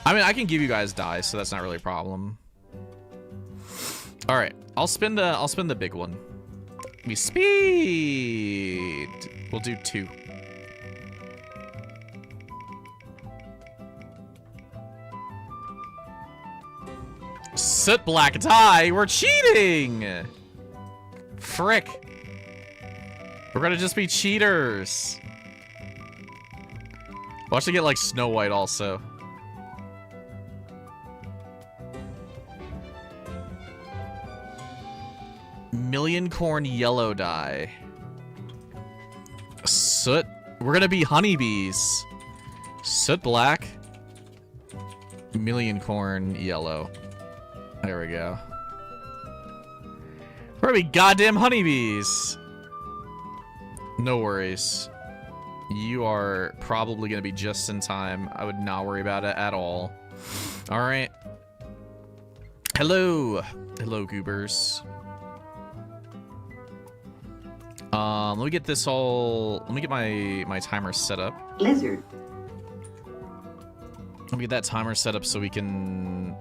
I mean, I can give you guys dye, so that's not really a problem. All right, I'll spin the big one. We speed. We'll do 2. Soot black dye. We're cheating. Frick. We're gonna just be cheaters. Watch it get like Snow White also. Million corn yellow dye. Soot. We're gonna be honeybees. Soot black. Million corn yellow. There we go. We're gonna be goddamn honeybees. No worries. You are probably gonna be just in time. I would not worry about it at all. All right. Hello. Hello, goobers. Let me get this all. Let me get my timer set up. Lizard. Let me get that timer set up so we can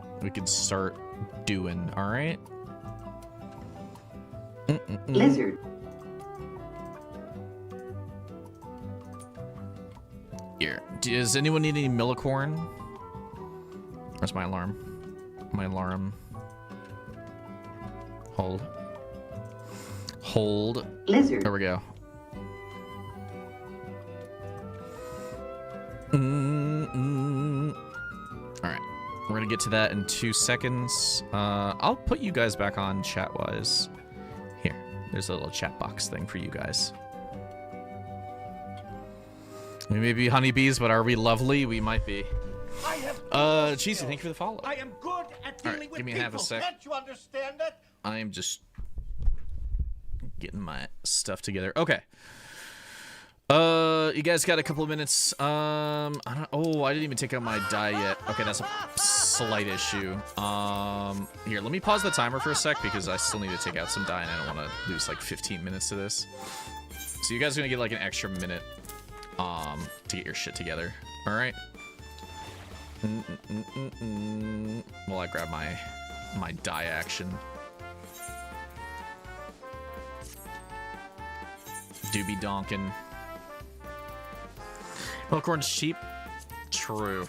start doing. All right. Lizard. Here. Does anyone need any millicorn? Where's my alarm? My alarm. Hold. Hold. Lizard. There we go. Alright. We're gonna get to that in 2 seconds. I'll put you guys back on chat-wise. Here. There's a little chat box thing for you guys. We may be honeybees, but are we lovely? We might be. Cheesy, thank you for the follow. I am good at dealing with give me people. half a sec. Can't you understand that? I am just getting my stuff together. Okay. You guys got a couple of minutes. I didn't even take out my dye yet. Okay, that's a slight issue. Here, let me pause the timer for a sec because I still need to take out some dye and I don't want to lose like 15 minutes to this. So you guys are gonna get like an extra minute to get your shit together. All right. While I grab my dye action. Doobie donkin. Milkcorn's cheap. True.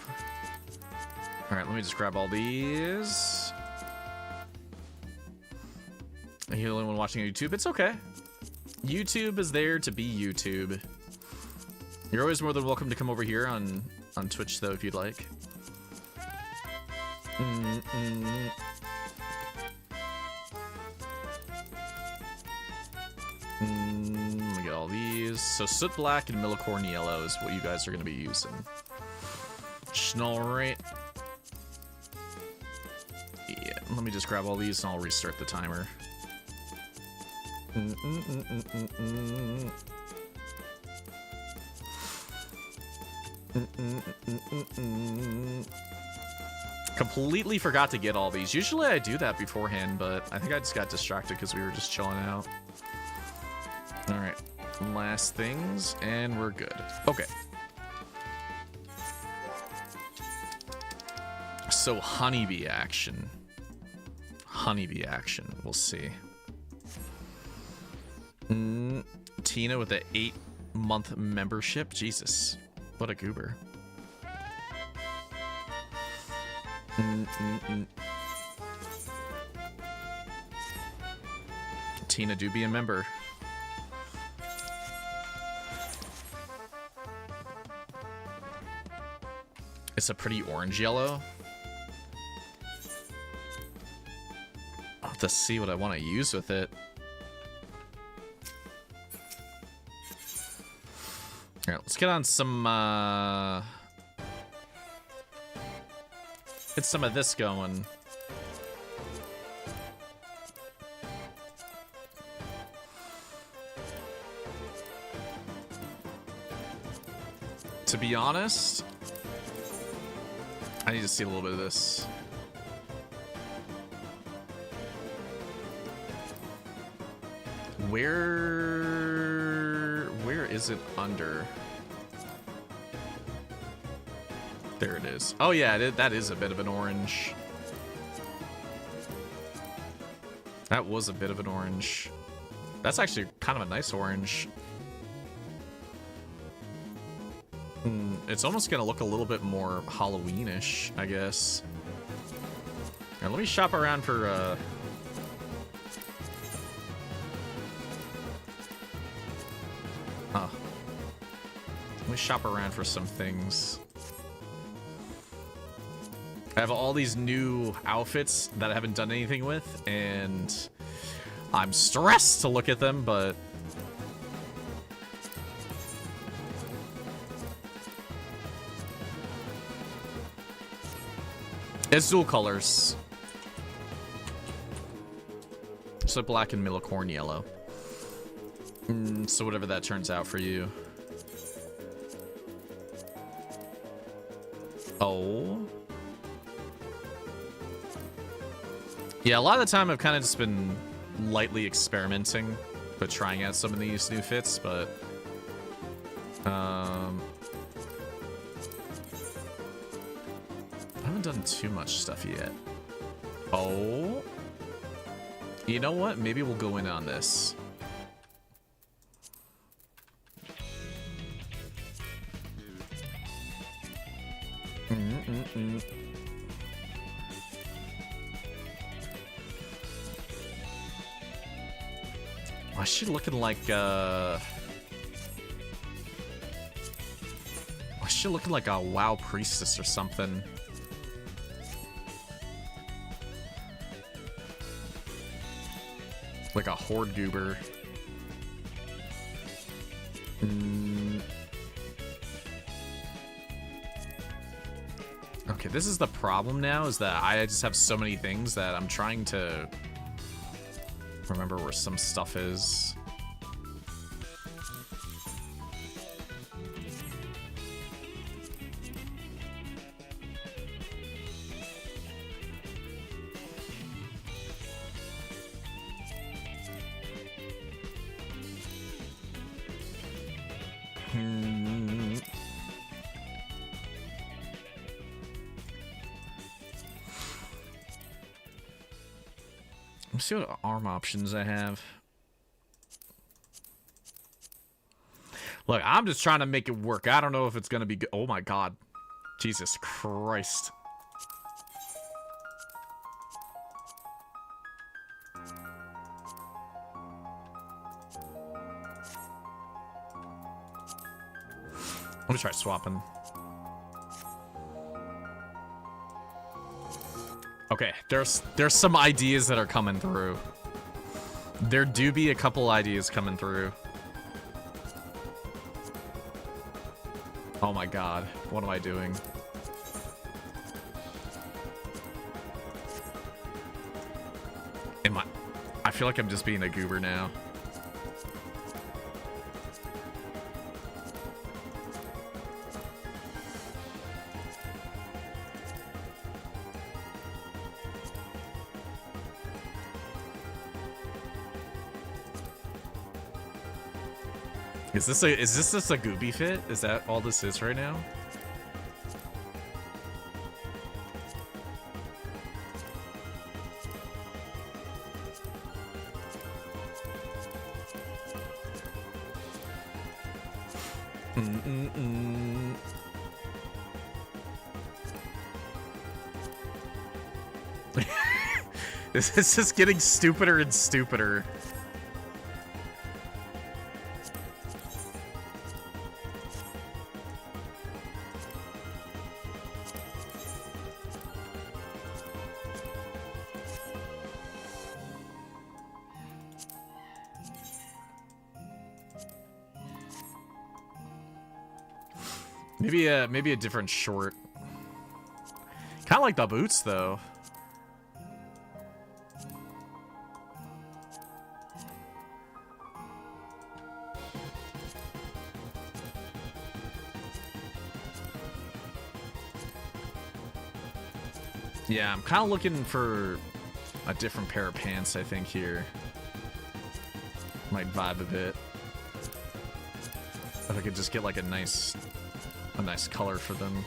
All right, let me just grab all these. Are you the only one watching YouTube? It's okay. YouTube is there to be YouTube. You're always more than welcome to come over here on Twitch, though, if you'd like. Let me get all these. So soot black and millicorn yellow is what you guys are going to be using. Alright. Yeah, let me just grab all these and I'll restart the timer. Completely forgot to get all these. Usually I do that beforehand, but I think I just got distracted because we were just chilling out. All right, last things, and we're good. Okay. So honeybee action. Honeybee action. We'll see. Tina with an 8-month membership. Jesus, what a goober. Tina, do be a member. It's a pretty orange yellow. I'll have to see what I want to use with it. Alright, let's get on some, get some of this going. To be honest, I need to see a little bit of this. Where is it under? There it is. Oh yeah, that is a bit of an orange. That was a bit of an orange. That's actually kind of a nice orange. It's almost gonna look a little bit more Halloweenish, I guess. Now, let me shop around for let me shop around for some things. I have all these new outfits that I haven't done anything with, and I'm stressed to look at them, but it's dual colors. So black and Millicorn yellow. So whatever that turns out for you. Oh. Yeah, a lot of the time I've kind of just been lightly experimenting, but trying out some of these new fits, but I haven't done too much stuff yet. Oh. You know what? Maybe we'll go in on this. Why is she looking like, why is she looking like a WoW priestess or something? Like a horde goober. Okay, this is the problem now, is that I just have so many things that I'm trying to remember where some stuff is. Let's see what arm options I have. Look, I'm just trying to make it work. I don't know if it's gonna be good. Oh my god. Jesus Christ. Let me try swapping. Okay, there's some ideas that are coming through. There do be a couple ideas coming through. Oh my god, what am I doing? I feel like I'm just being a goober now. Is this just a gooby fit? Is that all this is right now? This is just getting stupider and stupider. Maybe a different short. Kind of like the boots, though. Yeah, I'm kind of looking for a different pair of pants, I think, here. Might vibe a bit. If I could just get like a nice color for them.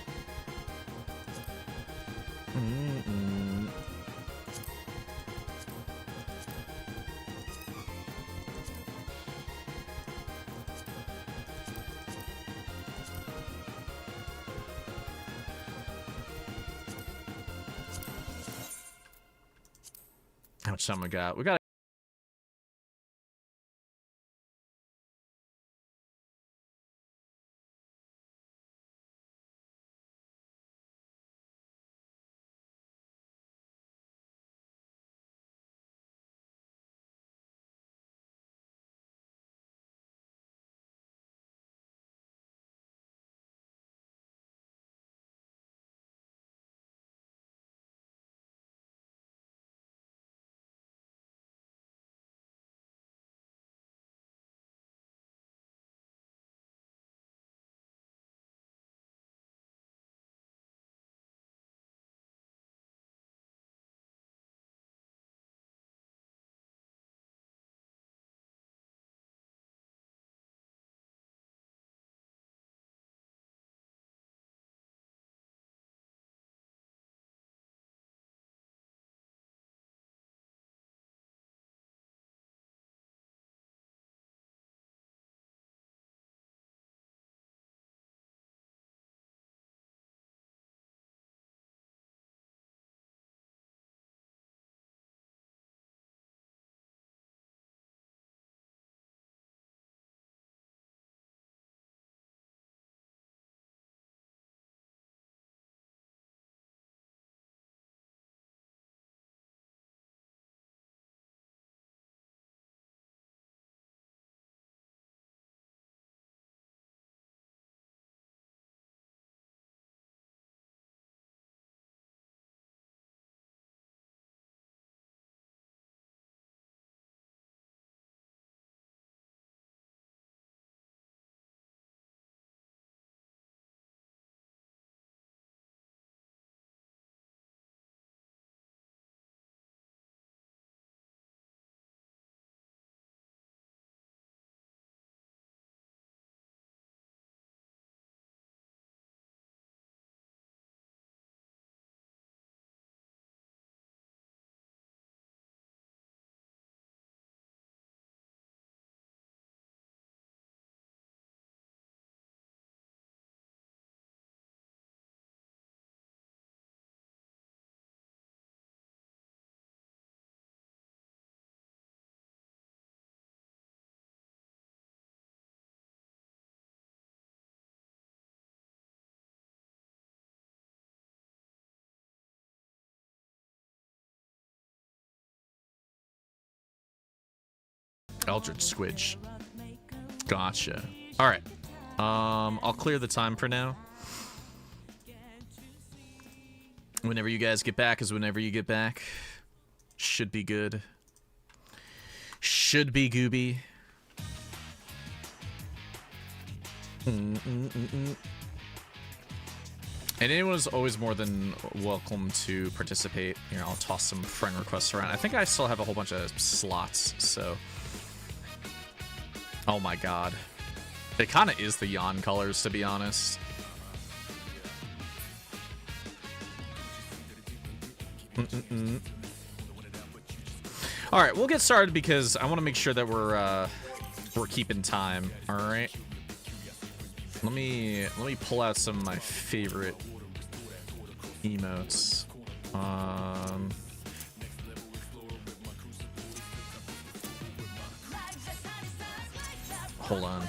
How much time we got? We got. Eldritch Squidge. Gotcha. All right. I'll clear the time for now. Whenever you guys get back is whenever you get back. Should be good. Should be gooby. And anyone is always more than welcome to participate. Here, I'll toss some friend requests around. I think I still have a whole bunch of slots, so... Oh my god. It kind of is the yawn colors, to be honest. All right, we'll get started because I want to make sure that we're keeping time. All right. Let me pull out some of my favorite emotes. Hold on.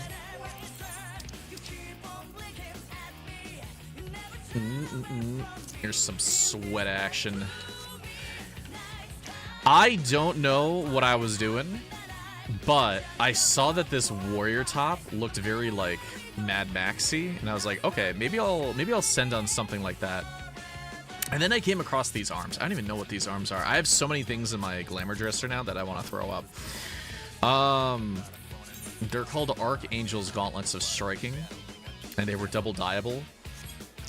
Here's some sweat action. I don't know what I was doing, but I saw that this warrior top looked very like Mad Maxy, and I was like, okay, maybe I'll send on something like that. And then I came across these arms. I don't even know what these arms are. I have so many things in my glamour dresser now that I want to throw up. They're called Archangel's Gauntlets of Striking, and they were double dyeable.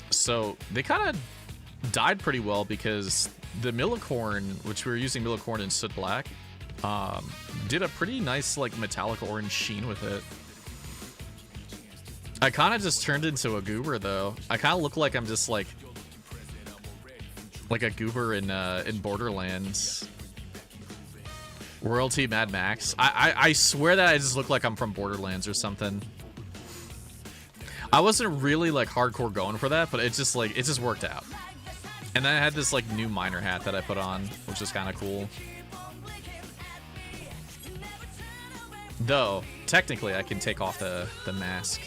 So they kind of died pretty well because the Millicorn, which we were using Millicorn in Soot Black, did a pretty nice like metallic orange sheen with it. I kind of just turned into a goober though. I kind of look like I'm just like Like a goober in Borderlands. Royalty Mad Max. I swear that I just look like I'm from Borderlands or something. I wasn't really like hardcore going for that, but it just worked out. And then I had this like new miner hat that I put on, which is kind of cool. Though technically I can take off the mask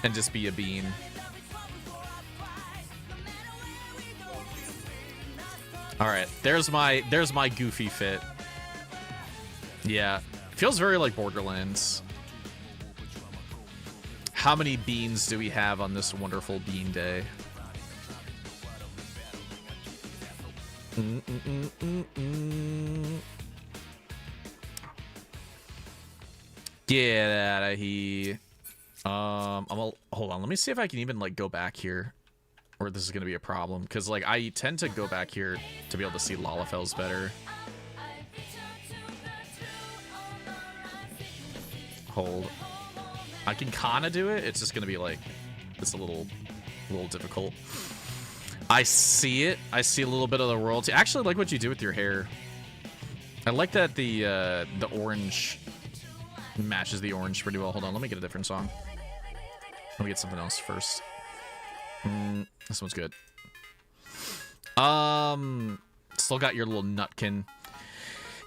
and just be a bean. All right, there's my goofy fit. Yeah, feels very like Borderlands. How many beans do we have on this wonderful bean day? Get out of here. Hold on. Let me see if I can even like go back here, or this is gonna be a problem because like I tend to go back here to be able to see Lalafels better. Hold. I can kind of do it. It's just gonna be like it's a little difficult. I see it. I see a little bit of the royalty. I actually like what you do with your hair. I like that the orange matches the orange pretty well. Hold on, let me get a different song. Let me get something else first. This one's good. Still got your little nutkin.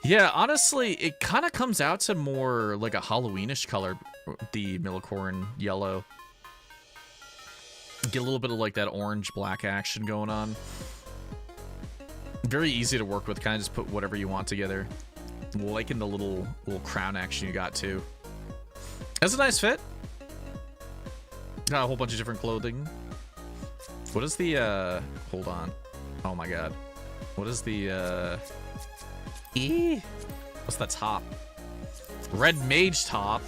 Yeah, honestly, it kind of comes out to more like a Halloweenish color, the Millicorn yellow. Get a little bit of like that orange-black action going on. Very easy to work with. Kind of just put whatever you want together. Liking the little crown action you got too. That's a nice fit. Got a whole bunch of different clothing. What is the hold on. Oh my god. What is the what's the top? Red mage top.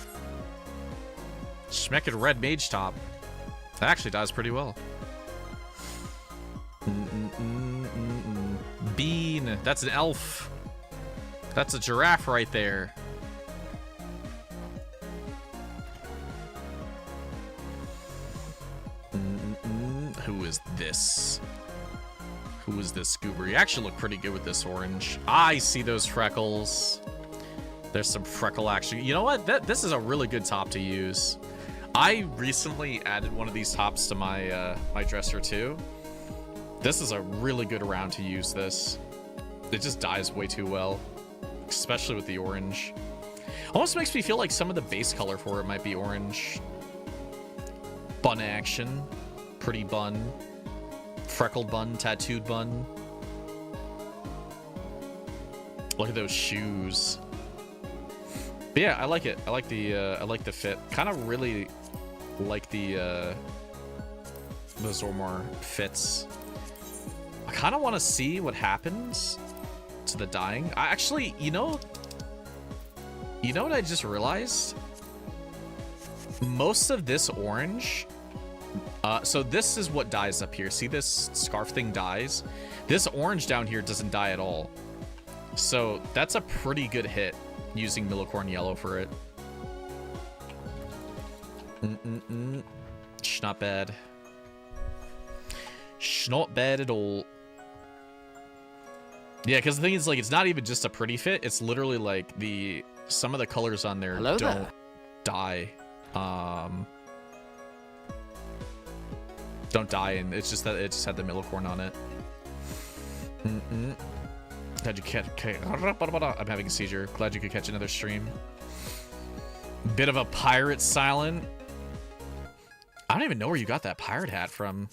Schmeckin' red mage top. That actually dies pretty well. Bean. That's an elf. That's a giraffe right there. Who is this? Who is this Goober? You actually look pretty good with this orange. I see those freckles. There's some freckle action. You know what? This is a really good top to use. I recently added one of these tops to my my dresser too. This is a really good round to use this. It just dies way too well, especially with the orange. Almost makes me feel like some of the base color for it might be orange. Bun action, pretty bun, freckled bun, tattooed bun. Look at those shoes. But yeah, I like it. I like the fit. Kind of really like the Zormar fits. I kind of want to see what happens to the dyeing. I actually, you know what I just realized? Most of this orange, so this is what dyes up here. See this scarf thing dyes? This orange down here doesn't dye at all. So that's a pretty good hit using Millicorn yellow for it. Not bad. Not bad at all. Yeah, because the thing is, like, it's not even just a pretty fit. It's literally like some of the colors on there don't dye. Don't dye, and it's just that it just had the Millicorn on it. Glad you catch. I'm having a seizure. Glad you could catch another stream. Bit of a pirate silent. I don't even know where you got that pirate hat from.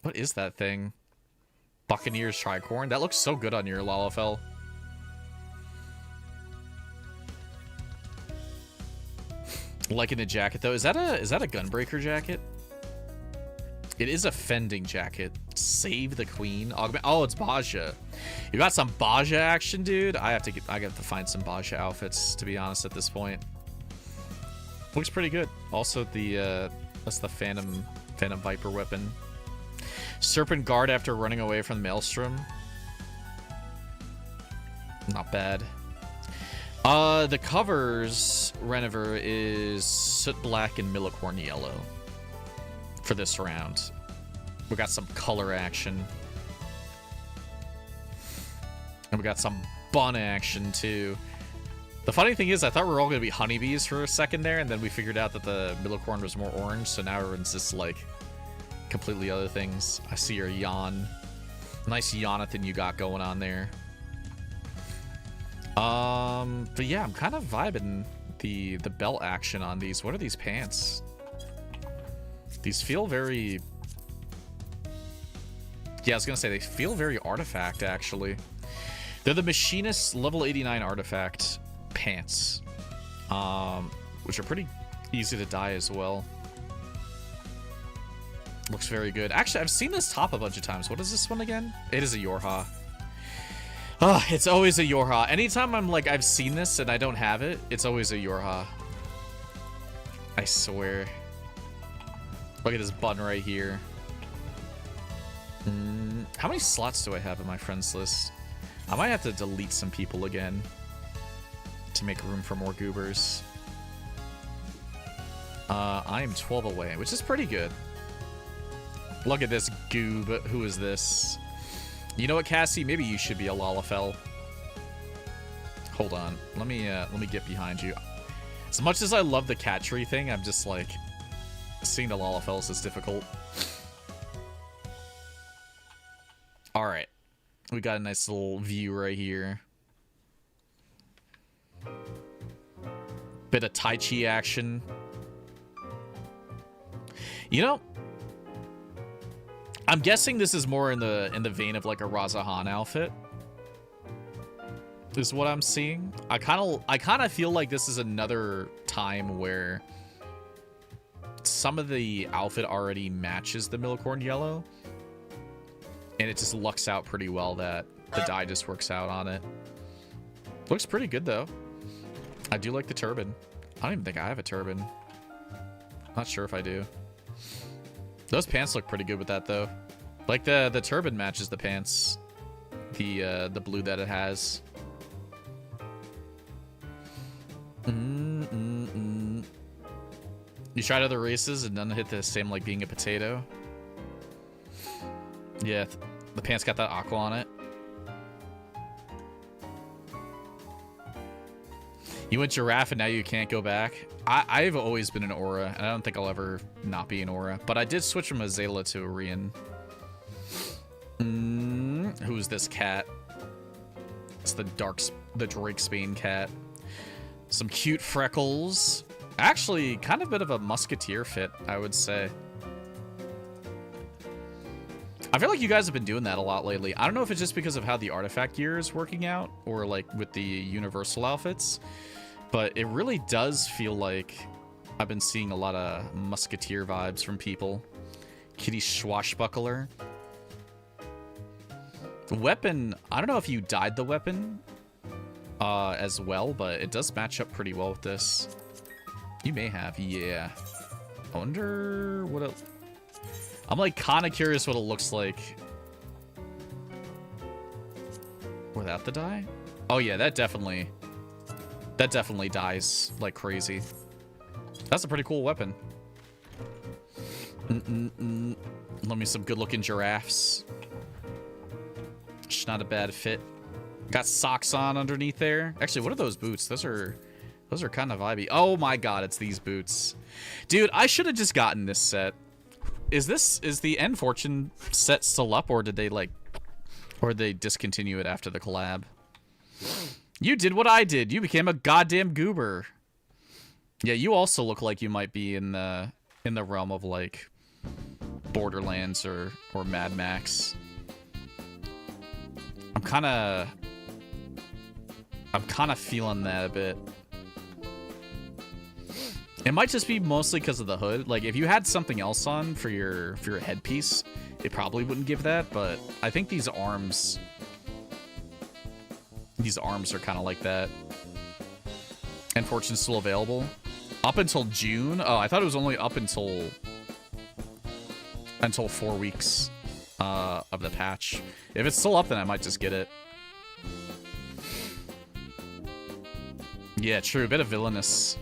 What is that thing? Buccaneers tricorn. That looks so good on your Lalafell. Liking the jacket though. Is that a gunbreaker jacket? It is a fending jacket. Save the queen. Oh, it's Baja. You got some Baja action, dude. I have to find some Baja outfits, to be honest, at this point. Looks pretty good. Also, that's the Phantom Viper weapon. Serpent Guard after running away from the Maelstrom. Not bad. The covers, Reniver, is Soot Black and Millicorn Yellow for this round. We got some color action. And we got some bun action, too. The funny thing is, I thought we were all going to be honeybees for a second there, and then we figured out that the Millicorn was more orange, so now everyone's just, like, completely other things. I see your yawn. Nice Jonathan you got going on there. But yeah, I'm kind of vibing the belt action on these. What are these pants? These feel very... Yeah, I was going to say, they feel very artifact, actually. They're the Machinist level 89 artifact pants, which are pretty easy to dye as well. Looks very good. Actually, I've seen this top a bunch of times. What is this one again? It is a Yorha. Ah, it's always a Yorha. Anytime I'm like, I've seen this and I don't have it, it's always a Yorha. I swear. Look at this button right here. How many slots do I have in my friends list? I might have to delete some people again to make room for more goobers. I am 12 away, which is pretty good. Look at this goob. Who is this? You know what, Cassie? Maybe you should be a Lalafell. Hold on. Let me get behind you. As much as I love the cat tree thing, I'm just like, seeing the Lalafells is difficult. All right. We got a nice little view right here. Bit of Tai Chi action. You know, I'm guessing this is more in the vein of like a Razahan outfit. Is what I'm seeing. I kind of feel like this is another time where some of the outfit already matches the Millicorn yellow, and it just lucks out pretty well that the dye just works out on it. Looks pretty good though. I do like the turban. I don't even think I have a turban. Not sure if I do. Those pants look pretty good with that though. Like the turban matches the pants. The blue that it has. You tried other races and none hit the same like being a potato. Yeah, the pants got that aqua on it. You went giraffe and now you can't go back. I've always been an Aura, and I don't think I'll ever not be an Aura. But I did switch from a Zayla to a Rian. Who's this cat? It's the Drake Spain cat. Some cute freckles. Actually, kind of a bit of a musketeer fit, I would say. I feel like you guys have been doing that a lot lately. I don't know if it's just because of how the artifact gear is working out, or like with the universal outfits, but it really does feel like I've been seeing a lot of musketeer vibes from people. Kitty swashbuckler. The weapon, I don't know if you dyed the weapon as well, but it does match up pretty well with this. You may have, yeah. I wonder what it... I'm like kind of curious what it looks like without the dye. Oh yeah, that definitely dies like crazy. That's a pretty cool weapon. Let me some good-looking giraffes. It's not a bad fit. Got socks on underneath there. Actually, what are those boots? Those are kind of vibey. Oh my god, it's these boots. Dude, I should have just gotten this set. Is the End Fortune set still up, or did they they discontinue it after the collab? You did what I did. You became a goddamn goober. Yeah, you also look like you might be in the realm of like Borderlands or Mad Max. I'm kind of feeling that a bit. It might just be mostly because of the hood. Like, if you had something else on for your headpiece, it probably wouldn't give that, but I think these arms are kind of like that. And Fortune's still available. Up until June? Oh, I thought it was only up until 4 weeks of the patch. If it's still up, then I might just get it. Yeah, true. A bit of villainous.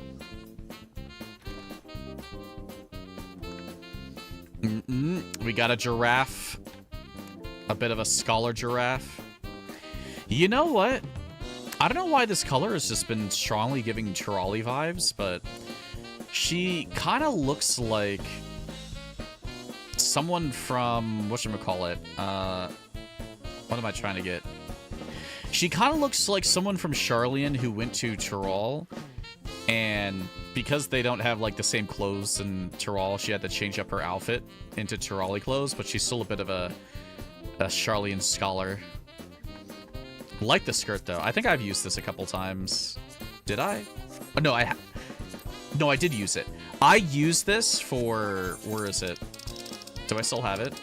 We got a giraffe. A bit of a scholar giraffe. You know what? I don't know why this color has just been strongly giving trolley vibes, but she kind of looks like someone from, whatchamacallit, what am I trying to get? She kind of looks like someone from Charlian who went to Tyrol, and because they don't have like the same clothes in Tyrol, she had to change up her outfit into Tyrolly clothes, but she's still a bit of a Charlian scholar. Like the skirt though. I think I've used this a couple times. Did I? Oh, no, I did use it. I used this for, where is it? Do I still have it?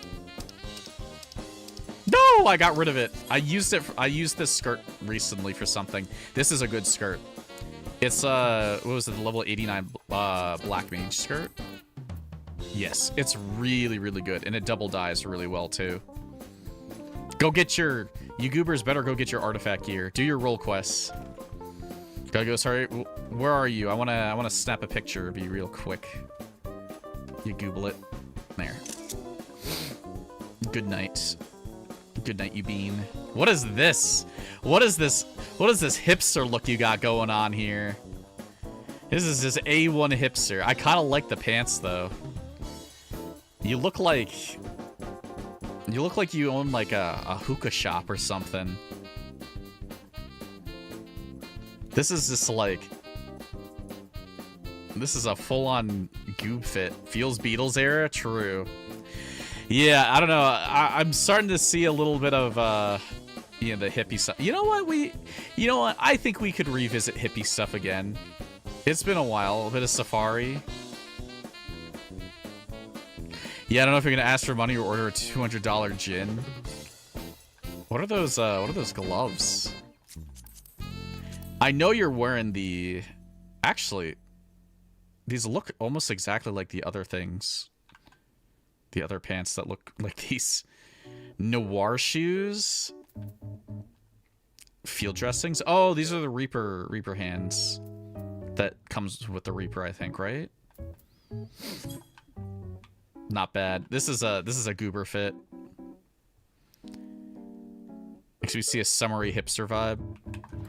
No, I got rid of it. I used this skirt recently for something. This is a good skirt. It's what was it, the level 89 black mage skirt? Yes, it's really, really good, and it double dyes really well too. Go get your, you goobers better go get your artifact gear. Do your role quests. Gotta go, sorry, where are you? I wanna snap a picture of you real quick. You google it. There. Good night. Good night, you bean. What is this? What is this? What is this hipster look you got going on here? This is just A1 hipster. I kind of like the pants though. You look like you own like a hookah shop or something. This is just like, this is a full-on goob fit. Feels Beatles era? True. Yeah, I don't know. I'm starting to see a little bit of, you know, the hippie stuff. You know what? I think we could revisit hippie stuff again. It's been a while. A bit of safari. Yeah, I don't know if you're gonna ask for money or order a $200 gin. What are those gloves? I know you're wearing the... Actually, these look almost exactly like the other things. The other pants that look like these noir shoes. Field dressings. Oh, these are the Reaper hands. That comes with the Reaper, I think, right? Not bad. This is a goober fit. Makes me see a summery hipster vibe.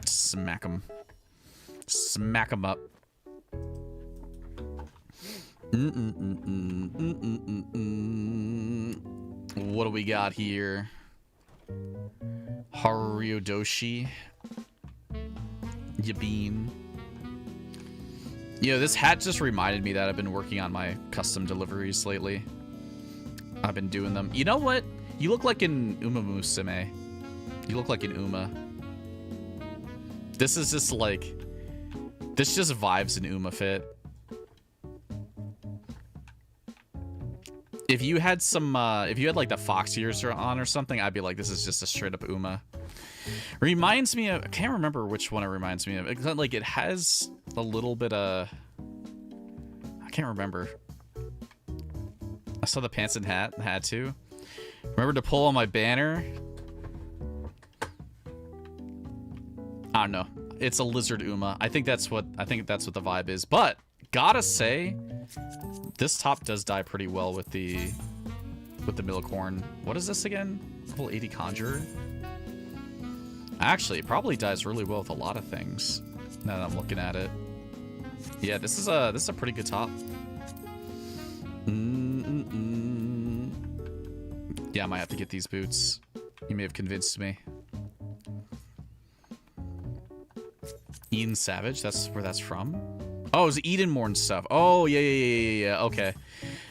Smack 'em. Smack 'em up. What do we got here? Haryodoshi. Yabeen. You know, this hat just reminded me that I've been working on my custom deliveries lately. I've been doing them. You know what? You look like an Uma Musume. You look like an Uma. This is just like... This just vibes an Uma fit. If you had some, if you had like the fox ears on or something, I'd be like, this is just a straight up Uma. Reminds me of, I can't remember which one it reminds me of. It's like it has a little bit of, I can't remember. I saw the pants and hat, had to. Remember to pull on my banner. I don't know. It's a lizard Uma. I think that's what the vibe is. But gotta say, this top does dye pretty well with the Millicorn. What is this again? Level 80 Conjurer? Actually, it probably dyes really well with a lot of things. Now that I'm looking at it. Yeah, this is a pretty good top. Yeah, I might have to get these boots. You may have convinced me. Eden Savage, that's where that's from? Oh, it's Edenmorn stuff. Oh, yeah. Okay.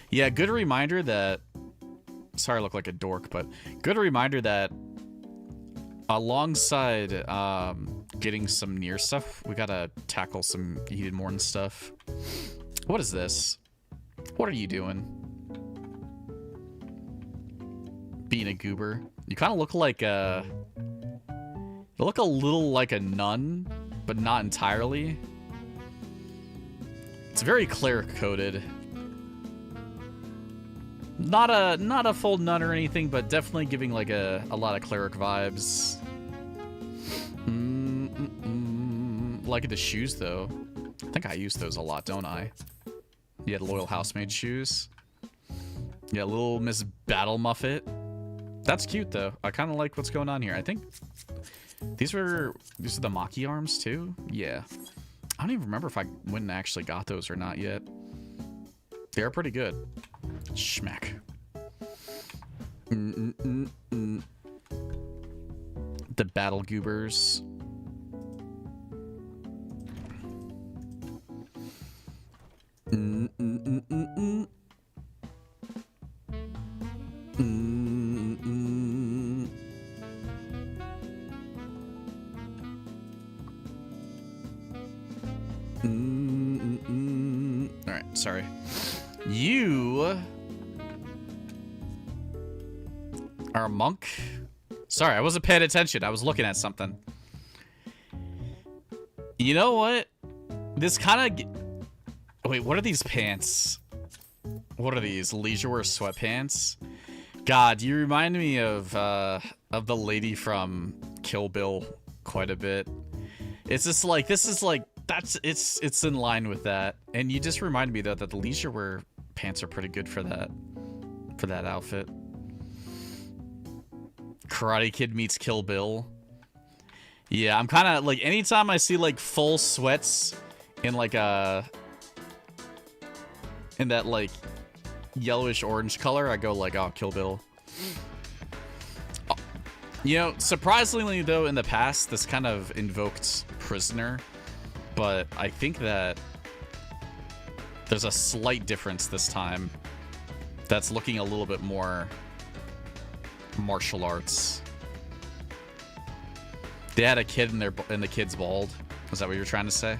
Yeah, good reminder that... Sorry I look like a dork, but good reminder that alongside getting some near stuff, we gotta tackle some Edenmorn stuff. What is this? What are you doing? Being a goober. You kind of look like a... You look a little like a nun, but not entirely. It's very cleric coded. Not a full nun or anything, but definitely giving like a lot of cleric vibes. Like the shoes though. I think I use those a lot, don't I? You had loyal housemaid shoes. Yeah, little Miss Battle Muffet. That's cute though. I kind of like what's going on here. I think these are the Maki arms too. Yeah. I don't even remember if I went and actually got those or not yet. They're pretty good. Schmack. The Battle Goobers. All right, sorry. You are a monk? Sorry, I wasn't paying attention. I was looking at something. You know what? This kind of... Wait, what are these pants? What are these? Leisure wear sweatpants? God, you remind me of the lady from Kill Bill quite a bit. It's just like, this is like, it's in line with that. And you just remind me though that the leisure wear pants are pretty good for that outfit. Karate Kid meets Kill Bill. Yeah, I'm kind of like, anytime I see like full sweats in like in that like yellowish orange color, I go like, oh, Kill Bill. You know, surprisingly though, in the past, this kind of invoked Prisoner, but I think that there's a slight difference this time that's looking a little bit more martial arts. They had a kid and the kid's bald. Is that what you're trying to say?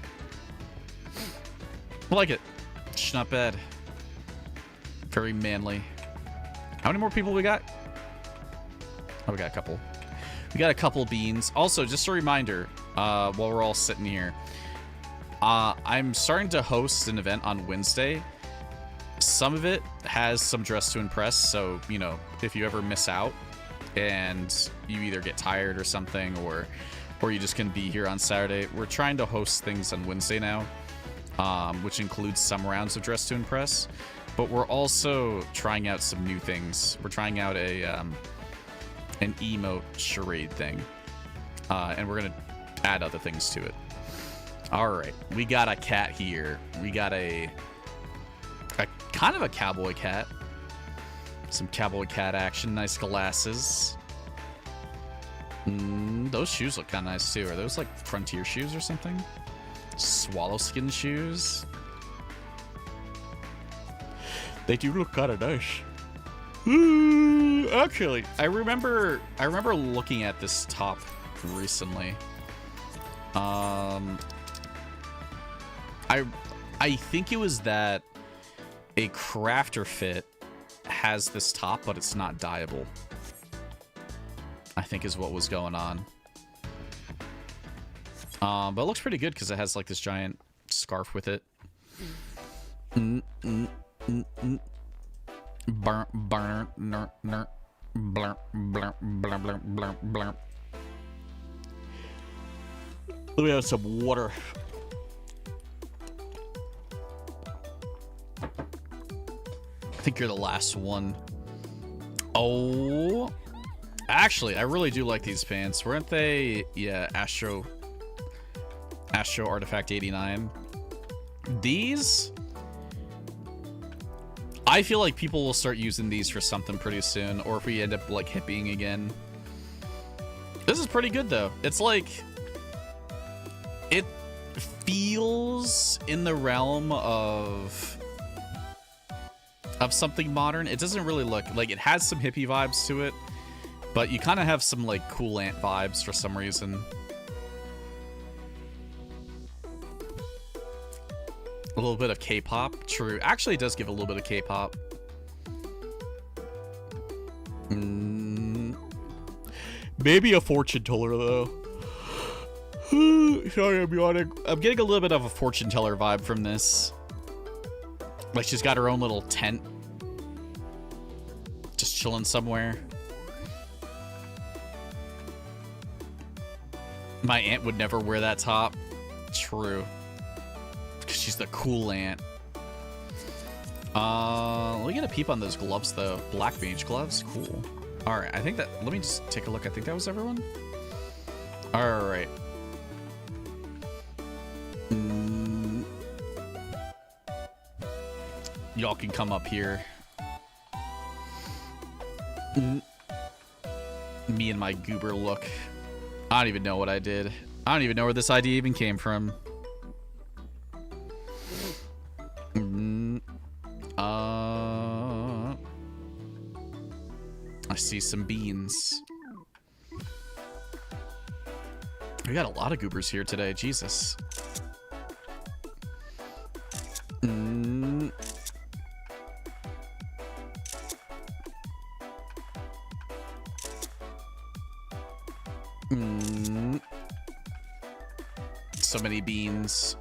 I like it. It's not bad. Very manly. How many more people we got? Oh, we got a couple. We got a couple beans. Also, just a reminder, while we're all sitting here, I'm starting to host an event on Wednesday. Some of it has some dress to impress, so, you know, if you ever miss out and you either get tired or something, or you just can be here on Saturday, we're trying to host things on Wednesday now, which includes some rounds of dress to impress, but we're also trying out some new things. We're trying out an emote charade thing, and we're gonna add other things to it. All right, we got a cat here. We got a kind of a cowboy cat. Some cowboy cat action. Nice glasses. Those shoes look kind of nice too. Are those like frontier shoes or something? Swallow skin shoes. They do look kind of nice. Actually, I remember looking at this top recently. I think it was that a crafter fit has this top, but it's not dyeable, I think is what was going on. But it looks pretty good because it has like this giant scarf with it. Let me have some water. I think you're the last one. Oh, actually, I really do like these pants. Weren't they? Yeah, Astro Artifact 89. These, I feel like people will start using these for something pretty soon, or if we end up like hippieing again. This is pretty good though. It's like, it feels in the realm of something modern. It doesn't really look like, it has some hippie vibes to it, but you kind of have some like cool ant vibes for some reason. A little bit of K-pop. True. Actually, it does give a little bit of K-pop. Maybe a fortune teller though. Sorry, I'm yawning. I'm getting a little bit of a fortune teller vibe from this. Like she's got her own little tent, just chilling somewhere. My aunt would never wear that top. True. Because she's the cool aunt. Let me get a peep on those gloves, though. Black mage gloves? Cool. Alright, I think that... Let me just take a look. I think that was everyone. Alright. Y'all can come up here. Me and my goober look. I don't even know what I did. I don't even know where this idea even came from. I see some beans. We got a lot of goobers here today. Jesus. So many beans.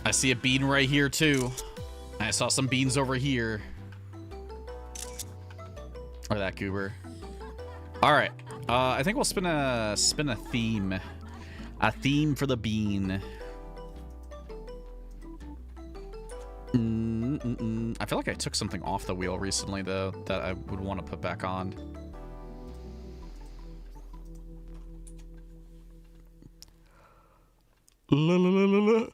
I see a bean right here too. I saw some beans over here. Or that goober. All right. I think we'll spin a theme. A theme for the bean. I feel like I took something off the wheel recently though that I would want to put back on. La la la la la.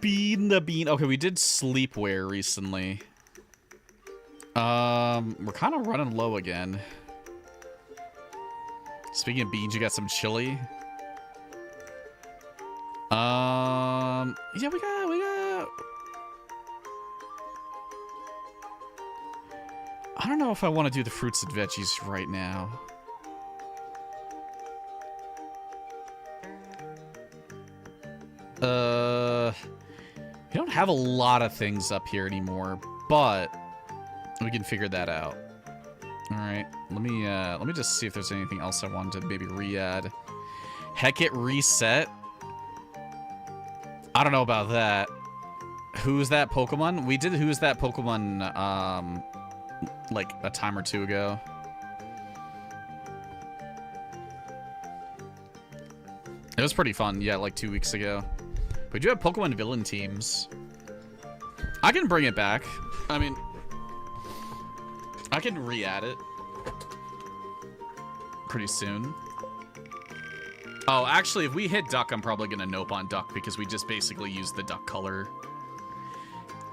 Bean the bean. Okay, we did sleepwear recently. We're kind of running low again. Speaking of beans, you got some chili. Yeah, we got. I don't know if I want to do the fruits and veggies right now. We don't have a lot of things up here anymore, but we can figure that out. All right, let me just see if there's anything else I wanted to maybe re-add. Heck it, reset. I don't know about that. Who's that Pokemon? We did Who's That Pokemon like a time or two ago. It was pretty fun, yeah, like 2 weeks ago. We do have Pokemon villain teams. I can bring it back. I mean, I can re-add it pretty soon. Oh, actually, if we hit Duck, I'm probably going to nope on Duck because we just basically used the Duck color.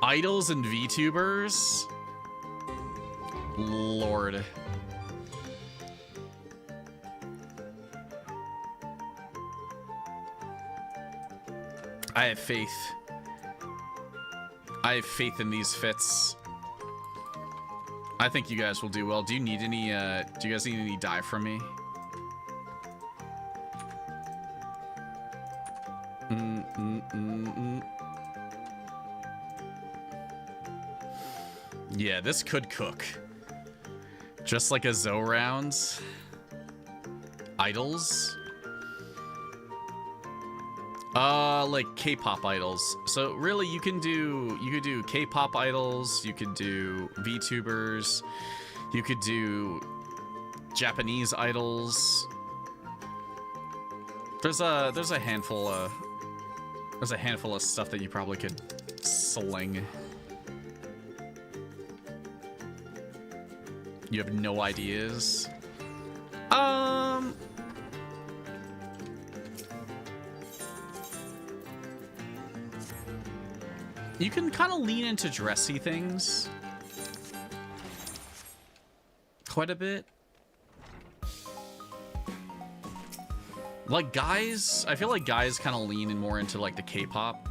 Idols and VTubers? Lord. I have faith. I have faith in these fits. I think you guys will do well. Do you need any, do you guys need any dye from me? Yeah, this could cook. Just like a Zoe rounds. Idols. Like K-pop idols. So really, you could do K-pop idols. You could do VTubers. You could do Japanese idols. There's a handful of stuff that you probably could sling. You have no ideas. You can kind of lean into dressy things quite a bit. Like guys, I feel like guys kind of lean in more into like the K-pop,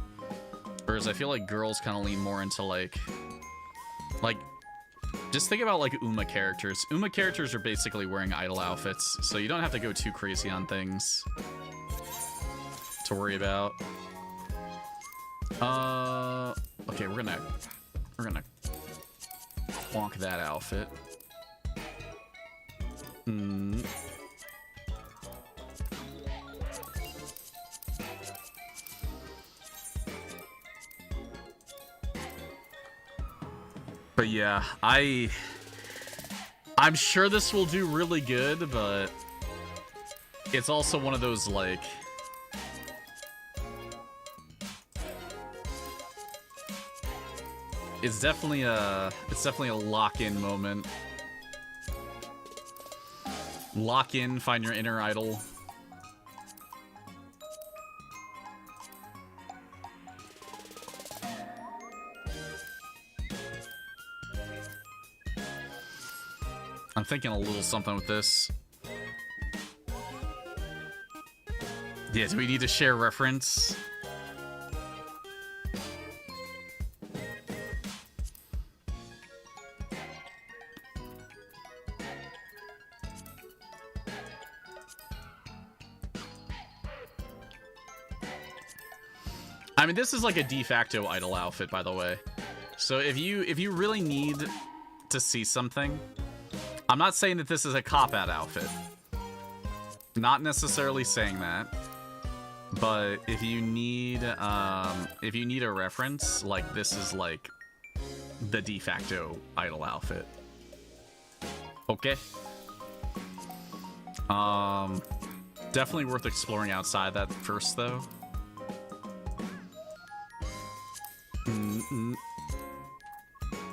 whereas I feel like girls kind of lean more into like just think about like Uma characters. Uma characters are basically wearing idol outfits, so you don't have to go too crazy on things to worry about. Okay, we're gonna plonk that outfit. But yeah, I'm sure this will do really good, but it's also one of those like It's definitely a lock-in moment. Lock in, find your inner idol. I'm thinking a little something with this. Yeah, do we need to share reference? I mean, this is like a de facto idol outfit, by the way. So if you really need to see something, I'm not saying that this is a cop-out outfit. Not necessarily saying that. But if you need a reference, like this is like the de facto idol outfit. Okay. Definitely worth exploring outside that first though.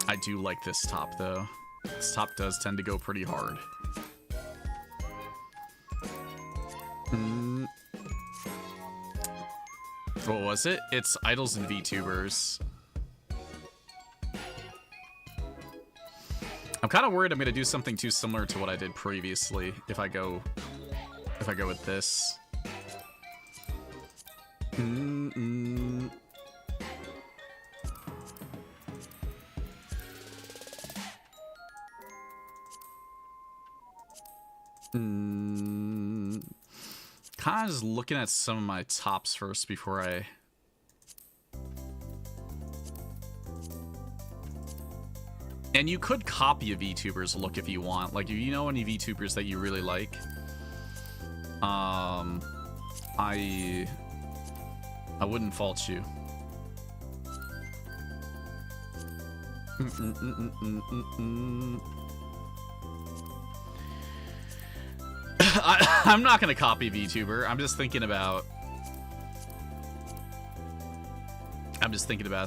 I do like this top though. This top does tend to go pretty hard. What was it? It's idols and VTubers. I'm kind of worried I'm gonna do something too similar to what I did previously if I go with this. Kind of just looking at some of my tops first before I... And you could copy a VTuber's look if you want. Like, if you know any VTubers that you really like, I wouldn't fault you. I'm not gonna copy VTuber. I'm just thinking about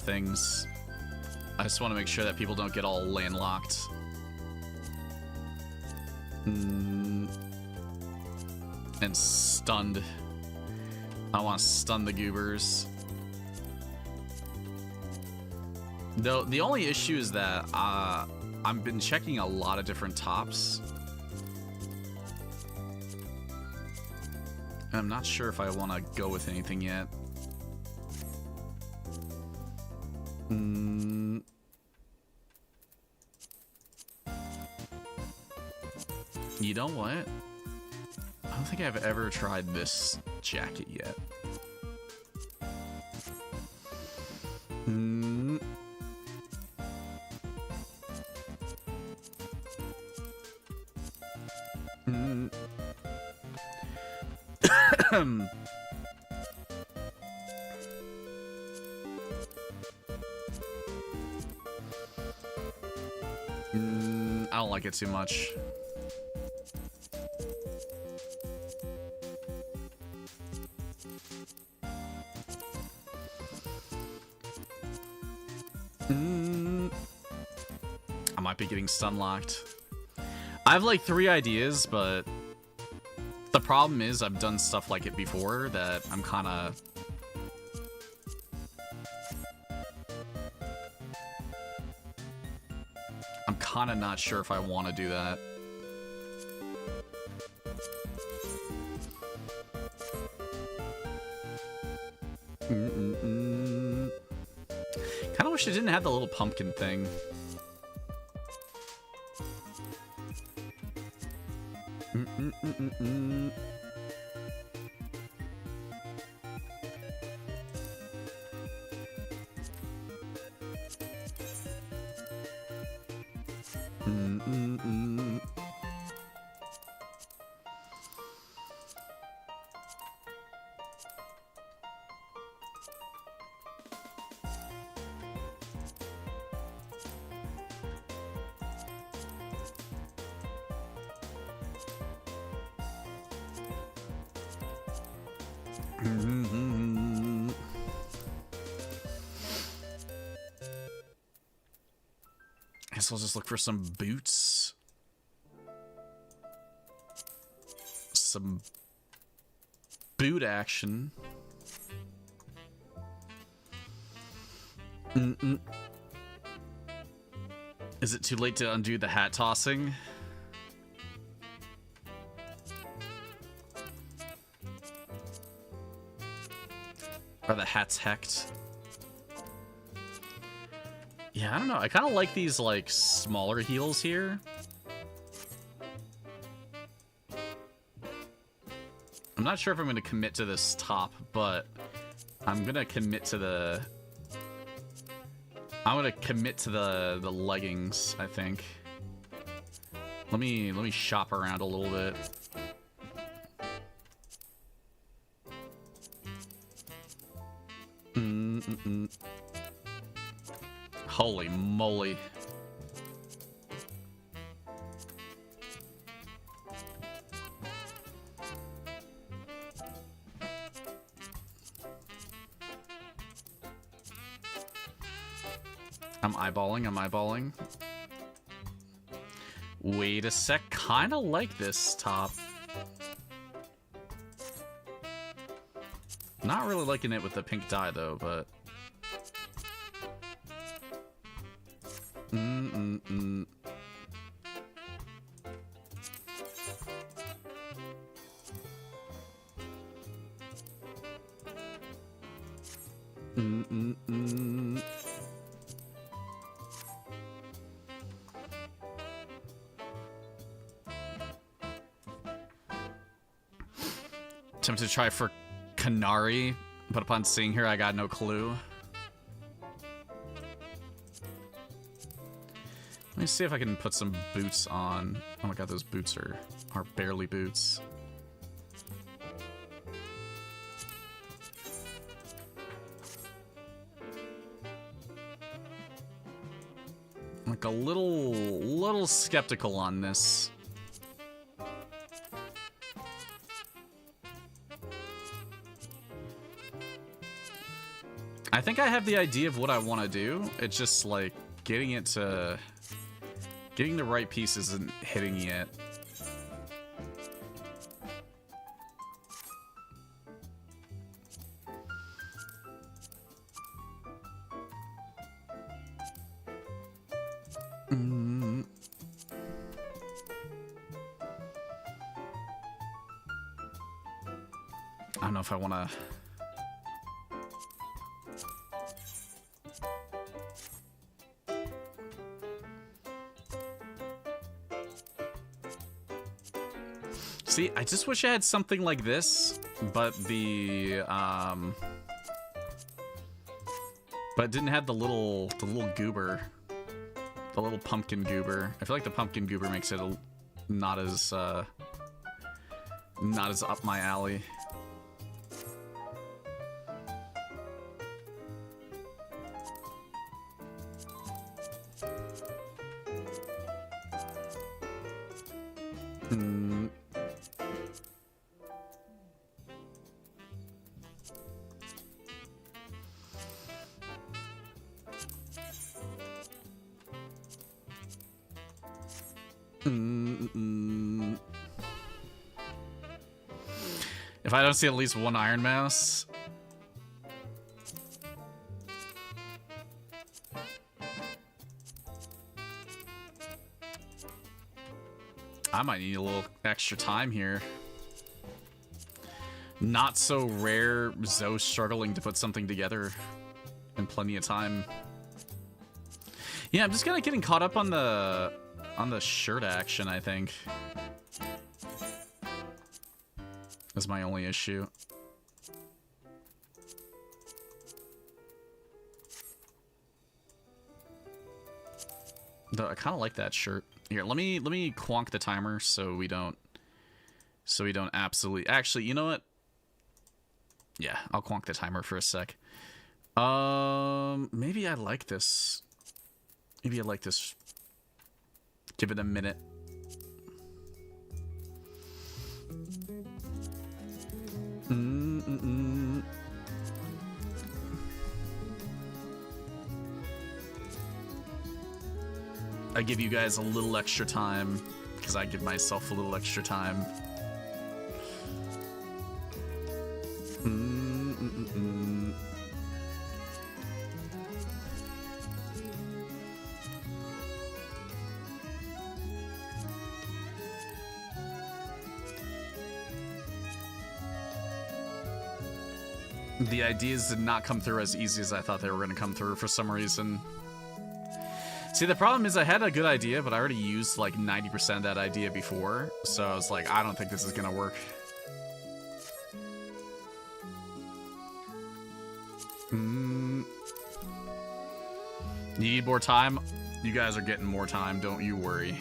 things. I just want to make sure that people don't get all landlocked. And stunned. I want to stun the goobers. Though the only issue is that I've been checking a lot of different tops. I'm not sure if I want to go with anything yet. You know what? I don't think I've ever tried this jacket yet. I don't like it too much. I might be getting stun locked. I have like 3 ideas, but the problem is I've done stuff like it before that I'm kind of... not sure if I want to do that. Kind of wish it didn't have the little pumpkin thing. Guess I'll just look for some boots. Some boot action. Is it too late to undo the hat tossing? Are the hats hecked? Yeah, I don't know. I kind of like these, like, smaller heels here. I'm not sure if I'm going to commit to this top, but I'm going to commit to the... I'm going to commit to the leggings, I think. Let me shop around a little bit. Holy moly. I'm eyeballing. Wait a sec, kinda like this top. Not really liking it with the pink dye though, but... Tempted to try for Canary, but upon seeing her, I got no clue. Let me see if I can put some boots on. Oh my god, those boots are barely boots. I'm like a little skeptical on this. I think I have the idea of what I want to do. It's just like getting the right piece isn't hitting yet. I don't know if I want to... See, I just wish I had something like this, but the but it didn't have the little goober, the little pumpkin goober. I feel like the pumpkin goober makes it not as up my alley. If I don't see at least one Iron Mouse... I might need a little extra time here. Not so rare Zoe struggling to put something together in plenty of time. Yeah, I'm just kind of getting caught up on the shirt action, I think. That's my only issue. Though I kind of like that shirt. Here, let me quonk the timer so we don't absolutely... Actually, you know what? Yeah, I'll quonk the timer for a sec. Maybe I like this. Maybe I like this. Give it a minute. I give you guys a little extra time, because I give myself a little extra time. The ideas did not come through as easy as I thought they were going to come through for some reason. See, the problem is I had a good idea, but I already used like 90% of that idea before, so I was like, I don't think this is going to work. You need more time? You guys are getting more time, don't you worry.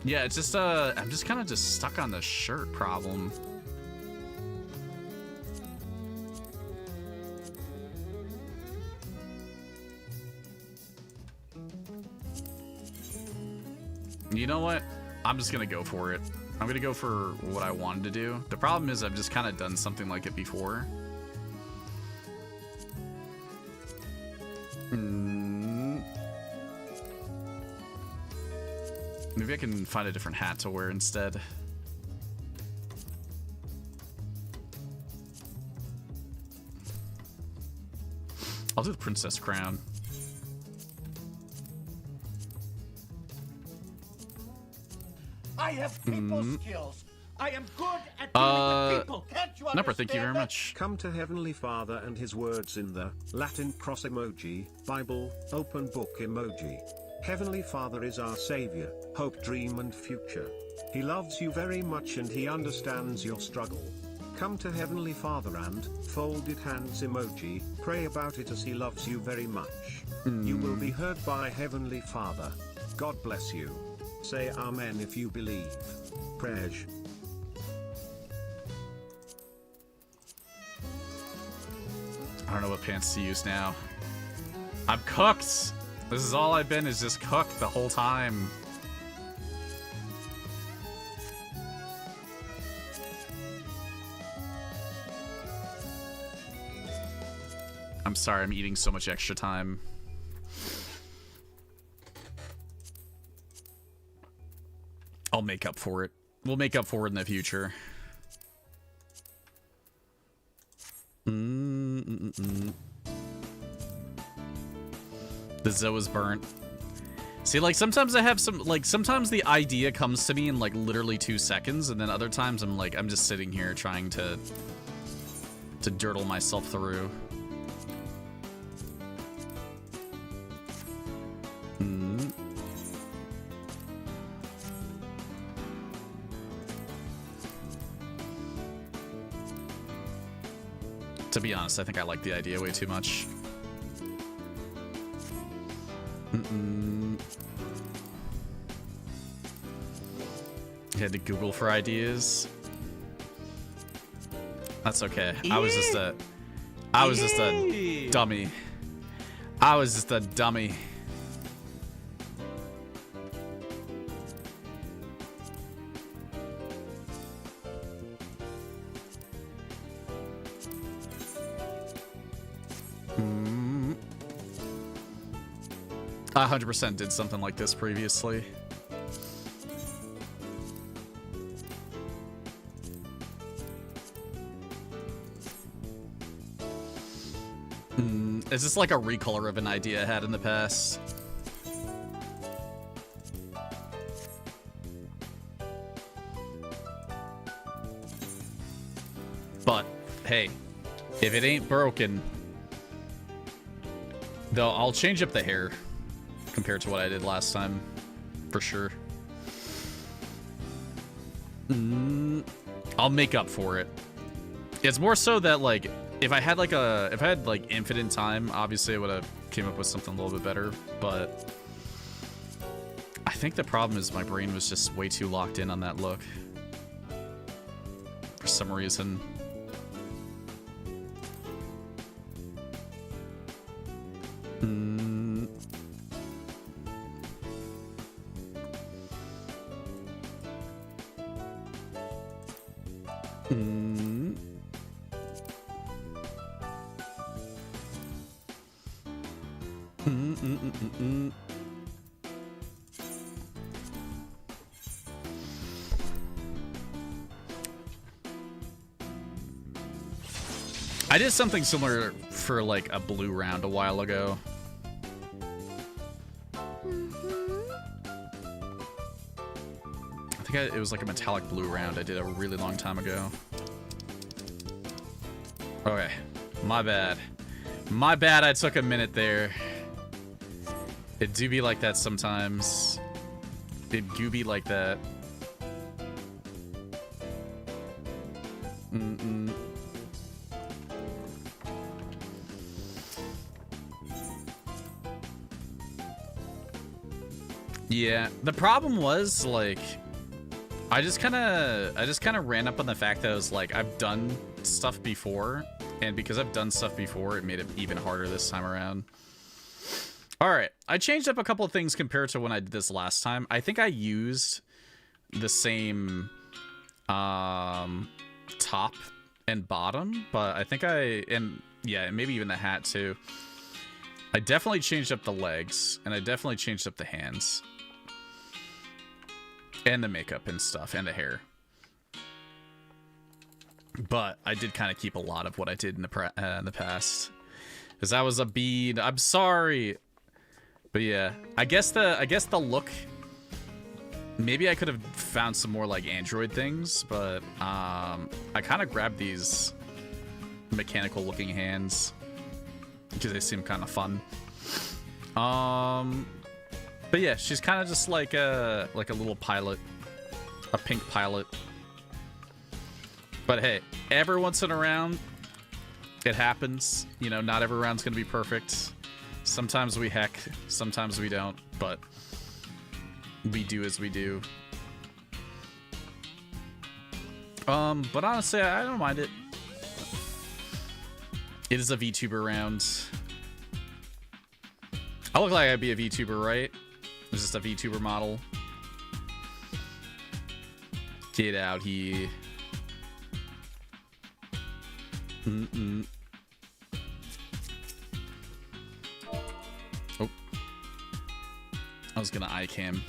Yeah, it's just, I'm just kind of just stuck on the shirt problem. You know what? I'm just gonna go for it. I'm gonna go for what I wanted to do. The problem is I've just kind of done something like it before. Maybe I can find a different hat to wear instead. I'll do the princess crown. I have people skills. I am good at dealing with people. Can't you understand? Number, thank you very much. Come to Heavenly Father and his words in the Latin cross emoji, Bible, open book emoji. Heavenly Father is our Savior, hope, dream and future. He loves you very much and he understands your struggle. Come to Heavenly Father and, folded hands emoji, pray about it as he loves you very much. You will be heard by Heavenly Father. God bless you. Say Amen if you believe. Prej. I don't know what pants to use now. I'm cooked! This is all I've been, is just cooked the whole time. I'm sorry, I'm eating so much extra time. I'll make up for it. We'll make up for it in the future. The Zoa's burnt. See, like, sometimes I have some, like, sometimes the idea comes to me in, like, literally 2 seconds, and then other times I'm, like, I'm just sitting here trying to dirtle myself through. To be honest, I think I like the idea way too much. Had to Google for ideas. That's okay. I was just a dummy. I was just a dummy. I 100% did something like this previously. Is this like a recolor of an idea I had in the past? But, hey, if it ain't broken, though, I'll change up the hair compared to what I did last time, for sure. I'll make up for it. It's more so that, like, if I had infinite time, obviously I would have came up with something a little bit better, but I think the problem is my brain was just way too locked in on that look for some reason. I did something similar for like a blue round a while ago. I think it was like a metallic blue round I did a really long time ago. Okay, my bad. My bad, I took a minute there. It do be like that sometimes. It do be like that. Yeah, the problem was like I just kind of ran up on the fact that I was like I've done stuff before, and because I've done stuff before, it made it even harder this time around. All right, I changed up a couple of things compared to when I did this last time. I think I used the same top and bottom, but I think yeah, maybe even the hat too. I definitely changed up the legs, and I definitely changed up the hands. And the makeup and stuff, and the hair. But I did kind of keep a lot of what I did in the past. Because that was a bead. I'm sorry. But yeah, I guess the look... Maybe I could have found some more like Android things, but I kind of grabbed these mechanical looking hands. Because they seem kind of fun. But yeah, she's kind of just like a little pilot, a pink pilot. But hey, every once in a round, it happens. You know, not every round's gonna be perfect. Sometimes we heck, sometimes we don't, but we do as we do. But honestly, I don't mind it. It is a VTuber round. I look like I'd be a VTuber, right? It's just a VTuber model. Get out here. Oh. I was gonna eye cam.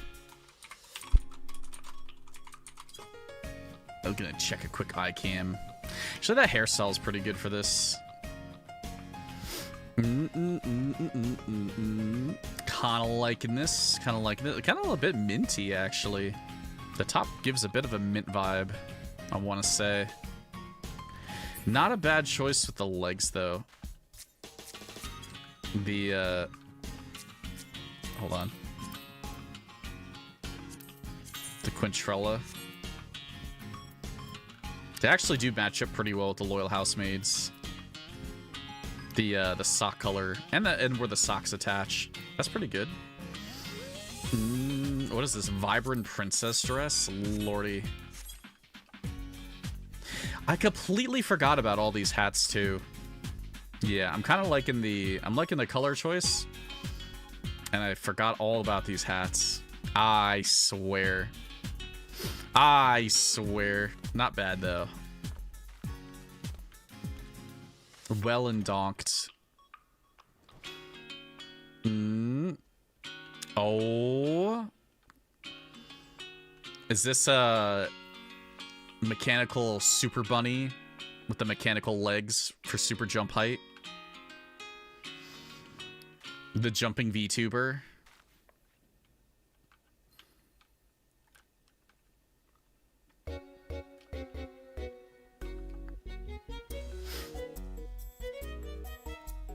I was gonna check a quick eye cam. Actually, that hairstyle is pretty good for this. Kind of liking this. Kind of liking it. Kind of a bit minty, actually. The top gives a bit of a mint vibe, I want to say. Not a bad choice with the legs, though. The, hold on. The Quintrella. They actually do match up pretty well with the Loyal Housemaids. The sock color and where the socks attach. That's pretty good. What is this? Vibrant princess dress? Lordy. I completely forgot about all these hats too. Yeah, I'm kind of liking the color choice. And I forgot all about these hats. I swear. I swear. Not bad though. Well and donked. Oh. Is this a mechanical super bunny with the mechanical legs for super jump height? The jumping VTuber?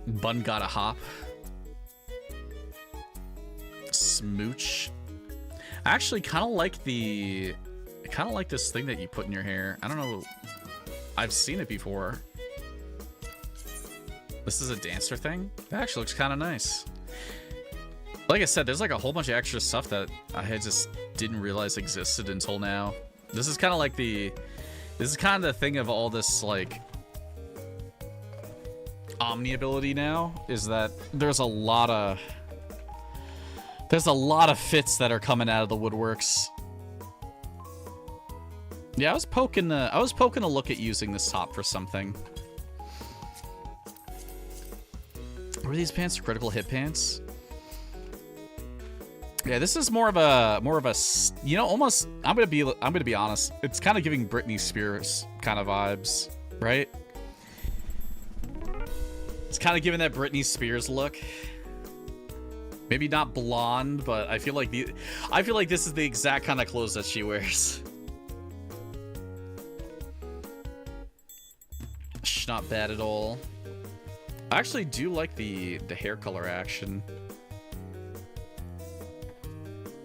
Bun gotta hop. Smooch. I actually kind of like this thing that you put in your hair. I don't know. I've seen it before. This is a dancer thing? That actually looks kind of nice. Like I said, there's like a whole bunch of extra stuff that I had just didn't realize existed until now. This is kind of like the thing of all this like Omni ability now, is that there's a lot of fits that are coming out of the woodworks. Yeah, I was poking a look at using this top for something. Were these pants critical hit pants? Yeah, this is more of a you know, almost I'm gonna be honest. It's kind of giving Britney Spears kind of vibes, right? It's kind of giving that Britney Spears look. Maybe not blonde, but I feel like this is the exact kind of clothes that she wears. Not bad at all. I actually do like the hair color action.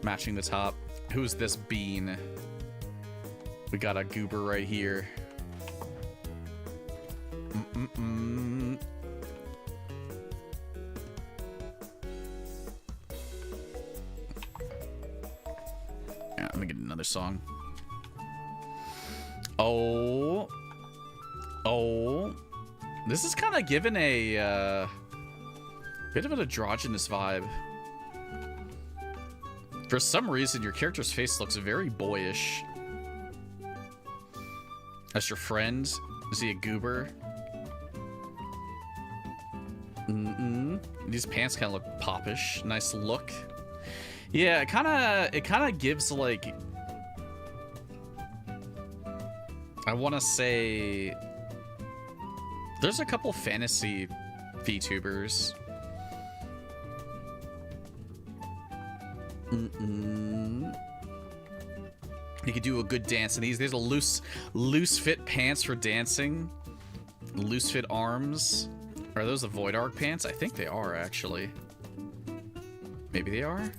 Matching the top. Who's this bean? We got a goober right here. Yeah, let me get another song. Oh, this is kind of given a bit of an androgynous vibe. For some reason, your character's face looks very boyish. That's your friend. Is he a goober? These pants kind of look poppish. Nice look. Yeah, it kind of gives like, I want to say, there's a couple fantasy VTubers. You could do a good dance in these. There's a loose fit pants for dancing. Loose fit arms. Are those the Void Arc pants? I think they are, actually. Maybe they are?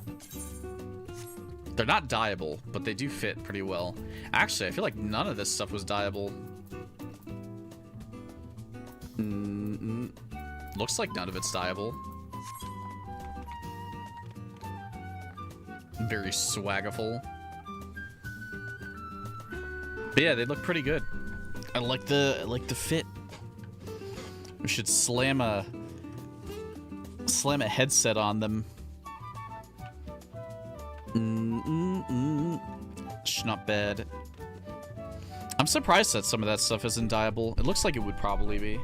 They're not dyeable, but they do fit pretty well. Actually, I feel like none of this stuff was dyeable. Looks like none of it's dyeable. Very swaggerful. But yeah, they look pretty good. I like the fit. We should slam a headset on them. Not bad. I'm surprised that some of that stuff isn't dyeable. It looks like it would probably be.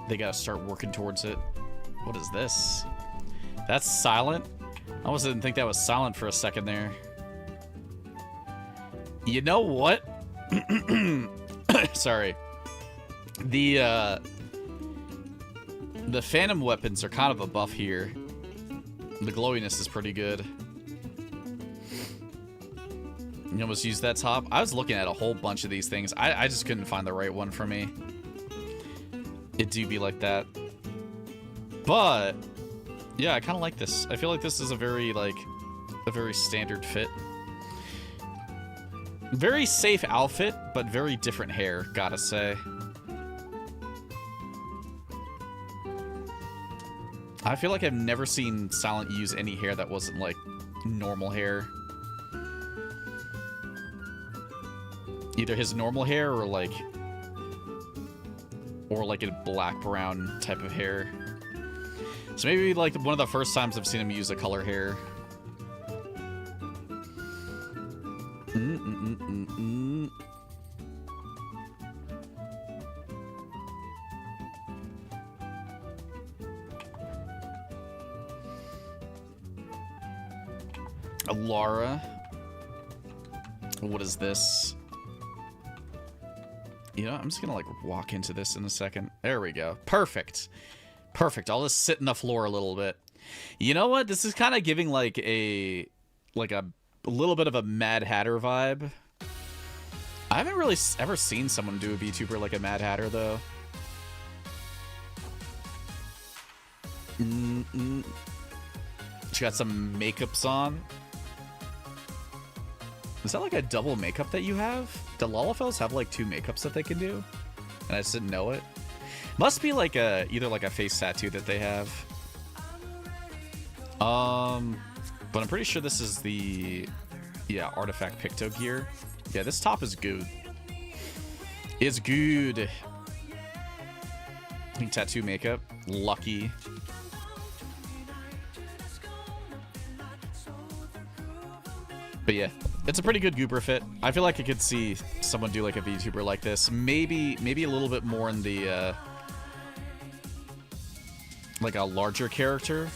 They gotta start working towards it. What is this? That's silent? I almost didn't think that was silent for a second there. You know what? Sorry. The phantom weapons are kind of a buff here. The glowiness is pretty good. You almost used that top. I was looking at a whole bunch of these things. I just couldn't find the right one for me. It do be like that. But yeah, I kind of like this. I feel like this is a very standard fit. Very safe outfit, but very different hair, gotta say. I feel like I've never seen Silent use any hair that wasn't like normal hair. Either his normal hair or like a black brown type of hair. So maybe like one of the first times I've seen him use a color hair. Lara. What is this? You know, I'm just gonna like walk into this in a second. There we go. Perfect. Perfect. I'll just sit in the floor a little bit. You know what? This is kind of giving like a little bit of a Mad Hatter vibe. I haven't really ever seen someone do a VTuber like a Mad Hatter though. She got some makeups on. Is that like a double makeup that you have? Do Lollafels have like two makeups that they can do? And I just didn't know it. Must be like either like a face tattoo that they have. But I'm pretty sure this is the Artifact Picto gear. Yeah, this top is good. It's good. Tattoo makeup. Lucky. But yeah, it's a pretty good goober fit. I feel like I could see someone do like a VTuber like this. Maybe a little bit more in the like a larger character,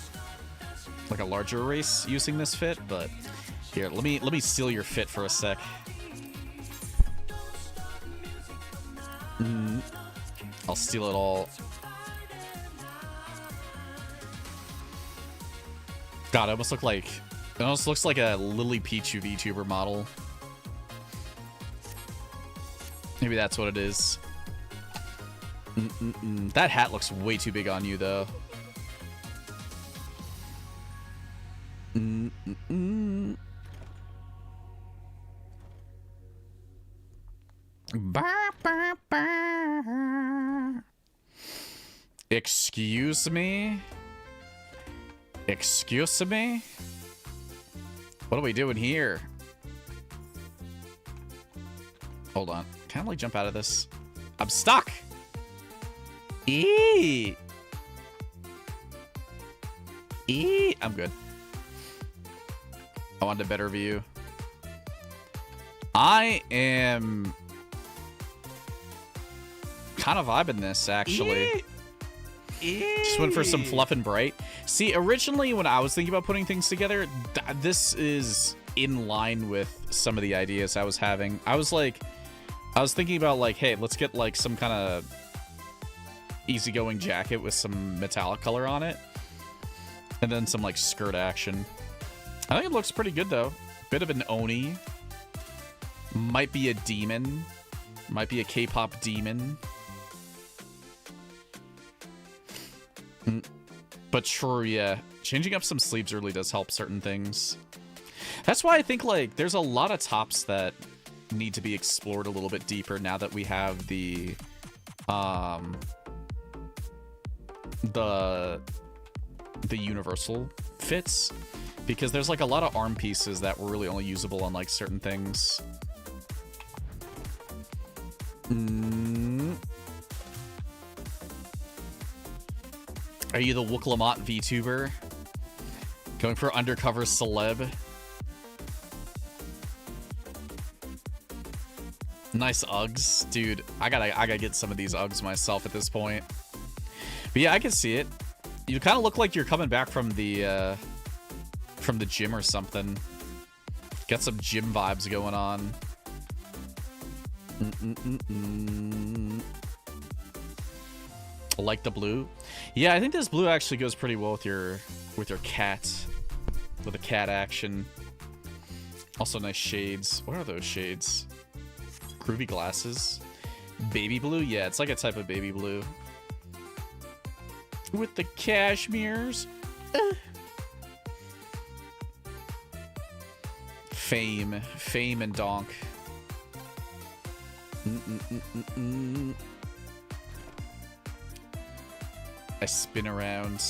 like a larger race using this fit, but here, let me steal your fit for a sec. I'll steal it all. God, it almost looks like a Lily Pichu VTuber model. Maybe that's what it is. That hat looks way too big on you, though. Excuse me? Excuse me? What are we doing here? Hold on. Can I like jump out of this? I'm stuck! Eee! Eee! I'm good. I wanted a better view. I am kind of vibing this, actually. Just went for some fluff and bright. See, originally when I was thinking about putting things together, this is in line with some of the ideas I was having. I was thinking about like, hey, let's get like some kind of easygoing jacket with some metallic color on it. And then some like skirt action. I think it looks pretty good though. Bit of an Oni. Might be a demon. Might be a K-pop demon. But true, yeah. Changing up some sleeves really does help certain things. That's why I think like there's a lot of tops that need to be explored a little bit deeper now that we have the universal fits, because there's like a lot of arm pieces that were really only usable on like certain things. Are you the Wooklamot VTuber? Going for undercover celeb? Nice Uggs. Dude, I gotta get some of these Uggs myself at this point. But yeah, I can see it. You kind of look like you're coming back from the gym or something. Got some gym vibes going on. I like the blue. Yeah, I think this blue actually goes pretty well with your cat. With the cat action. Also nice shades. What are those shades? Groovy glasses. Baby blue? Yeah, it's like a type of baby blue. With the cashmeres. Fame and donk. I spin around.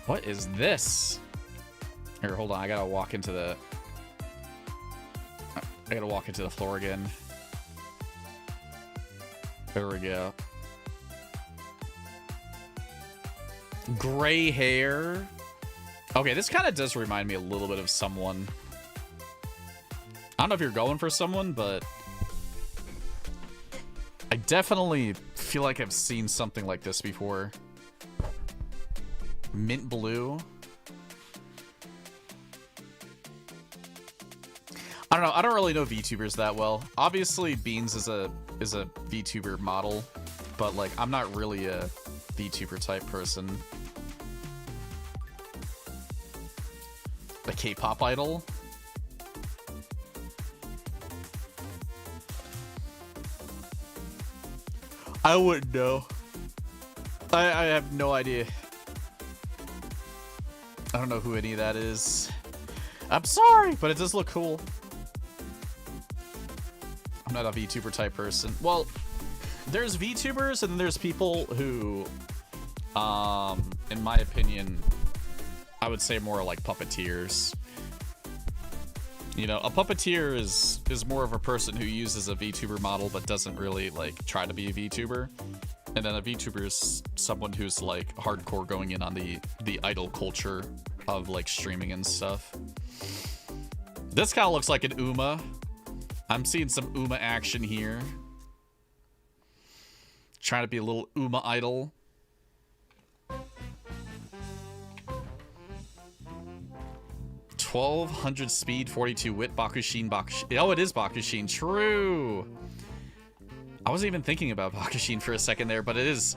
What is this? Here, hold on. I gotta walk into the floor again. There we go. Gray hair. Okay, this kind of does remind me a little bit of someone. I don't know if you're going for someone, but I definitely feel like I've seen something like this before. Mint blue. I don't know. I don't really know VTubers that well. Obviously, Beans is a VTuber model, but like I'm not really a VTuber type person. A K-pop idol. I wouldn't know. I have no idea. I don't know who any of that is. I'm sorry, but it does look cool. I'm not a VTuber type person. Well, there's VTubers and then there's people who, in my opinion, I would say more like puppeteers. You know, a puppeteer is more of a person who uses a VTuber model but doesn't really like try to be a VTuber. And then a VTuber is someone who's like hardcore going in on the idol culture of like streaming and stuff. This kind of looks like an Uma. I'm seeing some Uma action here. Trying to be a little Uma idol. 1200 speed, 42 wit, Bakushin. Oh, it is Bakushin. True. I wasn't even thinking about Bakushin for a second there, but it's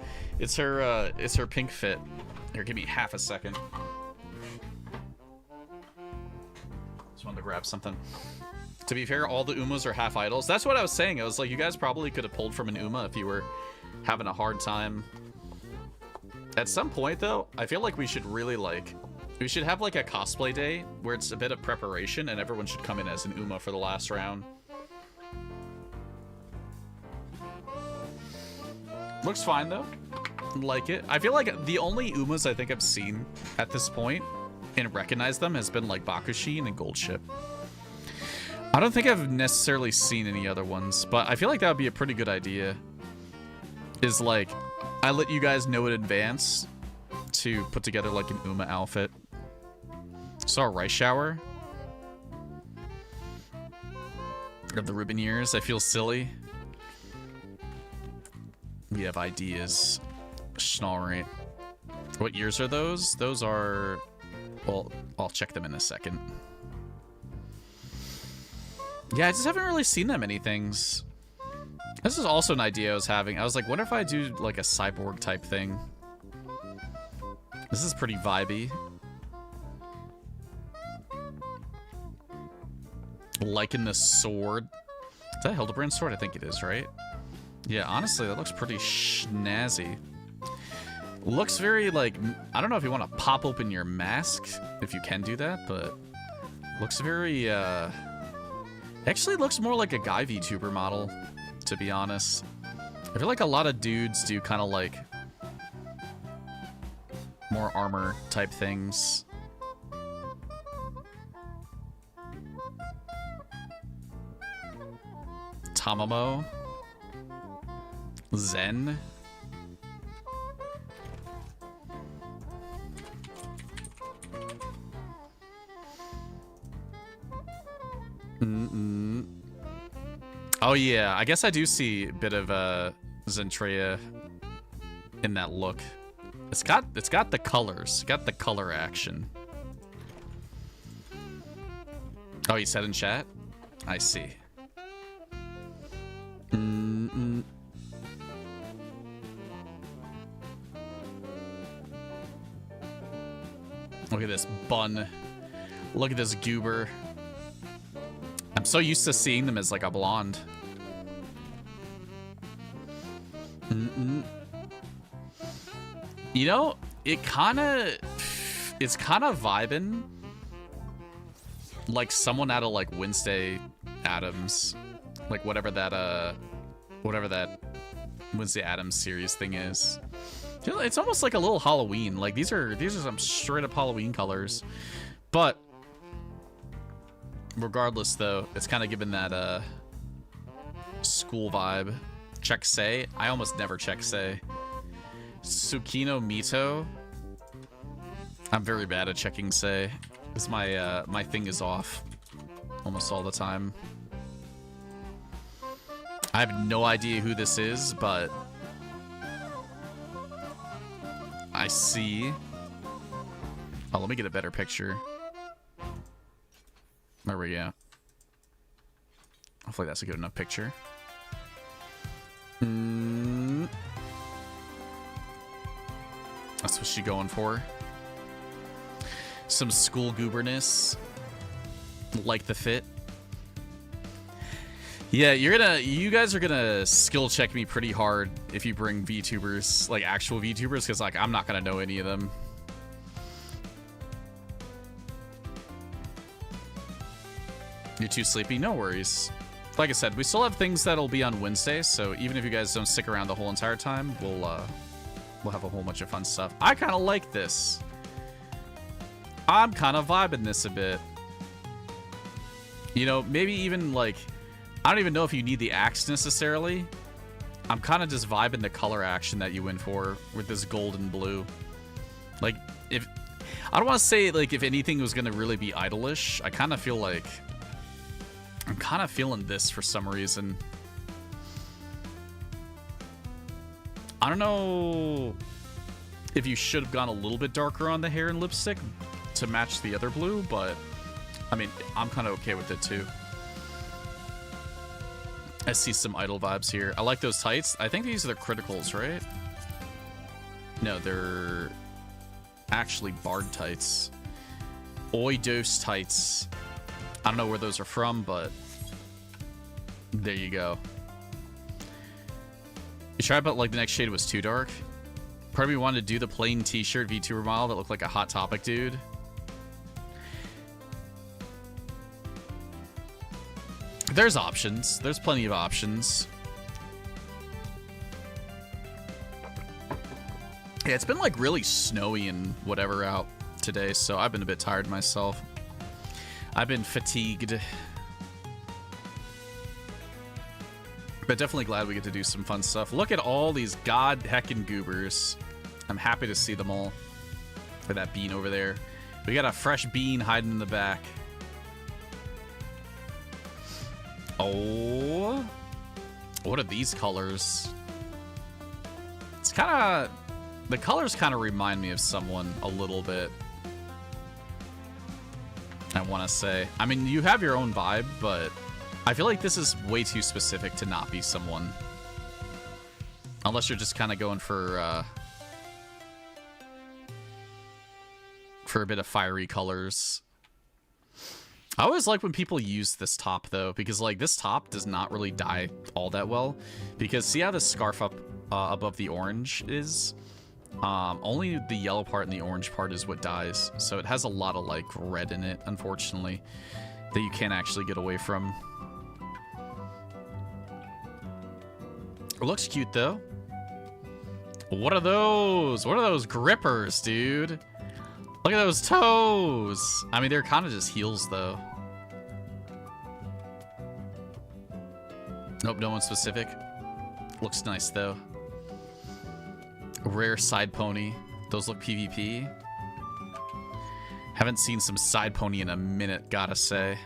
her pink fit. Here, give me half a second. Just wanted to grab something. To be fair, all the Umas are half idols. That's what I was saying. I was like, you guys probably could have pulled from an Uma if you were having a hard time. At some point, though, I feel like we should really, like... We should have, like, a cosplay day where it's a bit of preparation and everyone should come in as an Uma for the last round. Looks fine, though. Like it. I feel like the only Umas I think I've seen at this point and recognize them has been, like, Bakushin and Gold Ship. I don't think I've necessarily seen any other ones, but I feel like that would be a pretty good idea. Is, like, I let you guys know in advance to put together, like, an Uma outfit. Saw a rice shower. Of the ribbon ears. I feel silly. We have ideas. Schnallrate. What years are those? Those are... Well, I'll check them in a second. Yeah, I just haven't really seen that many things. This is also an idea I was having. I was like, what if I do, like, a cyborg type thing? This is pretty vibey. Like in the sword. Is that Hildebrand's sword? I think it is, right? Yeah, honestly, that looks pretty snazzy. Looks very, like... I don't know if you want to pop open your mask, if you can do that, but... Looks very, Actually looks more like a guy VTuber model, to be honest. I feel like a lot of dudes do kind of like... more armor type things. Tamamo. Zen. Oh yeah, I guess I do see a bit of Zentreya in that look. It's got the colors. It's got the color action. Oh, you said in chat? I see. Look at this bun. Look at this goober. I'm so used to seeing them as like a blonde. You know, it's kind of vibing like someone out of like Wednesday Addams, like whatever that Wednesday Addams series thing is. It's almost like a little Halloween. Like these are some straight up Halloween colors, but regardless though, it's kind of given that school vibe. Check say. I almost never check say. Tsukino Mito. I'm very bad at checking say. Because my thing is off almost all the time. I have no idea who this is, but I see. Oh, let me get a better picture. There we go. Hopefully that's a good enough picture. That's what she's going for. Some school gooberness. Like the fit. Yeah, you guys are gonna skill check me pretty hard if you bring VTubers, like actual VTubers, because like I'm not gonna know any of them. You're too sleepy? No worries. Like I said, we still have things that'll be on Wednesday, so even if you guys don't stick around the whole entire time, we'll have a whole bunch of fun stuff. I kind of like this. I'm kind of vibing this a bit. You know, maybe even like, I don't even know if you need the axe necessarily. I'm kind of just vibing the color action that you went for with this gold and blue. Like, if I don't want to say like if anything was gonna really be idolish, I kind of feel like I'm kind of feeling this for some reason. I don't know if you should have gone a little bit darker on the hair and lipstick to match the other blue, but I mean, I'm kind of okay with it too. I see some idle vibes here. I like those tights. I think these are the criticals, right? No, they're actually bard tights. Oidos tights. I don't know where those are from, but there you go. You tried, but like the next shade was too dark. Part of me wanted to do the plain t-shirt VTuber model that looked like a Hot Topic dude. There's options. There's plenty of options. Yeah, it's been like really snowy and whatever out today, so I've been a bit tired myself. I've been fatigued. But definitely glad we get to do some fun stuff. Look at all these god heckin' goobers. I'm happy to see them all. Look at that bean over there. We got a fresh bean hiding in the back. Oh. What are these colors? It's kind of... The colors kind of remind me of someone a little bit. I want to say. I mean, you have your own vibe, but I feel like this is way too specific to not be someone. Unless you're just kind of going for a bit of fiery colors. I always like when people use this top, though, because, like, this top does not really dye all that well. Because see how the scarf up above the orange is? Only the yellow part and the orange part is what dyes. So it has a lot of, like, red in it, unfortunately, that you can't actually get away from. It looks cute, though. What are those? What are those grippers, dude? Look at those toes. I mean, they're kind of just heels, though. Nope, no one specific. Looks nice, though. Rare side pony. Those look PvP. Haven't seen some side pony in a minute, gotta say.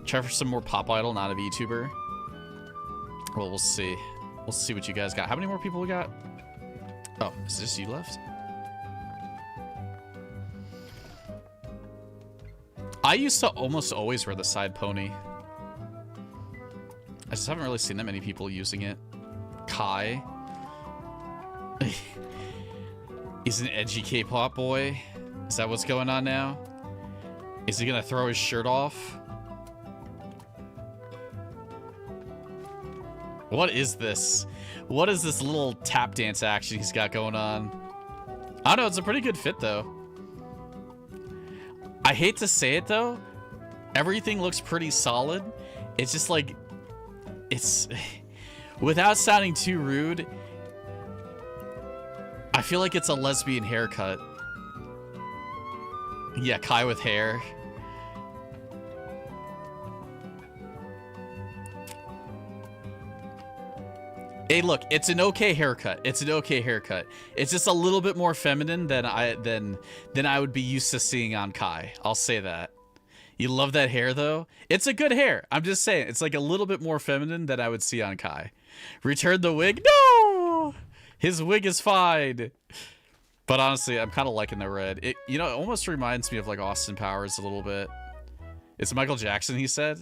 Try for some more Pop Idol, not a VTuber. Well, we'll see. We'll see what you guys got. How many more people we got? Oh, is this you left? I used to almost always wear the side pony. I just haven't really seen that many people using it. Kai. He's an edgy K-pop boy. Is that what's going on now? Is he gonna throw his shirt off? What is this? What is this little tap dance action he's got going on? I don't know, it's a pretty good fit, though. I hate to say it, though. Everything looks pretty solid. It's just like... It's... Without sounding too rude, I feel like it's a lesbian haircut. Yeah, Kai with hair. Hey, look, it's an okay haircut. It's an okay haircut. It's just a little bit more feminine than I would be used to seeing on Kai. I'll say that. You love that hair, though? It's a good hair. I'm just saying. It's like a little bit more feminine than I would see on Kai. Return the wig? No! His wig is fine. But honestly, I'm kind of liking the red. It, you know, it almost reminds me of like Austin Powers a little bit. It's Michael Jackson, he said.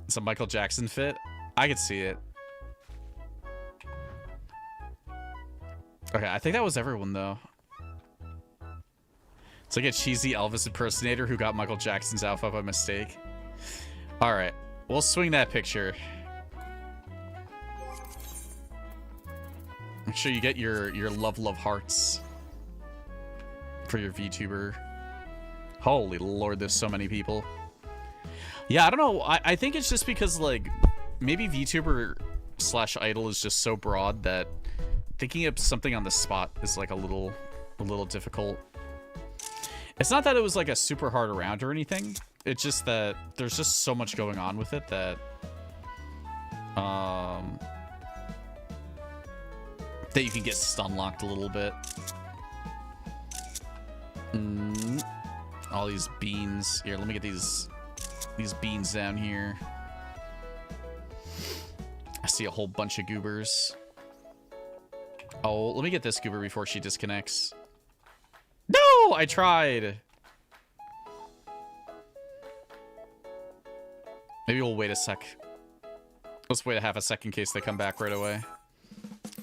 It's a Michael Jackson fit. I could see it. Okay, I think that was everyone, though. It's like a cheesy Elvis impersonator who got Michael Jackson's outfit by mistake. Alright, we'll swing that picture. Make sure you get your love hearts for your VTuber. Holy lord, there's so many people. Yeah, I don't know. I think it's just because, like, maybe VTuber / idol is just so broad that thinking of something on the spot is like a little difficult. It's not that it was like a super hard round or anything. It's just that there's just so much going on with it that that you can get stun locked a little bit. All these beans. Here, let me get these beans down here. I see a whole bunch of goobers. Oh, let me get this goober before she disconnects. No, I tried. Maybe we'll wait a sec. Let's wait a half a sec in case they come back right away.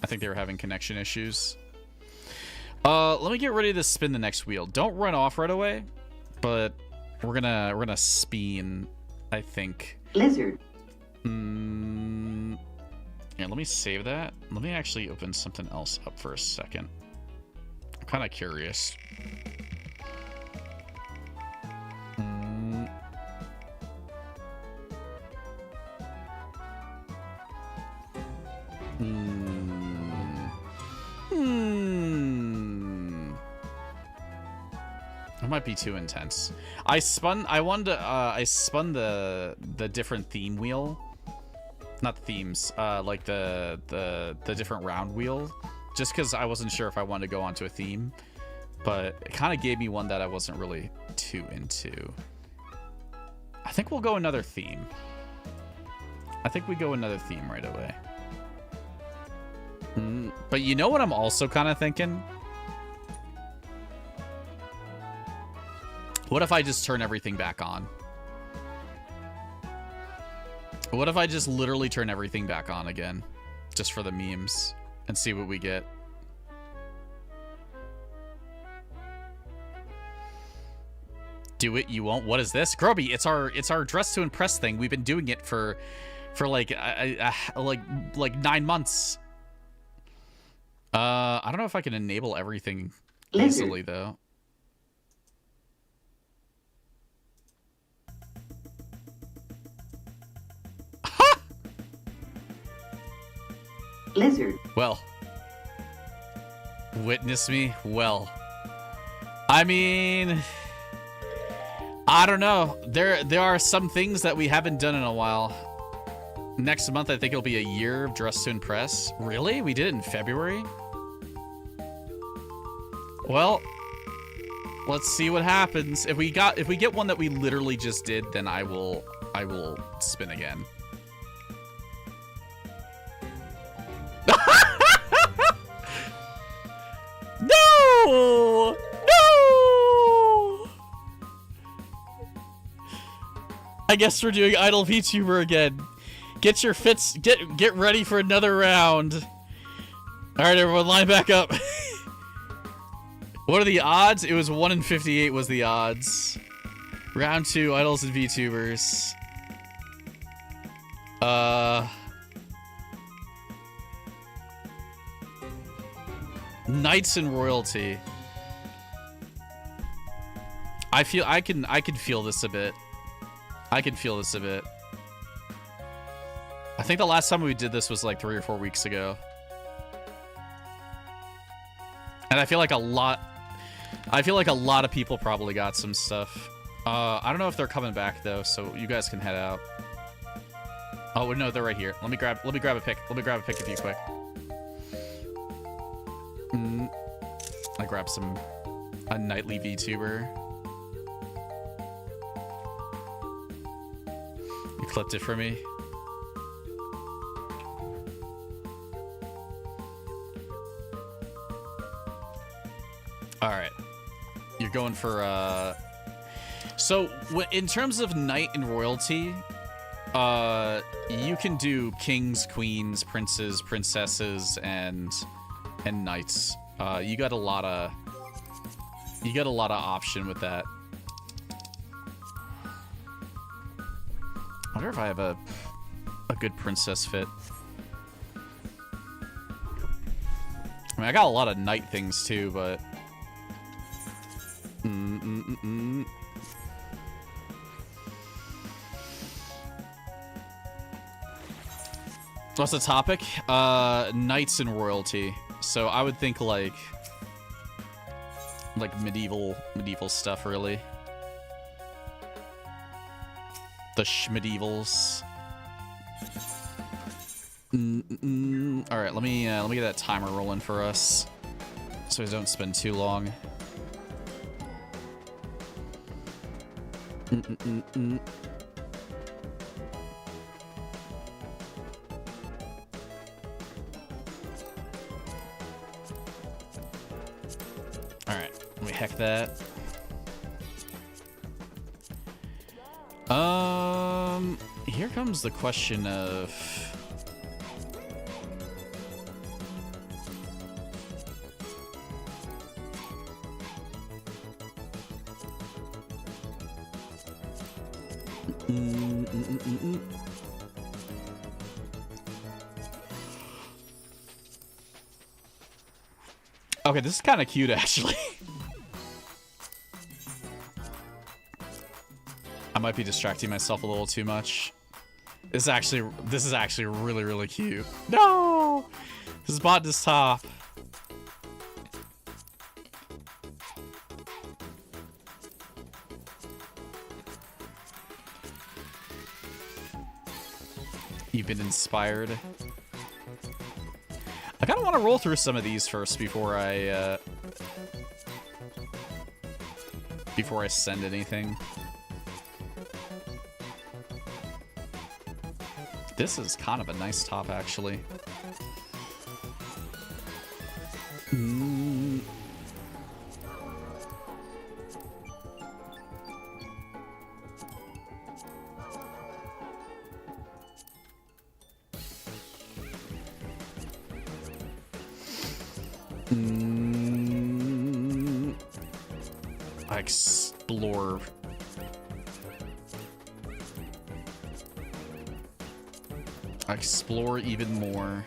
I think they were having connection issues. Let me get ready to spin the next wheel. Don't run off right away, but we're gonna spin, I think. Lizard. Yeah, let me save that. Let me actually open something else up for a second. I'm kind of curious. It might be too intense. I spun the different theme wheel. Not the themes, like the different round wheel, just because I wasn't sure if I wanted to go onto a theme, but it kind of gave me one that I wasn't really too into. I think we'll go another theme. I think we go another theme right away. But you know what I'm also kind of thinking? What if I just turn everything back on? What if I just literally turn everything back on again? Just for the memes. And see what we get. Do it, you won't. What is this? Groby, it's our dress to impress thing. We've been doing it for like 9 months. I don't know if I can enable everything easily though. Lizard. Well. Witness me? Well. I mean, I don't know. There are some things that we haven't done in a while. Next month, I think it'll be a year of Dress to Impress. Really? We did it in February? Well, let's see what happens. If we get one that we literally just did, then I will spin again. No! No! I guess we're doing Idle VTuber again. Get your fits. Get ready for another round. All right, everyone, line back up. What are the odds? It was 1 in 58 was the odds. Round 2, Idols and VTubers. Knights and Royalty. I can feel this a bit. I can feel this a bit. I think the last time we did this was like 3 or 4 weeks ago. And I feel like a lot of people probably got some stuff. I don't know if they're coming back though, so you guys can head out. Oh no, they're right here. Let me grab a pick. Let me grab a pick of you quick. I grabbed a nightly VTuber. You clipped it for me. All right, you're going for so in terms of knight and royalty, you can do kings, queens, princes, princesses, and knights. You got a lot of option with that. I wonder if I have a good princess fit. I mean, I got a lot of knight things too, but what's the topic? Knights and royalty. So I would think like medieval stuff, really. The schmedievals. All right, let me get that timer rolling for us, so we don't spend too long. All right, let me heck that. Here comes the question of... Okay, this is kind of cute, actually. I might be distracting myself a little too much. This is actually really, really cute. No! This bot is top. You've been inspired. I kind of want to roll through some of these first before I send anything. This is kind of a nice top, actually. I explore. I explore even more.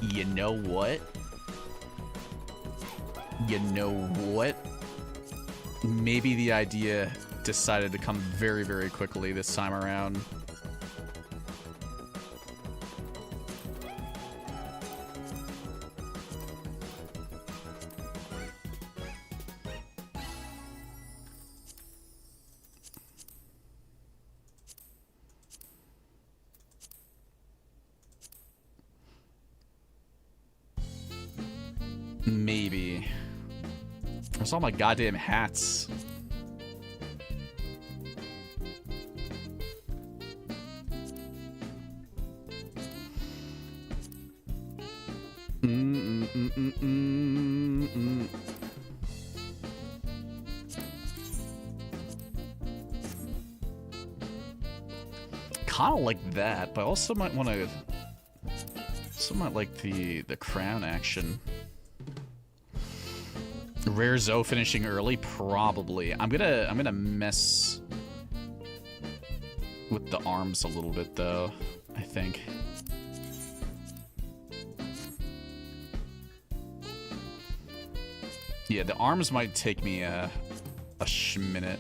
You know what? You know what? Maybe the idea decided to come very, very quickly this time around. Maybe. Where's all my goddamn hats? Kind of like that, but I also might want to. Also might like the crown action. Rare Zoe finishing early, probably. I'm gonna mess with the arms a little bit though, I think. Yeah, the arms might take me a minute.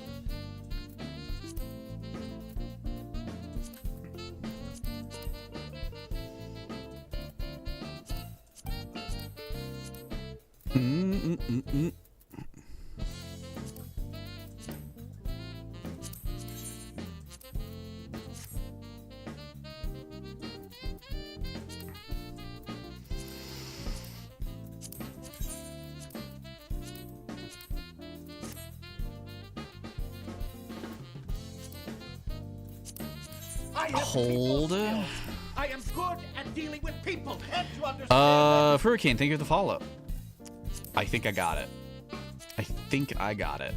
Hold. I am good at dealing with people. Can't you understand? Hurricane, thank you for the follow. I think I got it. I think I got it.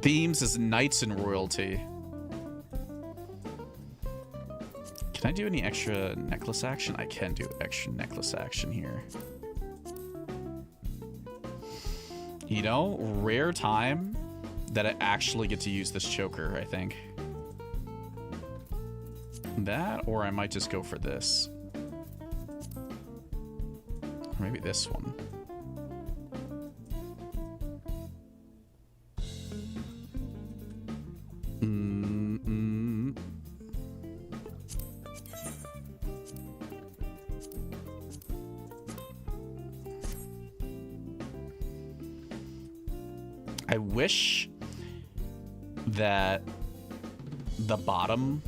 Themes is knights and royalty. Can I do any extra necklace action? I can do extra necklace action here. You know, rare time that I actually get to use this choker, I think. That, or I might just go for this. Or maybe this one. I wish that the bottom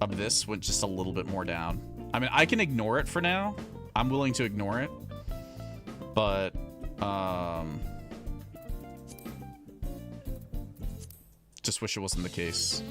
of this went just a little bit more down. I mean, I can ignore it for now. I'm willing to ignore it. But, Just wish it wasn't the case.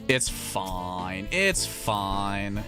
It's fine. It's fine.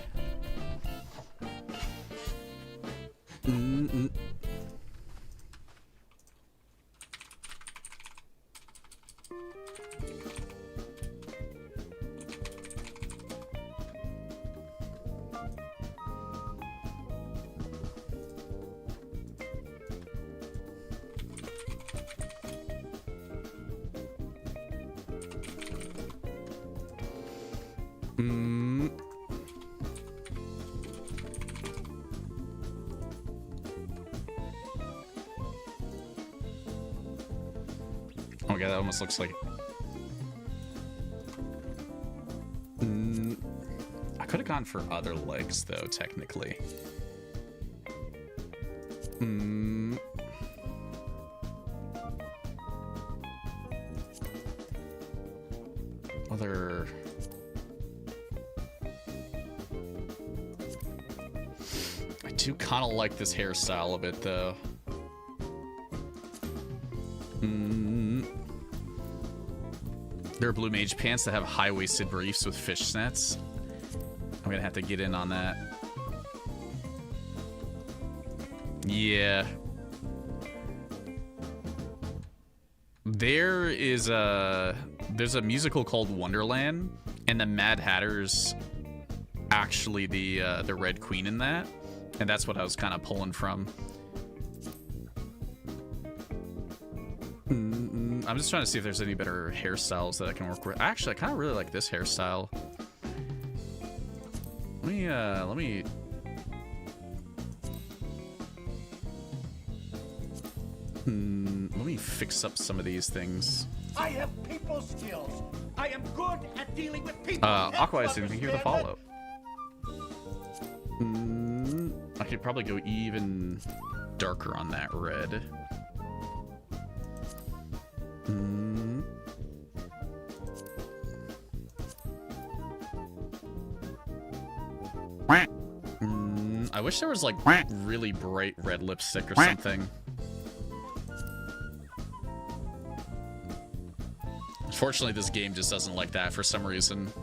Okay, that almost looks like... I could have gone for other legs, though, technically. Other... I do kind of like this hairstyle a bit, though. There are blue mage pants that have high-waisted briefs with fishnets. I'm gonna have to get in on that. Yeah. There's a musical called Wonderland, and the Mad Hatter's actually the Red Queen in that, and that's what I was kind of pulling from. I'm just trying to see if there's any better hairstyles that I can work with. Actually, I kind of really like this hairstyle. Let me fix up some of these things. I have people skills. I am good at dealing with people. Aqua, I didn't hear the follow. I could probably go even darker on that red. I wish there was like really bright red lipstick or something. Unfortunately, this game just doesn't like that for some reason.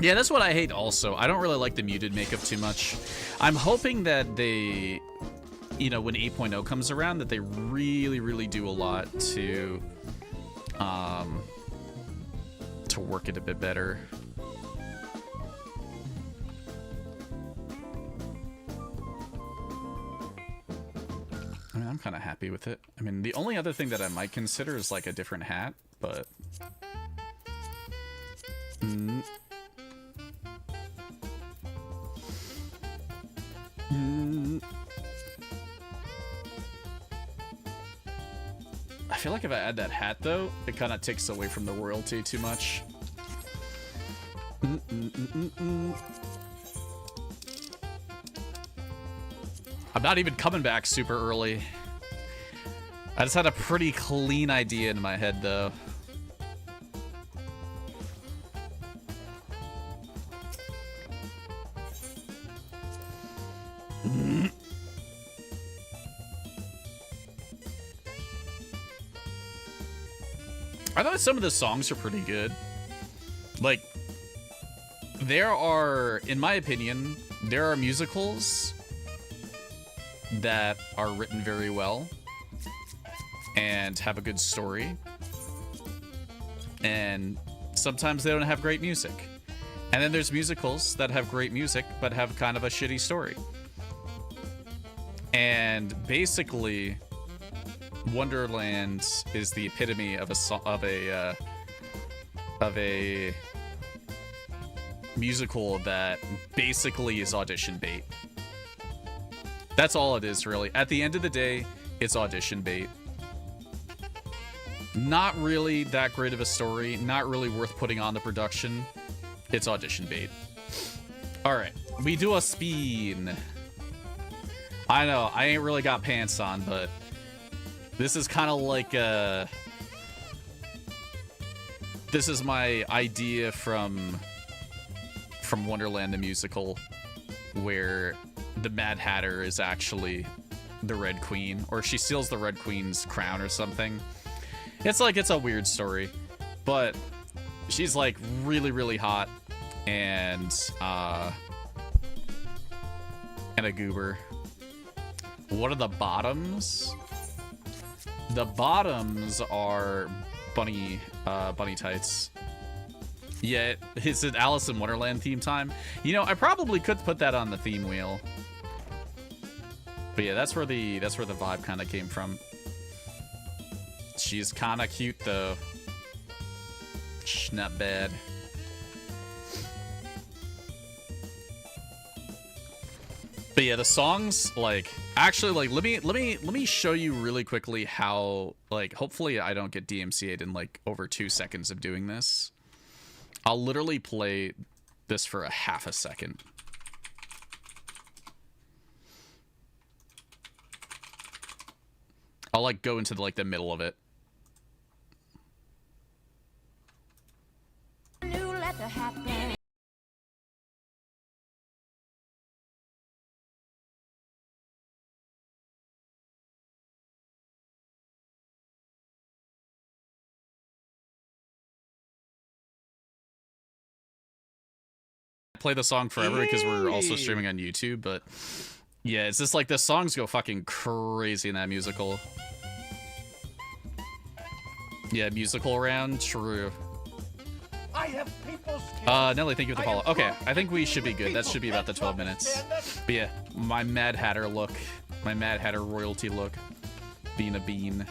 Yeah, that's what I hate also. I don't really like the muted makeup too much. I'm hoping that they, you know, when 8.0 comes around, that they really do a lot to work it a bit better. I mean, I'm kind of happy with it. I mean, the only other thing that I might consider is like a different hat, but... I feel like if I add that hat, though, it kind of takes away from the royalty too much. I'm not even coming back super early. I just had a pretty clean idea in my head, though. I thought some of the songs are pretty good. Like, there are, in my opinion, there are musicals that are written very well and have a good story. And sometimes they don't have great music. And then there's musicals that have great music but have kind of a shitty story. And basically, Wonderland is the epitome of musical that basically is audition bait. That's all it is, really. At the end of the day, it's audition bait. Not really that great of a story. Not really worth putting on the production. It's audition bait. All right, we do a spin. I know, I ain't really got pants on, but this is kind of like a... This is my idea from Wonderland the Musical, where the Mad Hatter is actually the Red Queen, or she steals the Red Queen's crown or something. It's like, it's a weird story, but she's like really, really hot and a goober. What are the bottoms? The bottoms are bunny tights. Yeah, is it Alice in Wonderland theme time? You know, I probably could put that on the theme wheel. But yeah, that's where the vibe kind of came from. She's kind of cute though. Not bad. But yeah, the songs, like, actually, like, let me show you really quickly how, like, hopefully I don't get DMCA'd in like over 2 seconds of doing this. I'll literally play this for a half a second. I'll like go into like the middle of it. Play the song forever because we're also streaming on YouTube, but yeah, it's just like the songs go fucking crazy in that musical. Yeah, musical round, true. I have people skills. Nelly, thank you for the follow. Okay, I think we should be good. That should be about the 12 minutes. But yeah, my Mad Hatter look, my Mad Hatter royalty look, being a bean.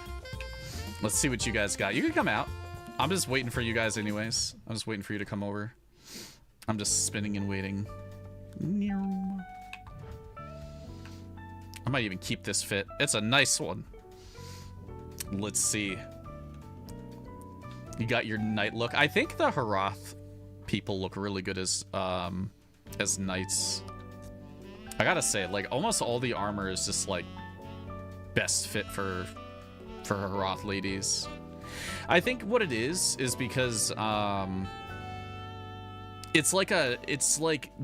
Let's see what you guys got. You can come out. I'm just waiting for you guys anyways. I'm just waiting for you to come over. I'm just spinning and waiting. I might even keep this fit. It's a nice one. Let's see. You got your knight look. I think the Harath people look really good as knights. I gotta say, like, almost all the armor is just like best fit for Harath ladies. I think what it is because it's like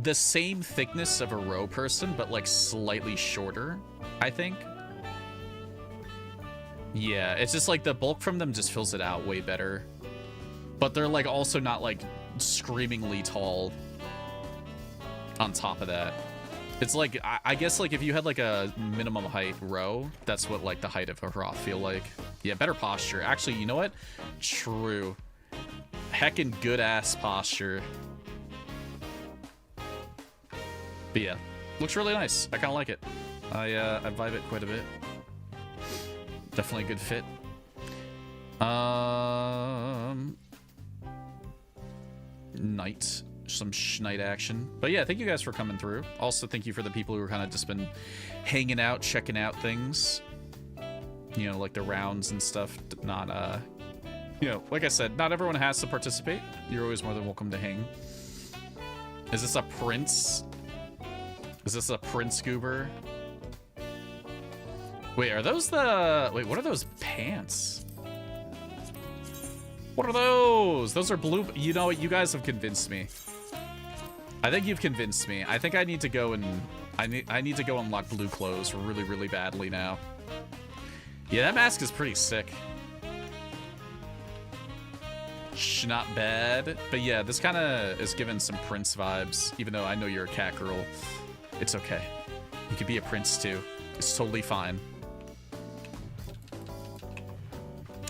the same thickness of a row person, but like slightly shorter, I think. Yeah, it's just like the bulk from them just fills it out way better. But they're like also not like screamingly tall on top of that. It's like, I guess like if you had like a minimum height row, that's what like the height of a Harath feel like. Yeah, better posture. Actually, you know what? True. Heckin' good ass posture. But yeah, looks really nice. I kind of like it. I vibe it quite a bit. Definitely a good fit. Knight, some schnight action. But yeah, thank you guys for coming through. Also, thank you for the people who are kind of just been hanging out, checking out things. You know, like the rounds and stuff. Not, you know, like I said, not everyone has to participate. You're always more than welcome to hang. Is this a prince? Is this a prince goober? Wait, are those the... Wait, what are those pants? What are those? Those are blue... You know what? You guys have convinced me. I think you've convinced me. I think I need to go and... I need to go unlock blue clothes really, really badly now. Yeah, that mask is pretty sick. Not bad. But yeah, this kind of is giving some prince vibes. Even though I know you're a cat girl. It's okay. You could be a prince too. It's totally fine.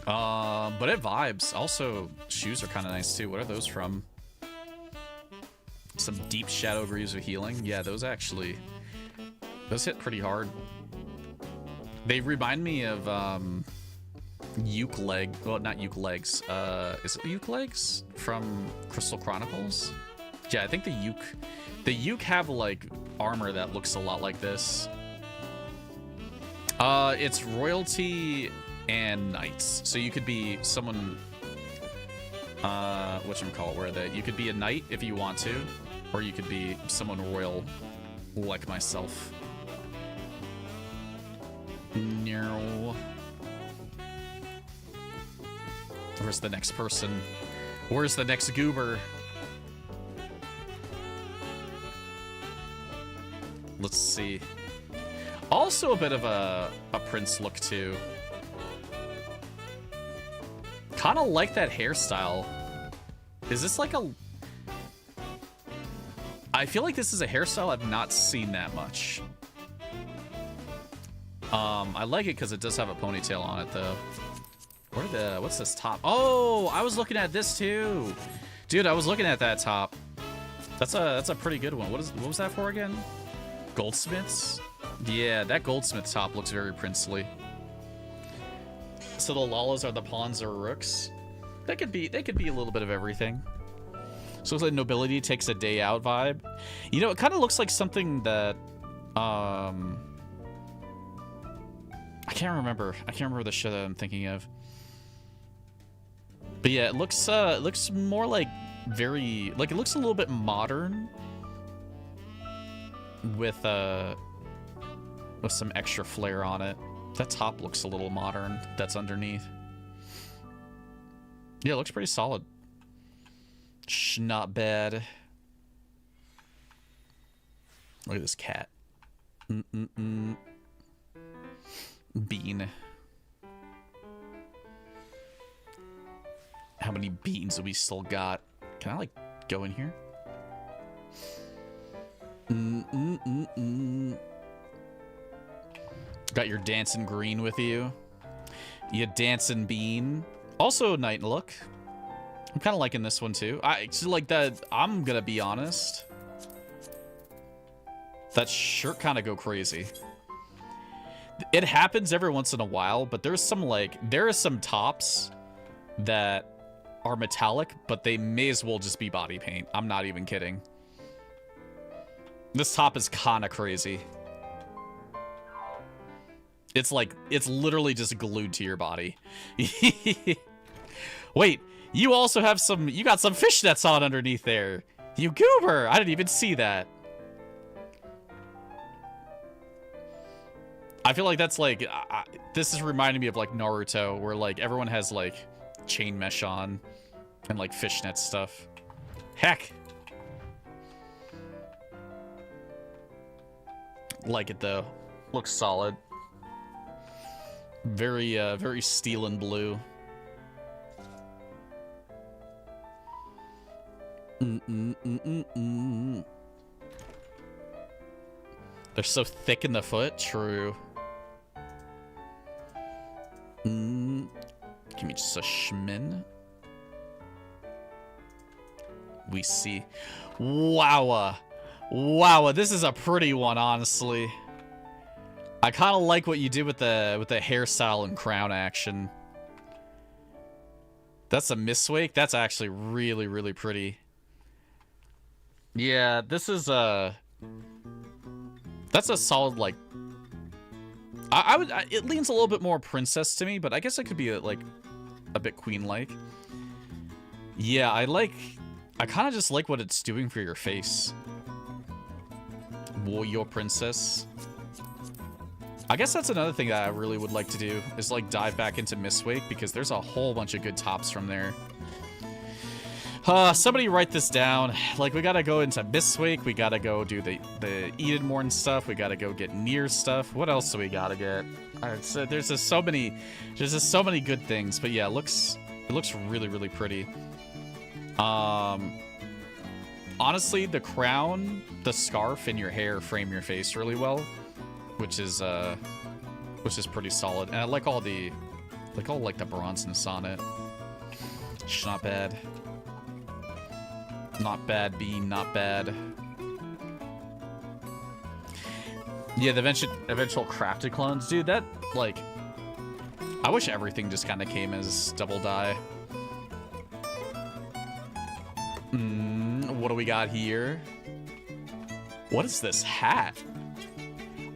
But it vibes. Also, shoes are kind of nice too. What are those from? Some deep shadow greaves of healing. Yeah, those actually... Those hit pretty hard. They remind me of, Uke leg. Well, not Uke legs. Is it Uke legs from Crystal Chronicles? Yeah, I think the Uke have like armor that looks a lot like this. It's royalty and knights. So you could be someone, whatchamacallit, where are they? You could be a knight if you want to, or you could be someone royal like myself. No. Where's the next person? Where's the next goober? Let's see. Also a bit of a prince look too. Kind of like that hairstyle. Is this like a... I feel like this is a hairstyle I've not seen that much. I like it because it does have a ponytail on it though. What's this top? Oh, I was looking at this too. Dude, I was looking at that top. That's a pretty good one. What was that for again? Goldsmiths? Yeah, that goldsmith top looks very princely. So the Lalas are the pawns or rooks. They could be a little bit of everything. So it's like nobility takes a day out vibe. You know, it kind of looks like something that I can't remember the show that I'm thinking of. But yeah, it looks more like it looks a little bit modern with some extra flair on it. That top looks a little modern. That's underneath. Yeah, it looks pretty solid. Not bad. Look at this cat. Bean. How many beans have we still got? Can I, like, go in here? Got your dancing green with you. You dancing bean. Also night look. I'm kind of liking this one too. Like that. I'm gonna be honest. That shirt kind of go crazy. It happens every once in a while, but there are some tops that are metallic, but they may as well just be body paint. I'm not even kidding. This top is kind of crazy. It's like, it's literally just glued to your body. Wait, you also have you got some fishnets on underneath there. You goober! I didn't even see that. I feel like that's like, this is reminding me of like Naruto, where like everyone has like chain mesh on and like fishnet stuff. Heck. Like it though. Looks solid. Very, very steel and blue. They're so thick in the foot. True. Give me just a schmin. We see. Wow. Wow, this is a pretty one, honestly. I kind of like what you did with the hairstyle and crown action. That's a miswake. That's actually really, really pretty. Yeah, this is that's a solid, like, it leans a little bit more princess to me, but I guess it could be like a bit queen-like. Yeah, I kind of just like what it's doing for your face. Warrior princess. I guess that's another thing that I really would like to do, is like dive back into Mistwake, because there's a whole bunch of good tops from there. Somebody write this down. Like, we gotta go into Mistwake, we gotta go do the Edenmorn stuff, we gotta go get Nier stuff. What else do we gotta get? So there's just so many good things. But yeah, it looks really, really pretty. Honestly, the crown, the scarf, and your hair frame your face really well, which is pretty solid. And I like all the bronzeness on it. It's not bad. Not bad, Bean, not bad. Yeah, the eventual crafted clones, dude. That, like, I wish everything just kind of came as double dye. What do we got here? What is this hat?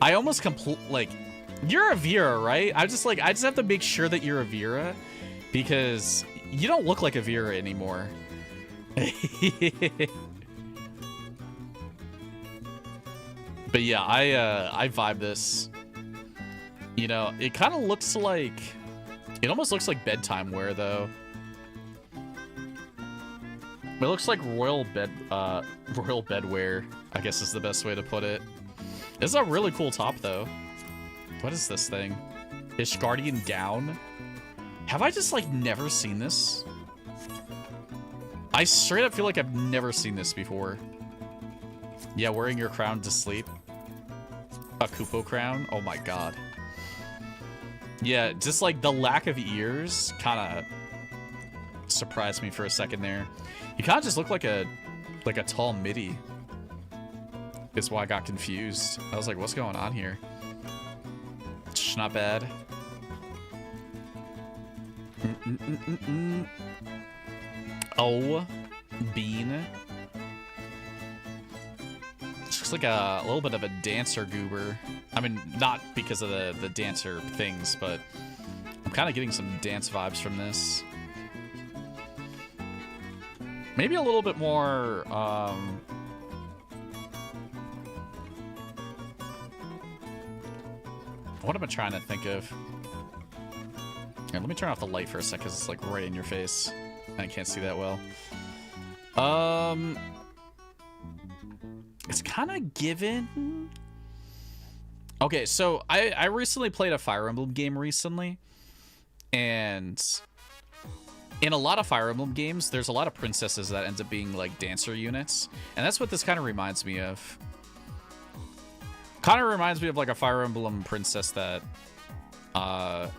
I almost like, you're a Vera, right? I just have to make sure that you're a Vera because you don't look like a Vera anymore. But yeah, I vibe this. You know, it kind of looks like, it almost looks like bedtime wear though. It looks like royal bedwear, I guess is the best way to put it. This is a really cool top though. What is this thing? Ishgardian gown? Have I just like never seen this? I straight up feel like I've never seen this before. Yeah, wearing your crown to sleep. A Kupo crown? Oh my god. Yeah, just like the lack of ears kind of surprised me for a second there. You kind of just look like a tall midi. Is why I got confused. I was like, what's going on here? It's not bad. Oh, Bean. Looks like a little bit of a dancer goober. I mean, not because of the dancer things, but I'm kind of getting some dance vibes from this. Maybe a little bit more, what am I trying to think of? Here, let me turn off the light for a sec, because it's like right in your face. I can't see that well. It's kind of given. Okay, so I recently played a Fire Emblem game recently, and in a lot of Fire Emblem games, there's a lot of princesses that end up being like dancer units, and that's what this kind of reminds me of. Kind of reminds me of like a Fire Emblem princess that that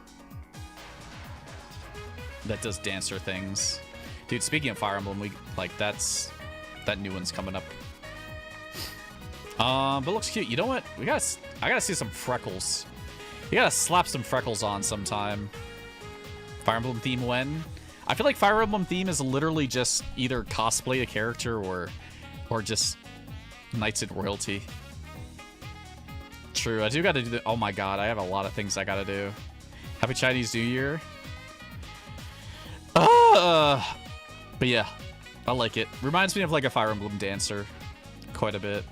does dancer things. Dude, speaking of Fire Emblem, that new one's coming up. But looks cute. You know what? I gotta see some freckles. You gotta slap some freckles on sometime. Fire Emblem theme when? I feel like Fire Emblem theme is literally just either cosplay a character or just Knights in Royalty. True, I do gotta do the— oh my god, I have a lot of things I gotta do. Happy Chinese New Year. But yeah, I like it. Reminds me of like a Fire Emblem dancer quite a bit.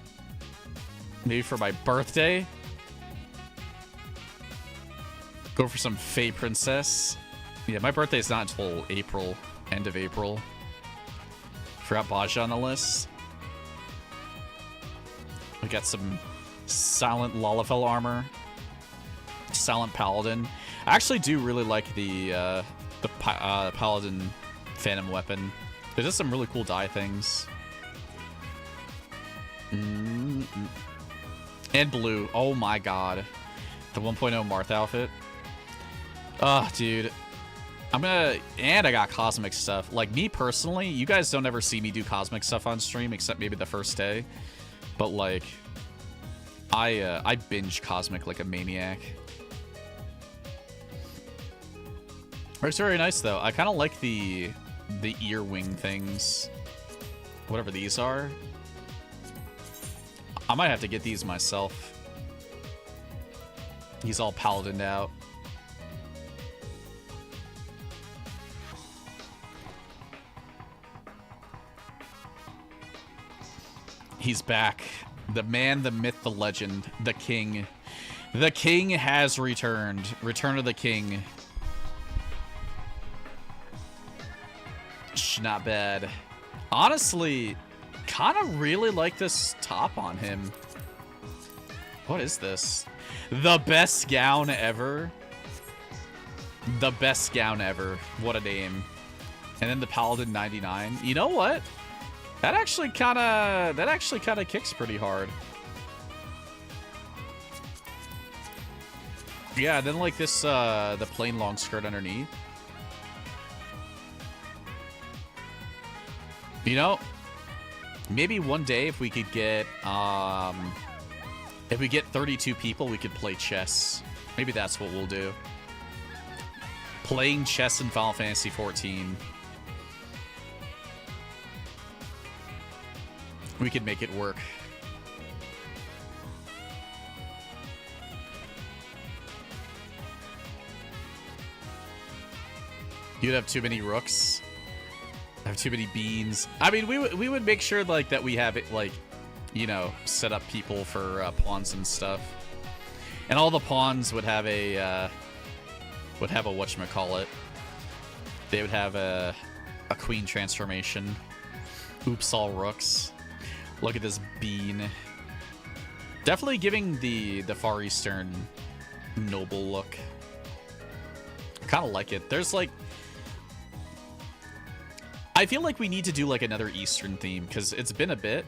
Maybe for my birthday. Go for some Fey Princess. Yeah, my birthday is not until April, end of April. Forgot Baja on the list. We got some Silent Lalafell armor. Silent Paladin. I actually do really like the Paladin Phantom weapon. It does some really cool dye things. And blue. Oh my god. The 1.0 Marth outfit. Oh, dude. And I got cosmic stuff. Like, me personally, you guys don't ever see me do cosmic stuff on stream, except maybe the first day. But, like, I binge cosmic like a maniac. It's very nice, though. I kind of like the ear wing things. Whatever these are. I might have to get these myself. He's all paladined out. He's back. The man, the myth, the legend, the king. The king has returned. Return of the king. Not bad. Honestly, kind of really like this top on him. What is this? The best gown ever. The best gown ever. What a name. And then the Paladin 99. You know what? That actually kind of kicks pretty hard. Yeah, then like this the plain long skirt underneath. You know, maybe one day if we could get 32 people, we could play chess. Maybe that's what we'll do. Playing chess in Final Fantasy 14. We could make it work. You'd have too many rooks. I have too many beans. I mean, we would make sure like that we have it like, you know, set up people for pawns and stuff, and all the pawns would have a whatchamacallit. They would have a queen transformation. Oops, all rooks. Look at this bean. Definitely giving the Far Eastern noble look. I kind of like it. There's like, I feel like we need to do like another Eastern theme because it's been a bit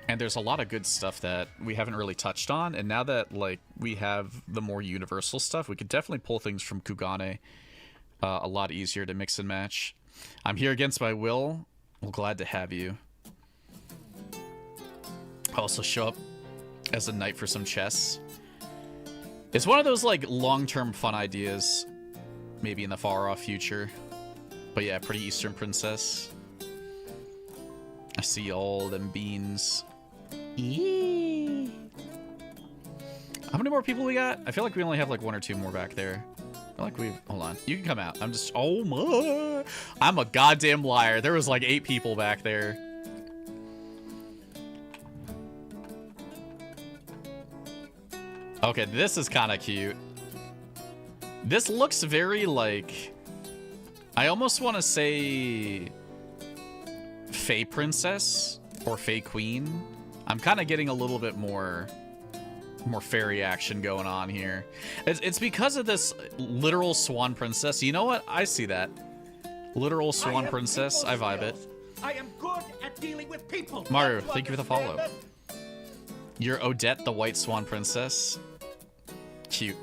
and there's a lot of good stuff that we haven't really touched on, and now that like we have the more universal stuff, we could definitely pull things from Kugane a lot easier to mix and match. I'm here against my will. Well, glad to have you. I'll also show up as a knight for some chess. It's one of those like long-term fun ideas, maybe in the far-off future. But yeah, pretty Eastern princess. I see all them beans. Eee. How many more people we got? I feel like we only have like 1 or 2 more back there. I feel like we've... Hold on. You can come out. I'm just... Oh my... I'm a goddamn liar. There was like 8 people back there. Okay, this is kind of cute. This looks very like... I almost want to say Fey Princess or Fey Queen. I'm kind of getting a little bit more fairy action going on here. It's because of this literal Swan Princess. You know what? I see that. Literal Swan Princess. I vibe it. I am good at dealing with people. Maru, thank you for the follow. You're Odette, the White Swan Princess. Cute.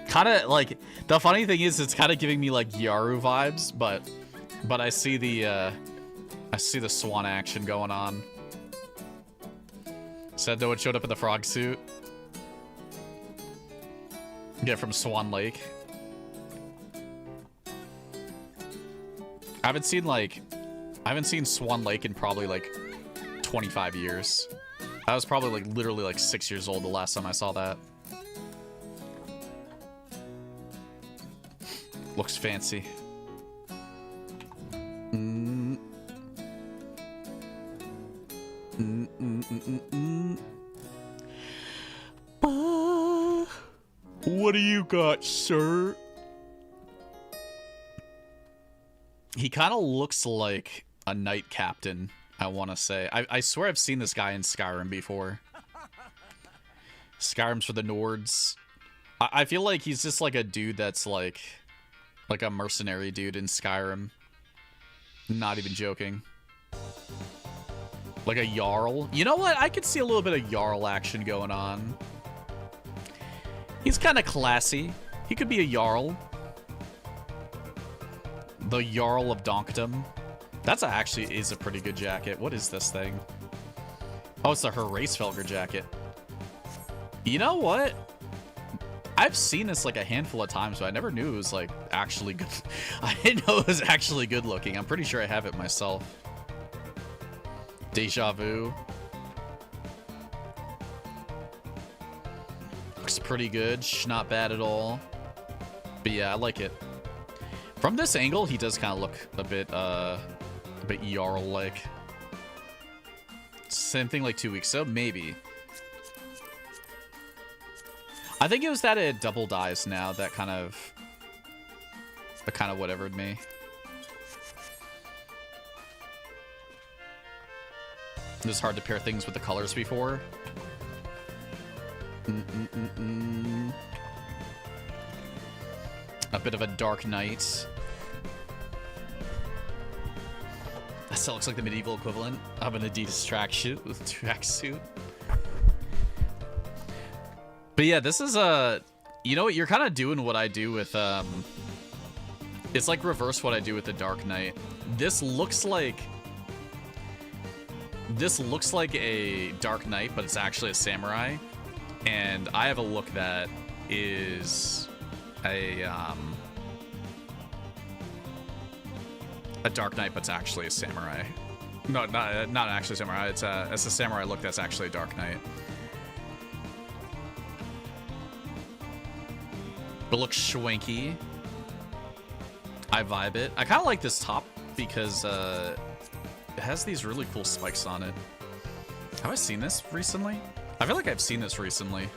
Kind of like, the funny thing is it's kind of giving me like Yaru vibes, but I see the swan action going on. Said no one showed up in the frog suit. Yeah, from Swan Lake. I haven't seen Swan Lake in probably like 25 years. I was probably like literally like 6 years old the last time I saw that. Looks fancy. What do you got, sir? He kind of looks like a knight captain, I want to say. I swear I've seen this guy in Skyrim before. Skyrim's for the Nords. I feel like he's just like a dude that's like a mercenary dude in Skyrim. Not even joking. Like a Jarl. You know what? I could see a little bit of Jarl action going on. He's kind of classy. He could be a Jarl. The Jarl of Donkdom. That's actually is a pretty good jacket. What is this thing? Oh, it's a Hraesvelgr jacket. You know what? I've seen this like a handful of times, but I never knew it was like actually good. I didn't know it was actually good looking. I'm pretty sure I have it myself. Deja vu. Looks pretty good. Not bad at all. But yeah, I like it. From this angle, he does kind of look a bit Jarl-like. Same thing like 2 weeks ago, maybe. I think it was that it double dies now that kind of whatevered me. It was hard to pair things with the colors before. A bit of a dark knight. That still looks like the medieval equivalent of an Adidas tracksuit. But yeah, this is you know what, you're kind of doing what I do with it's like reverse what I do with the Dark Knight. This looks like a Dark Knight, but it's actually a samurai. And I have a look that is a a Dark Knight, but it's actually a samurai. No, not actually a samurai. It's a samurai look that's actually a Dark Knight. But looks schwanky. I vibe it. I kind of like this top because it has these really cool spikes on it. Have I seen this recently? I feel like I've seen this recently.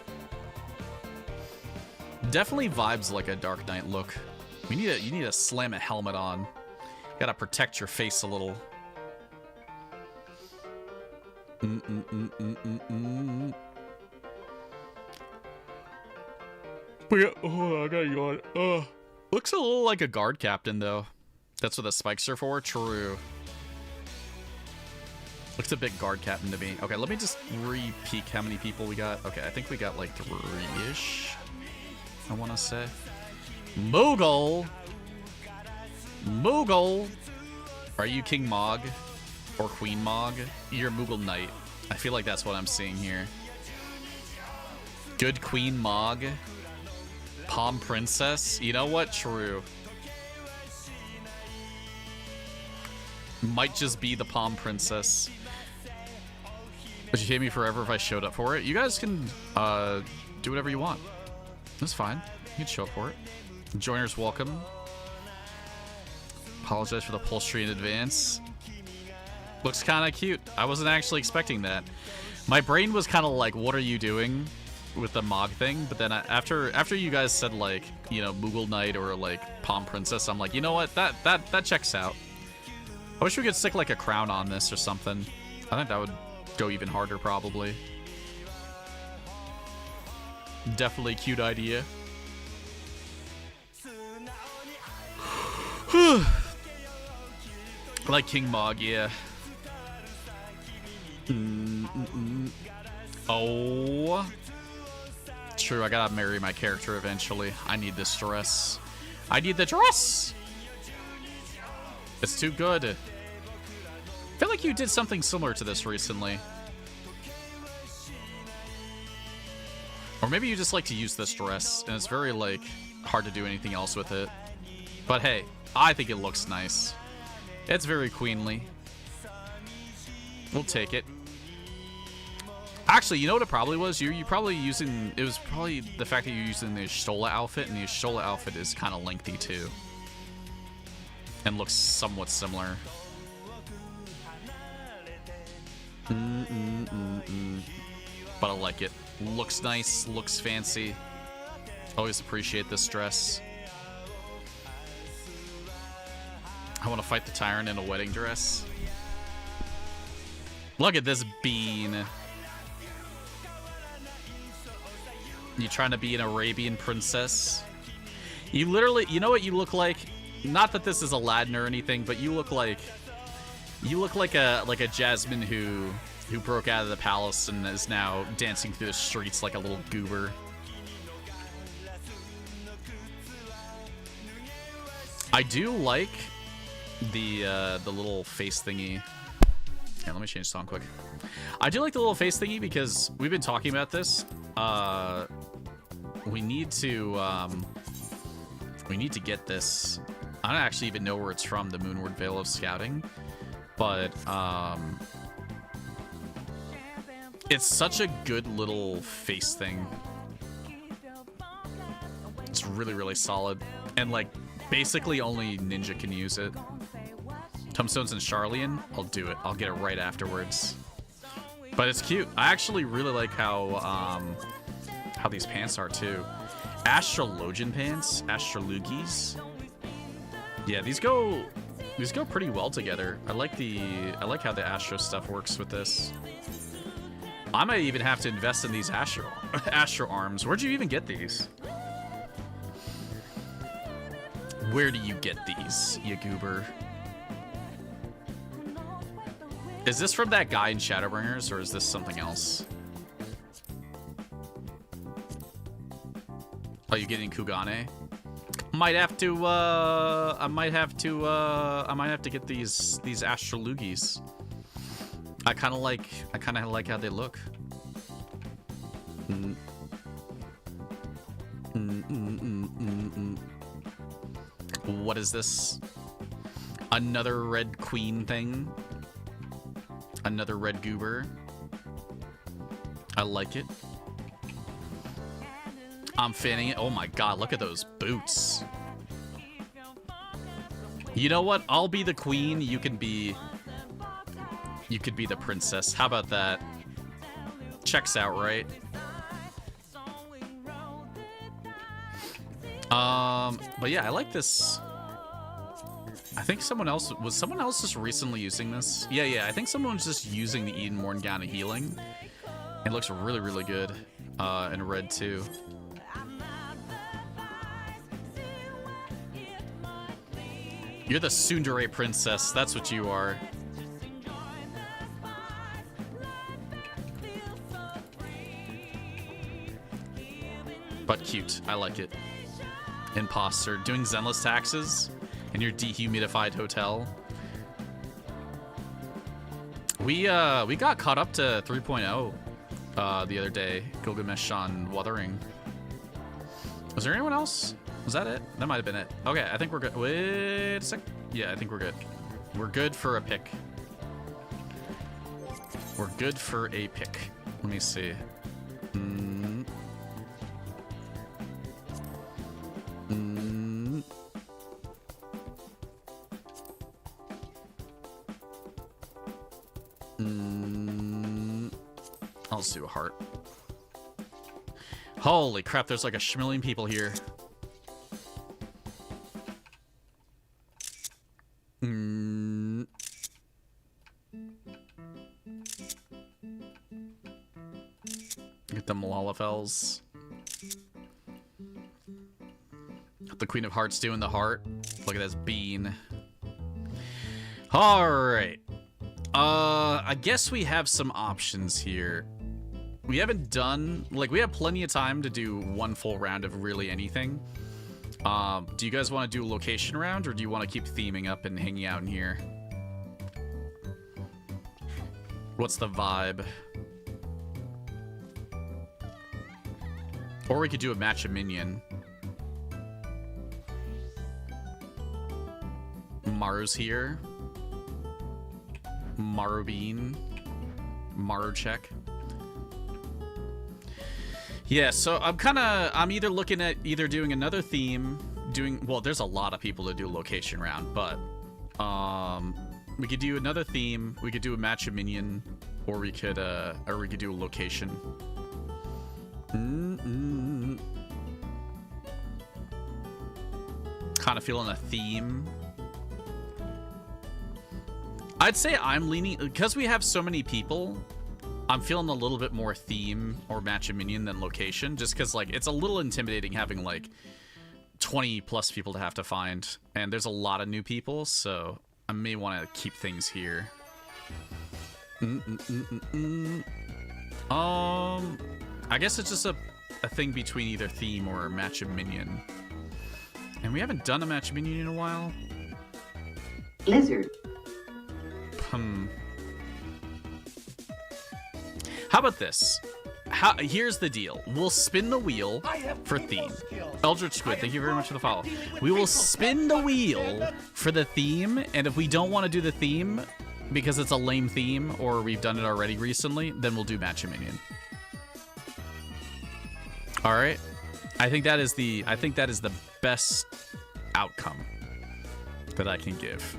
Definitely vibes like a Dark Knight look. You need to slam a helmet on. Gotta protect your face a little. Oh, I gotta yawn. Looks a little like a guard captain, though. That's what the spikes are for? True. Looks a bit guard captain to me. Okay, let me just re-peek how many people we got. Okay, I think we got like 3-ish, I want to say. Moogle! Moogle! Are you King Mog? Or Queen Mog? You're Moogle Knight. I feel like that's what I'm seeing here. Good Queen Mog. Palm Princess. You know what? True. Might just be the Palm Princess. Would you hate me forever if I showed up for it? You guys can do whatever you want. That's fine. You can show up for it. Joiners welcome. Apologize for the upholstery in advance. Looks kind of cute. I wasn't actually expecting that. My brain was kind of like, what are you doing with the Mog thing? But then after you guys said like, you know, Moogle Knight or like Palm Princess, I'm like, you know what? That checks out. I wish we could stick like a crown on this or something. I think that would go even harder probably. Definitely a cute idea. Like King Mog, yeah. Oh. True, I gotta marry my character eventually. I need this dress. I need the dress! It's too good. I feel like you did something similar to this recently. Or maybe you just like to use this dress, and it's very, like, hard to do anything else with it. But hey, I think it looks nice. It's very queenly. We'll take it. Actually, you know what it probably was? You're probably using... It was probably the fact that you're using the Y'shtola outfit, and the Y'shtola outfit is kind of lengthy, too. And looks somewhat similar. But I like it. Looks nice, looks fancy. Always appreciate this dress. I want to fight the tyrant in a wedding dress. Look at this bean. You trying to be an Arabian princess? You literally, you know what you look like? Not that this is Aladdin or anything, but you look like a Jasmine who broke out of the palace and is now dancing through the streets like a little goober. I do like the little face thingy. Yeah, let me change song quick. I do like the little face thingy because we've been talking about this. We need to get this. I don't actually even know where it's from, the Moonward Veil of Scouting, but it's such a good little face thing. It's really, really solid, and like basically only Ninja can use it. Tombstones and Charlian, I'll do it. I'll get it right afterwards. But it's cute. I actually really like how these pants are too. Astrologian pants, Astrolugis. Yeah, these go pretty well together. I like how the Astro stuff works with this. I might even have to invest in these Astro arms. Where'd you even get these? Where do you get these, you goober? Is this from that guy in Shadowbringers, or is this something else? Oh, you getting Kugane? I might have to get these Astrolugis. I kind of like how they look. What is this? Another red queen thing. Another red goober. I like it. I'm fanning it. Oh my god, look at those boots. You know what? I'll be the queen. You could be the princess. How about that? Checks out, right? But yeah, I like this. I think someone else just recently using this? Yeah, I think someone was just using the Eden Morgana healing. It looks really, really good. In red too. You're the tsundere princess. That's what you are. But cute. I like it. Imposter. Doing zenless taxes in your dehumidified hotel. We got caught up to 3.0 the other day. Gilgamesh on Wuthering. Was there anyone else? Was that it? That might have been it. Okay, I think we're good. Wait a sec. Yeah, I think we're good. We're good for a pick. We're good for a pick. Let me see. I'll just do a heart. Holy crap, there's like a schmillion people here. Get the Malalafels. The Queen of Hearts doing the heart. Look at this bean. Alright. I guess we have some options here. We haven't done... Like, we have plenty of time to do one full round of really anything. Do you guys want to do a location round, or do you want to keep theming up and hanging out in here? What's the vibe? Or we could do a match of minion. Maru's here. Maru Bean. Maru check. Yeah, so I'm either looking at doing another theme, well, there's a lot of people to do a location round, but we could do another theme, we could do a match of minion, or we could do a location. Kind of feeling a theme. I'd say I'm leaning, because we have so many people, I'm feeling a little bit more theme or match a minion than location, just because, like, it's a little intimidating having, like, 20 plus people to have to find, and there's a lot of new people, so I may want to keep things here. I guess it's just a thing between either theme or match a minion. And we haven't done a match of minion in a while. Lizard. How about this? Here's the deal. We'll spin the wheel for theme. Eldritch Squid, thank you very much for the follow. We will spin the wheel for the theme, and if we don't want to do the theme because it's a lame theme or we've done it already recently, then we'll do match a minion. All right. I think that is the best outcome that I can give.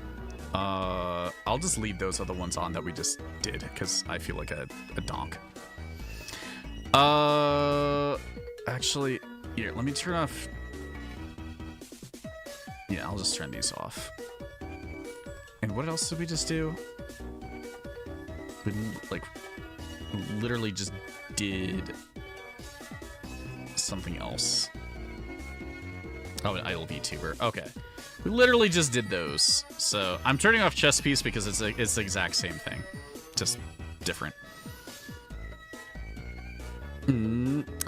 I'll just leave those other ones on that we just did because I feel like a donk. Actually, here, let me turn off. Yeah, I'll just turn these off. And what else did we just do? We, like, literally just did something else. Oh, an idle VTuber. Okay. We literally just did those. So I'm turning off chess piece because it's the exact same thing. Just different.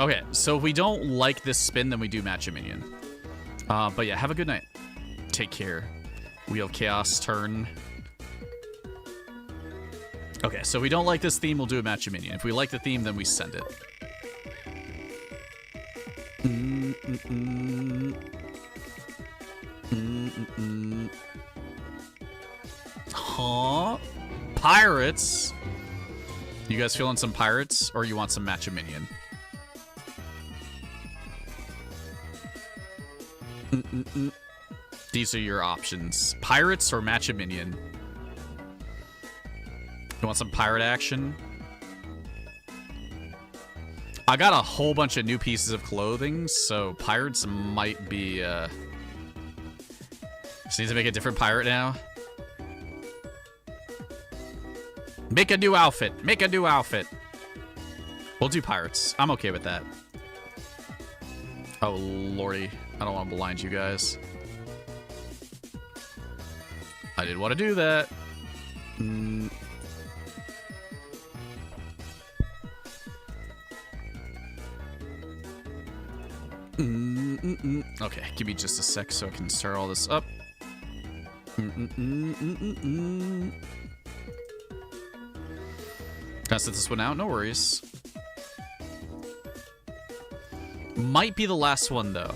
Okay, so if we don't like this spin, then we do match a minion. But yeah, have a good night. Take care. Wheel Chaos turn. Okay, so if we don't like this theme, we'll do a match a minion. If we like the theme, then we send it. Huh? Pirates? You guys feeling some pirates, or you want some matcha minion? These are your options. Pirates or matcha minion? You want some pirate action? I got a whole bunch of new pieces of clothing, so pirates might be, Just need to make a different pirate now. Make a new outfit. Make a new outfit. We'll do pirates. I'm okay with that. Oh, lordy. I don't want to blind you guys. I didn't want to do that. Okay, give me just a sec so I can start all this up. Can I set this one out? No worries. Might be the last one, though.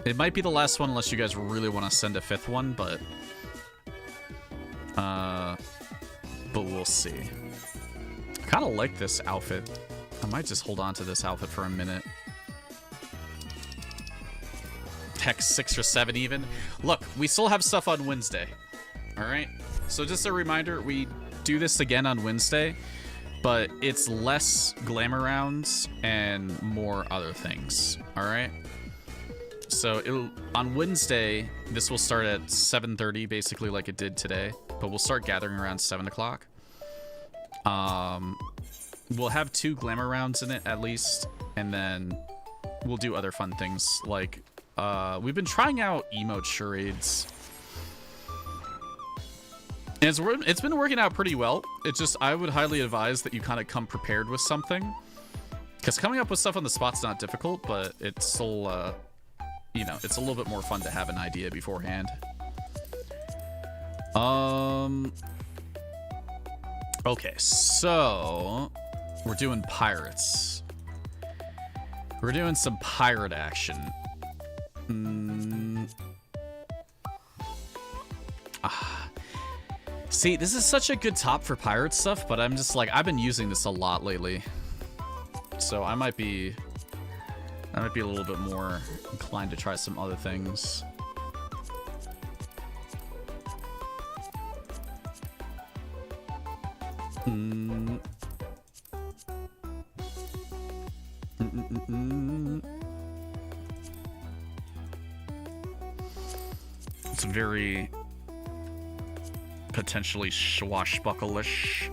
It might be the last one unless you guys really want to send a 5th one, but we'll see. I kind of like this outfit. I might just hold on to this outfit for a minute. Heck, 6 or 7 even. Look, we still have stuff on Wednesday. All right? So just a reminder, we do this again on Wednesday, but it's less glamour rounds and more other things. All right? So on Wednesday, this will start at 7:30, basically like it did today, but we'll start gathering around 7 o'clock. We'll have 2 glamour rounds in it at least, and then we'll do other fun things like we've been trying out emote charades. And it's been working out pretty well. It's just, I would highly advise that you kind of come prepared with something. Because coming up with stuff on the spot's not difficult, but it's still, you know, it's a little bit more fun to have an idea beforehand. Okay, so we're doing pirates. We're doing some pirate action. See, this is such a good top for pirate stuff, but I'm just like, I've been using this a lot lately. So I might be a little bit more inclined to try some other things. It's very potentially swashbuckle-ish.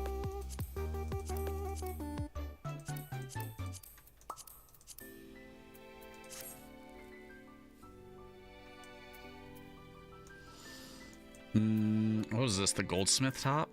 What was this? The goldsmith top?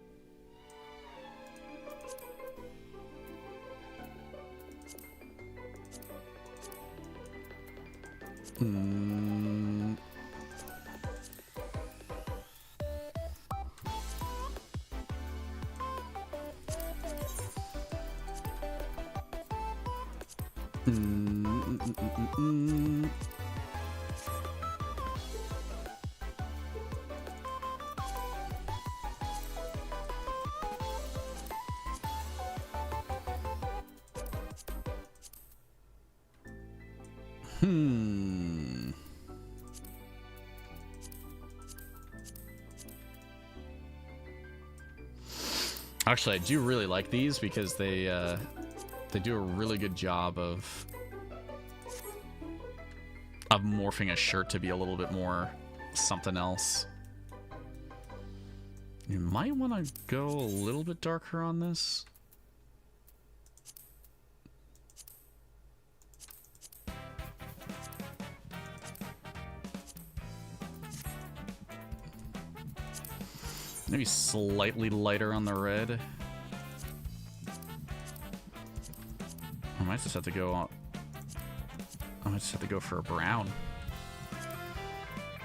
Actually, I do really like these because they do a really good job of morphing a shirt to be a little bit more something else. You might want to go a little bit darker on this. Maybe slightly lighter on the red. I might just have to go. I might just have to go for a brown.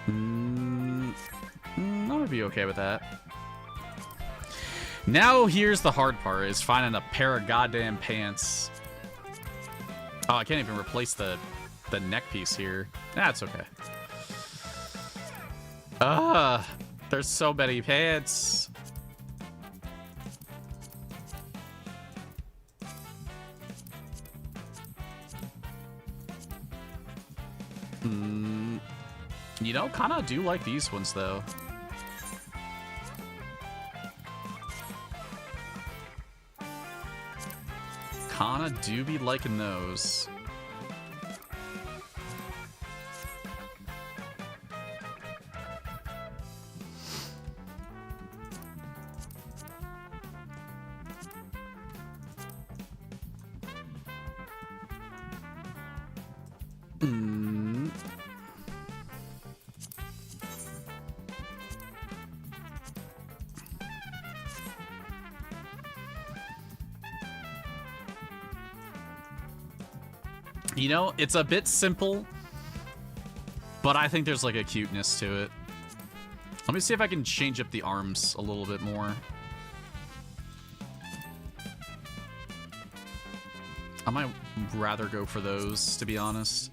I would be okay with that. Now here's the hard part: is finding a pair of goddamn pants. Oh, I can't even replace the neck piece here. That's okay. There's so many pants. You know, kind of do like these ones, though. Kind of do be liking those. You know, it's a bit simple, but I think there's like a cuteness to it. Let me see if I can change up the arms a little bit more. I might rather go for those, to be honest.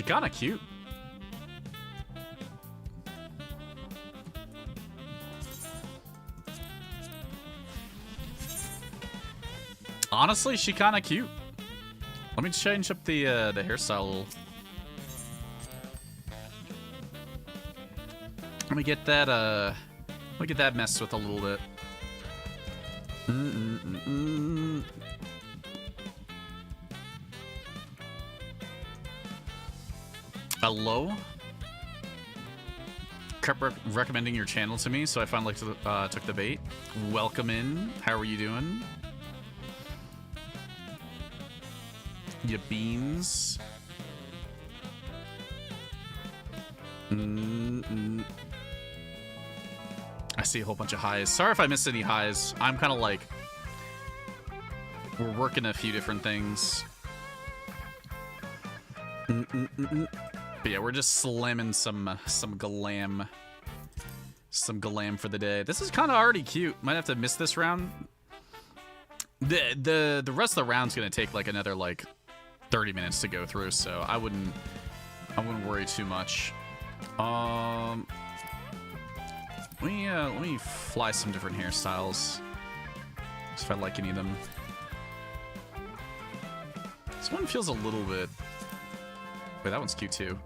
Kind of cute. Honestly, she kind of cute. Let me change up the hairstyle a little. Let me get that messed with a little bit. Hello? Kept recommending your channel to me, so I finally took the bait. Welcome in. How are you doing? Ya beans. I see a whole bunch of highs. Sorry if I missed any highs. I'm kind of like... We're working a few different things. But yeah, we're just slamming some glam. Some glam for the day. This is kind of already cute. Might have to miss this round. The rest of the round's gonna take like another like 30 minutes to go through, so I wouldn't worry too much. Let me fly some different hairstyles. See if I like any of them. This one feels a little bit... Wait, that one's cute too.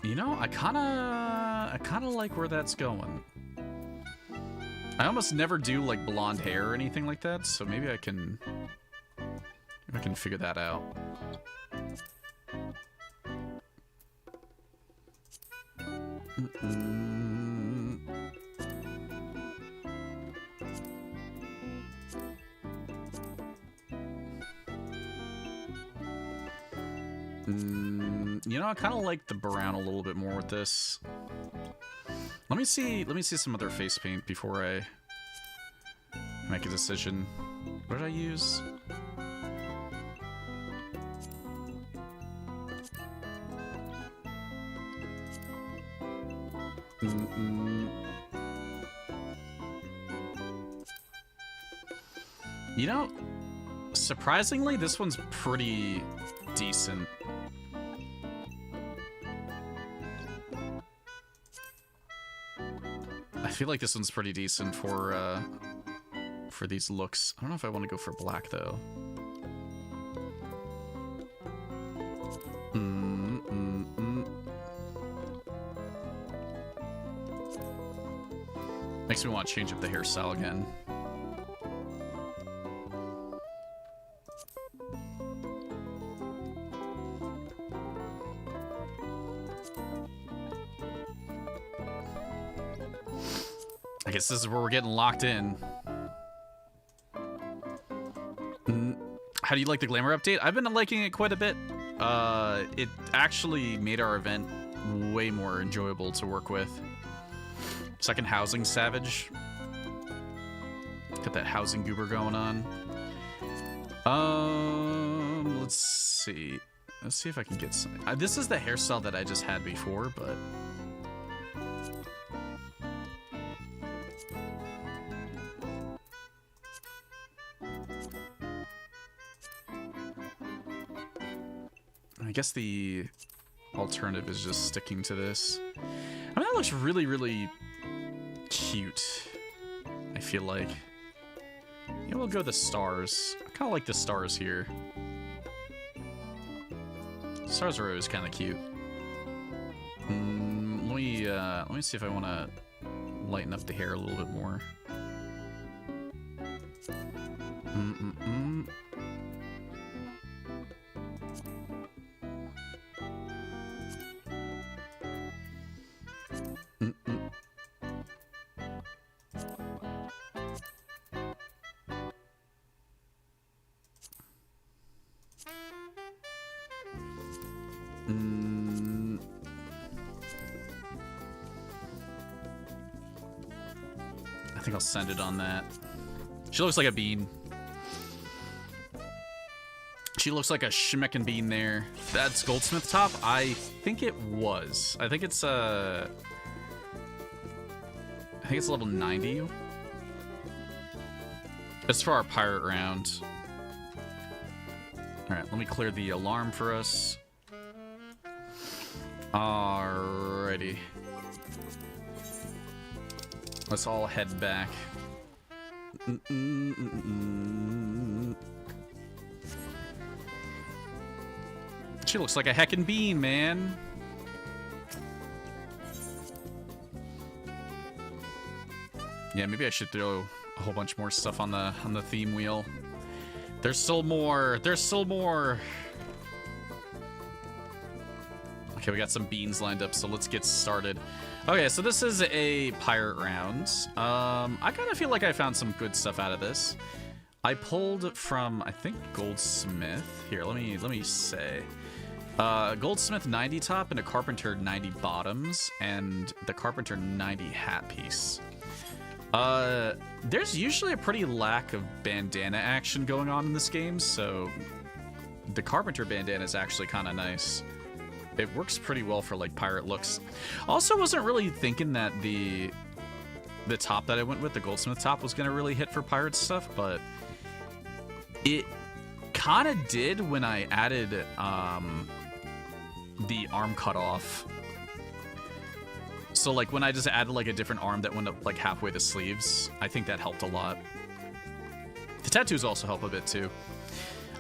You know, I kinda like where that's going. I almost never do like blonde hair or anything like that, so maybe I can figure that out. You know, I kind of like the brown a little bit more with this. Let me see some other face paint before I make a decision. What did I use? You know, surprisingly, this one's pretty decent. I feel like this one's pretty decent for these looks. I don't know if I want to go for black though. Makes me want to change up the hairstyle again. I guess this is where we're getting locked in. How do you like the glamour update? I've been liking it quite a bit. It actually made our event way more enjoyable to work with. Second housing savage. Got that housing goober going on. Let's see. Let's see if I can get some. This is the hairstyle that I just had before, but. I guess the alternative is just sticking to this. I mean, that looks really, really cute, I feel like. Yeah, we'll go the stars. I kind of like the stars here. Stars are always kind of cute. Let me see if I want to lighten up the hair a little bit more. I think I'll send it on that. She looks like a bean. She looks like a schmeckin' bean there. That's goldsmith top? I think it was. I think it's level 90. It's for our pirate round. Alright, let me clear the alarm for us. Alrighty. Let's all head back. She looks like a heckin' bean, man. Yeah, maybe I should throw a whole bunch more stuff on the theme wheel. There's still more. There's still more. Okay, we got some beans lined up, so let's get started. Okay, so this is a pirate round. I kind of feel like I found some good stuff out of this. I pulled from, I think, Goldsmith. Here, let me say. Goldsmith 90 top and a Carpenter 90 bottoms, and the Carpenter 90 hat piece. There's usually a pretty lack of bandana action going on in this game, so the Carpenter bandana is actually kind of nice. It works pretty well for like pirate looks. Also, wasn't really thinking that the top that I went with, the Goldsmith top, was gonna really hit for pirate stuff, but it kind of did when I added the arm cut off. So like when I just added like a different arm that went up like halfway the sleeves, I think that helped a lot. The tattoos also help a bit too.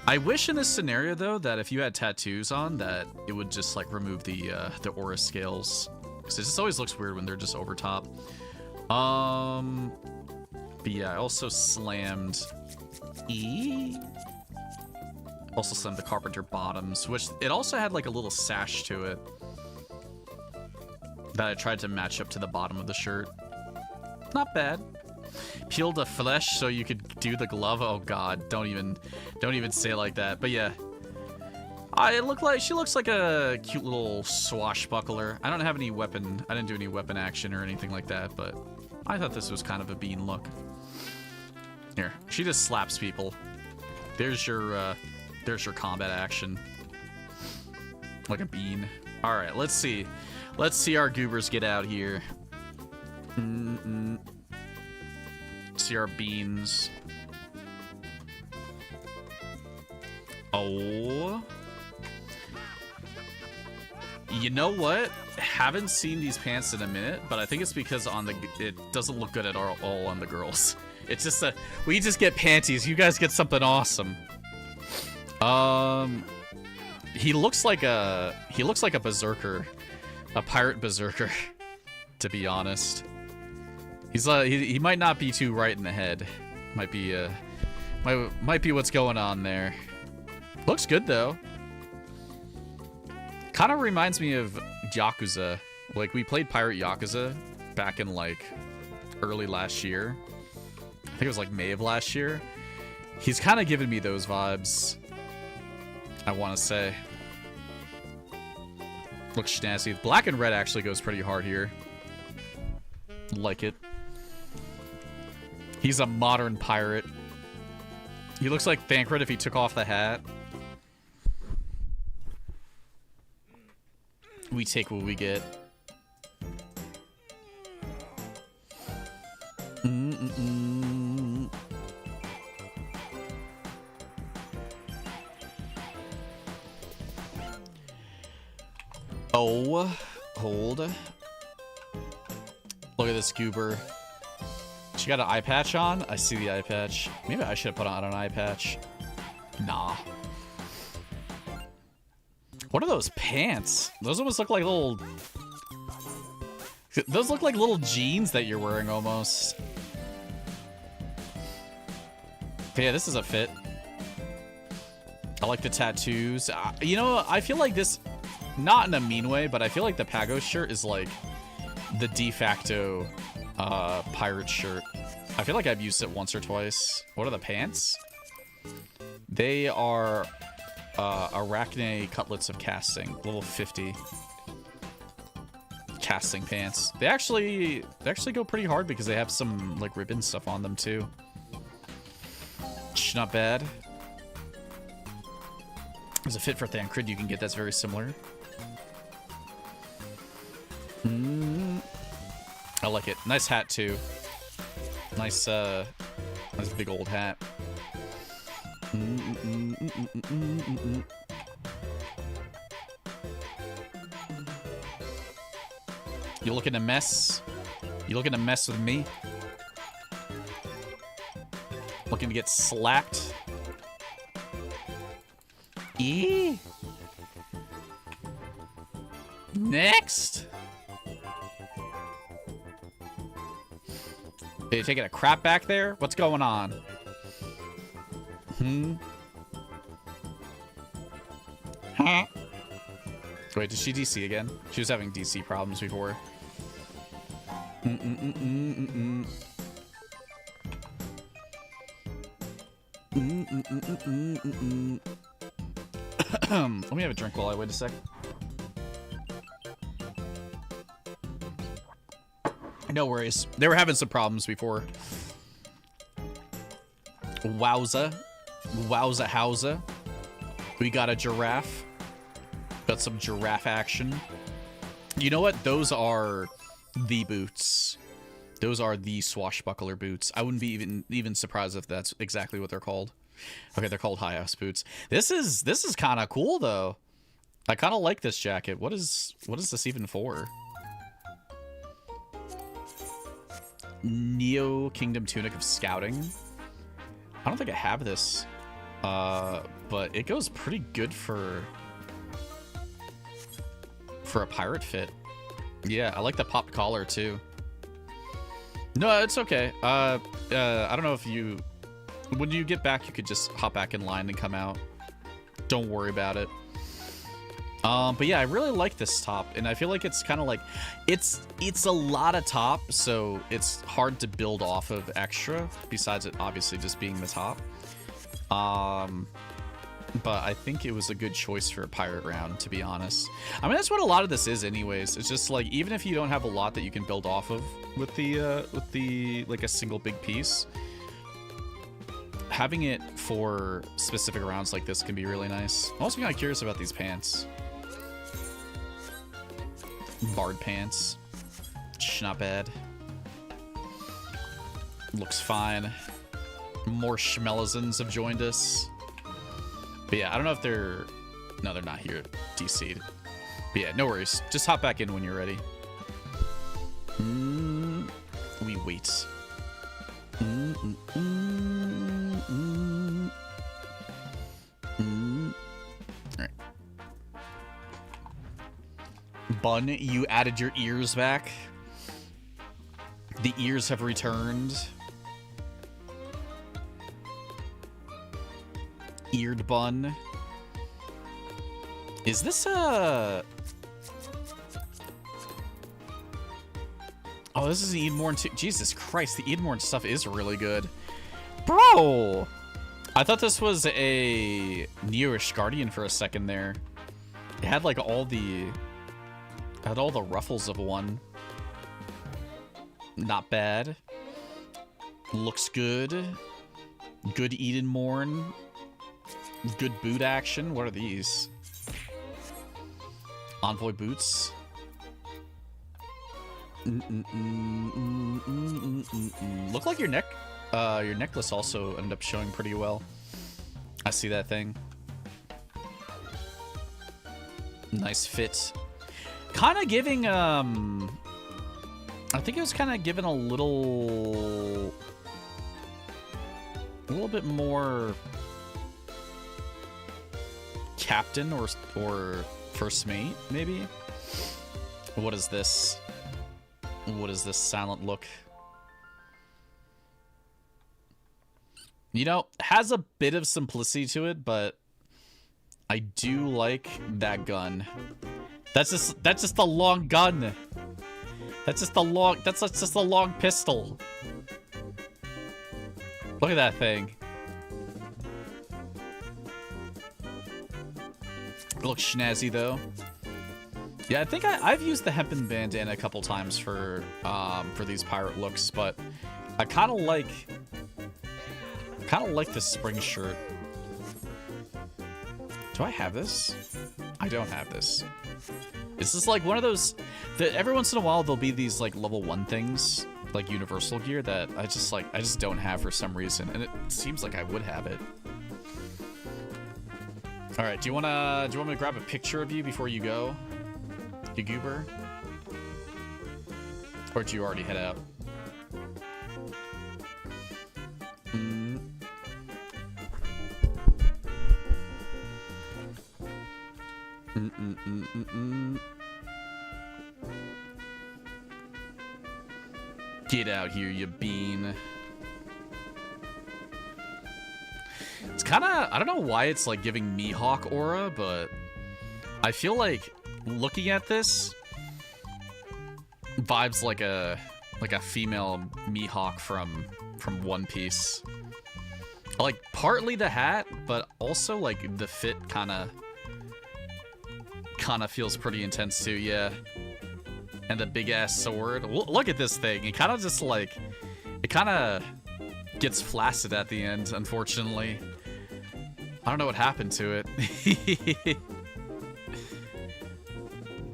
I wish in this scenario though that if you had tattoos on that it would just like remove the aura scales, because it just always looks weird when they're just over top. But yeah, I also slammed also slammed the Carpenter bottoms, which it also had like a little sash to it that I tried to match up to the bottom of the shirt. Not bad. Peel the flesh so you could do the glove. Oh god, don't even say it like that. But yeah, she looks like a cute little swashbuckler. I don't have any weapon. I didn't do any weapon action or anything like that, but I thought this was kind of a bean look. Here, she just slaps people. There's your combat action, like a bean. All right, let's see. Let's see our goobers get out here. See our beans. Oh. You know what? Haven't seen these pants in a minute, but I think it's because it doesn't look good at all on the girls. It's just we just get panties. You guys get something awesome. He looks like a berserker. A pirate berserker, to be honest. He's he might not be too right in the head. Might be what's going on there. Looks good though. Kind of reminds me of Yakuza. Like we played Pirate Yakuza back in like early last year. I think it was like May of last year. He's kind of giving me those vibes, I want to say. Looks snazzy. Black and red actually goes pretty hard here. Like it. He's a modern pirate. He looks like Thancred if he took off the hat. We take what we get. Oh, hold. Look at this goober. She got an eye patch on? I see the eye patch. Maybe I should have put on an eye patch. Nah. What are those pants? Those almost look like little... Those look like little jeans that you're wearing almost. But yeah, this is a fit. I like the tattoos. You know, I feel like this... Not in a mean way, but I feel like the Pagos shirt is like the de facto pirate shirt. I feel like I've used it once or twice. What are the pants? They are Arachne Cutlets of Casting, level 50. Casting pants. They actually go pretty hard because they have some like ribbon stuff on them too. Not bad. There's a fit for Thancred you can get that's very similar. I like it. Nice hat too. Nice nice big old hat. You looking to mess? You looking to mess with me? Looking to get slapped? E? Next? Are you taking a crap back there? What's going on? Huh? Wait, did she DC again? She was having DC problems before. Let me have a drink while I wait a sec. No worries. They were having some problems before. Wowza. Wowza howza. We got a giraffe. Got some giraffe action. You know what? Those are the boots. Those are the swashbuckler boots. I wouldn't be even surprised if that's exactly what they're called. Okay, they're called high ass boots. This is kind of cool though. I kind of like this jacket. What is this even for? Neo Kingdom Tunic of Scouting. I don't think I have this, but it goes pretty good for a pirate fit. Yeah, I like the popped collar too. No, it's okay. I don't know if you, when you get back, you could just hop back in line and come out. Don't worry about it. But yeah, I really like this top, and I feel like it's kind of like, it's a lot of top, so it's hard to build off of extra, besides it obviously just being the top. But I think it was a good choice for a pirate round, to be honest. I mean, that's what a lot of this is anyways. It's just like, even if you don't have a lot that you can build off of with the like a single big piece, having it for specific rounds like this can be really nice. I'm also kind of curious about these pants. Bard pants. Not bad. Looks fine. More schmelizens have joined us. But yeah, I don't know if they're... No, they're not here. DC'd. But yeah, no worries. Just hop back in when you're ready. We wait. Alright. Bun, you added your ears back. The ears have returned. Eared bun. Is this a... Oh, this is the Edenborn too. Jesus Christ, the Edenborn stuff is really good. Bro! I thought this was a Neo-ish Guardian for a second there. It had like all the Had all the ruffles of one. Not bad. Looks good. Good Eden Morn. Good boot action. What are these? Envoy boots. Look like your necklace also ended up showing pretty well. I see that thing. Nice fit. Kind of giving, I think it was kind of given a little bit more captain or first mate, maybe? What is this? What is this silent look? You know, has a bit of simplicity to it, but I do like that gun. That's just the long gun. That's just the long pistol. Look at that thing. It looks snazzy though. Yeah, I think I've used the hempen bandana a couple times for these pirate looks, but I kind of like this spring shirt. Do I have this? I don't have this. It's just like one of those that every once in a while there'll be these like level 1 things, like universal gear, that I just don't have for some reason, and it seems like I would have it. All right, do you want me to grab a picture of you before you go, you goober? Or did you already head out? Get out here, you bean. It's kind of, I don't know why it's like giving Mihawk aura, but I feel like looking at this vibes like a female Mihawk from One Piece. Like partly the hat, but also like the fit kind of feels pretty intense too, yeah. And the big ass sword. Look at this thing. It kind of just like, it kind of gets flaccid at the end, unfortunately. I don't know what happened to it.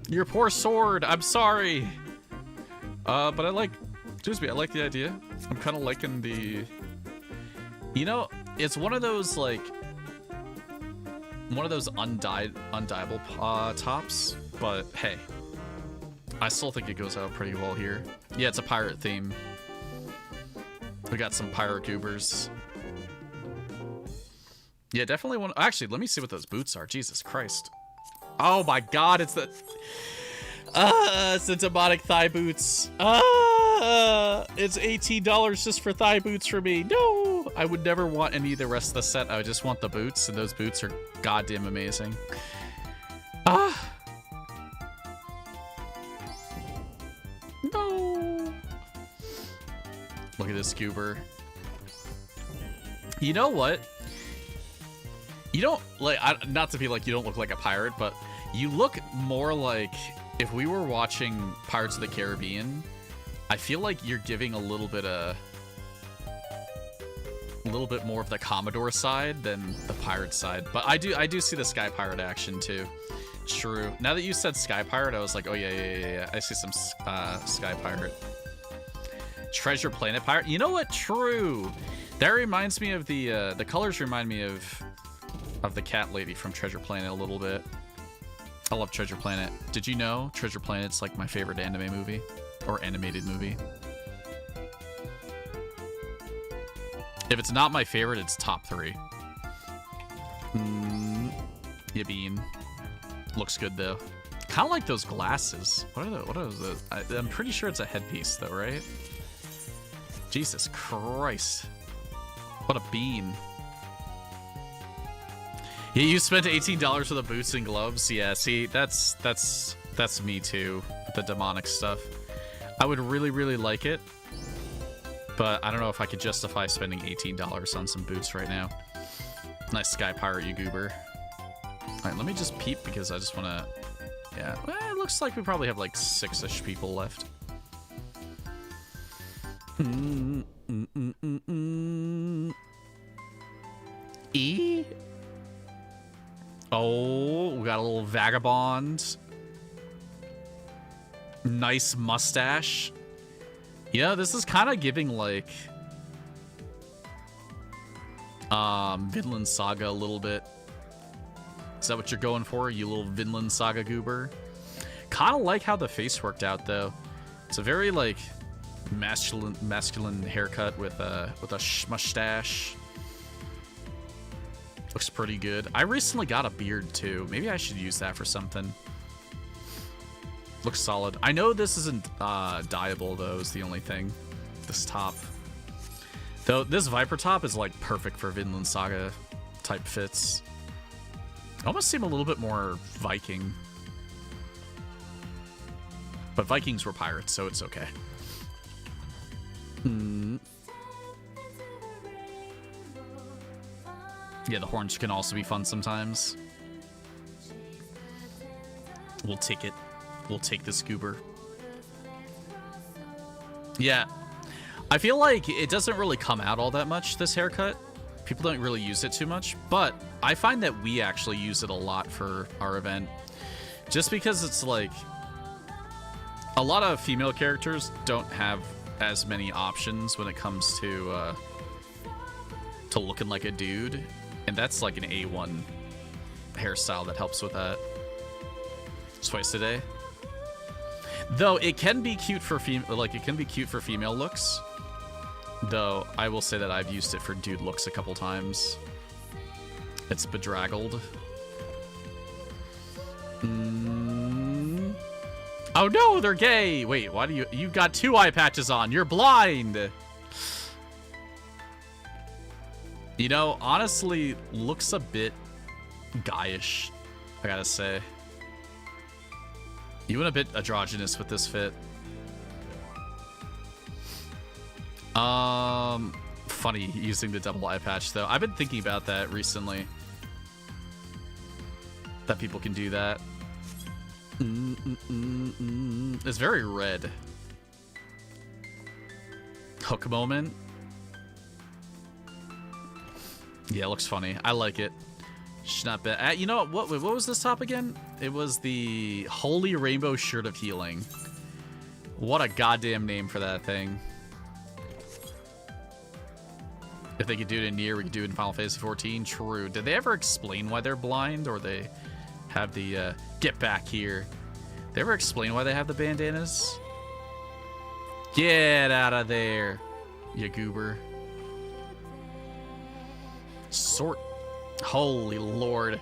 Your poor sword. I'm sorry. But I like the idea. I'm kind of liking the, you know, it's one of those like, undyeable tops, but hey, I still think it goes out pretty well here. Yeah, it's a pirate theme. We got some pirate goobers. Yeah, definitely one. Actually, let me see what those boots are. Jesus Christ. Oh my God, it's the demonic thigh boots. It's $18 just for thigh boots for me. No, I would never want any of the rest of the set. I would just want the boots, and those boots are goddamn amazing. No. Look at this goober. You know what? You don't like, not to be like you don't look like a pirate, but you look more like if we were watching Pirates of the Caribbean. I feel like you're giving a little bit more of the Commodore side than the pirate side, but I do see the Sky Pirate action too. True. Now that you said Sky Pirate, I was like, oh yeah. I see some Sky Pirate. Treasure Planet Pirate. You know what? True. That reminds me of the colors remind me of the cat lady from Treasure Planet a little bit. I love Treasure Planet. Did you know Treasure Planet's like my favorite anime movie or animated movie? If it's not my favorite, it's top 3. Yeah, bean. Looks good though. Kind of like those glasses. What are those? I'm pretty sure it's a headpiece though, right? Jesus Christ. What a bean. Yeah, you spent $18 for the boots and gloves. Yeah, see, that's me too, with the demonic stuff. I would really like it, but I don't know if I could justify spending $18 on some boots right now. Nice Sky Pirate, you goober. All right, let me just peep because I just want to Yeah, well, it looks like we probably have like 6-ish people left. E? Oh, we got a little vagabond. Nice mustache. Yeah, this is kind of giving like Vinland Saga a little bit. Is that what you're going for, you little Vinland Saga goober? Kind of like how the face worked out though. It's a very like masculine haircut with a mustache. Looks pretty good. I recently got a beard too. Maybe I should use that for something. Looks solid. I know this isn't dyeable though, is the only thing. This top. Though this Viper top is like perfect for Vinland Saga type fits. Almost seem a little bit more Viking. But Vikings were pirates, so it's okay. Yeah, the horns can also be fun sometimes. We'll take it. We'll take this goober. Yeah. I feel like it doesn't really come out all that much, this haircut. People don't really use it too much, but I find that we actually use it a lot for our event. Just because it's like... a lot of female characters don't have as many options when it comes to looking like a dude. And that's like an A1 hairstyle that helps with that. Twice a day. Though it can be cute for female looks. Though I will say that I've used it for dude looks a couple times. It's bedraggled. Oh no, they're gay! Wait, why do you got 2 eye patches on? You're blind! You know, honestly, looks a bit guyish, I gotta say. You went a bit androgynous with this fit. Funny using the double eye patch though. I've been thinking about that recently. That people can do that. It's very red. Hook moment. Yeah, it looks funny. I like it. It's not bad. You know what was this top again? It was the Holy Rainbow Shirt of Healing. What a goddamn name for that thing. If they could do it in Nier, we could do it in Final Fantasy 14. True. Did they ever explain why they're blind, or they have the get back here? They ever explain why they have the bandanas? Get out of there, you goober. Sort. Holy lord.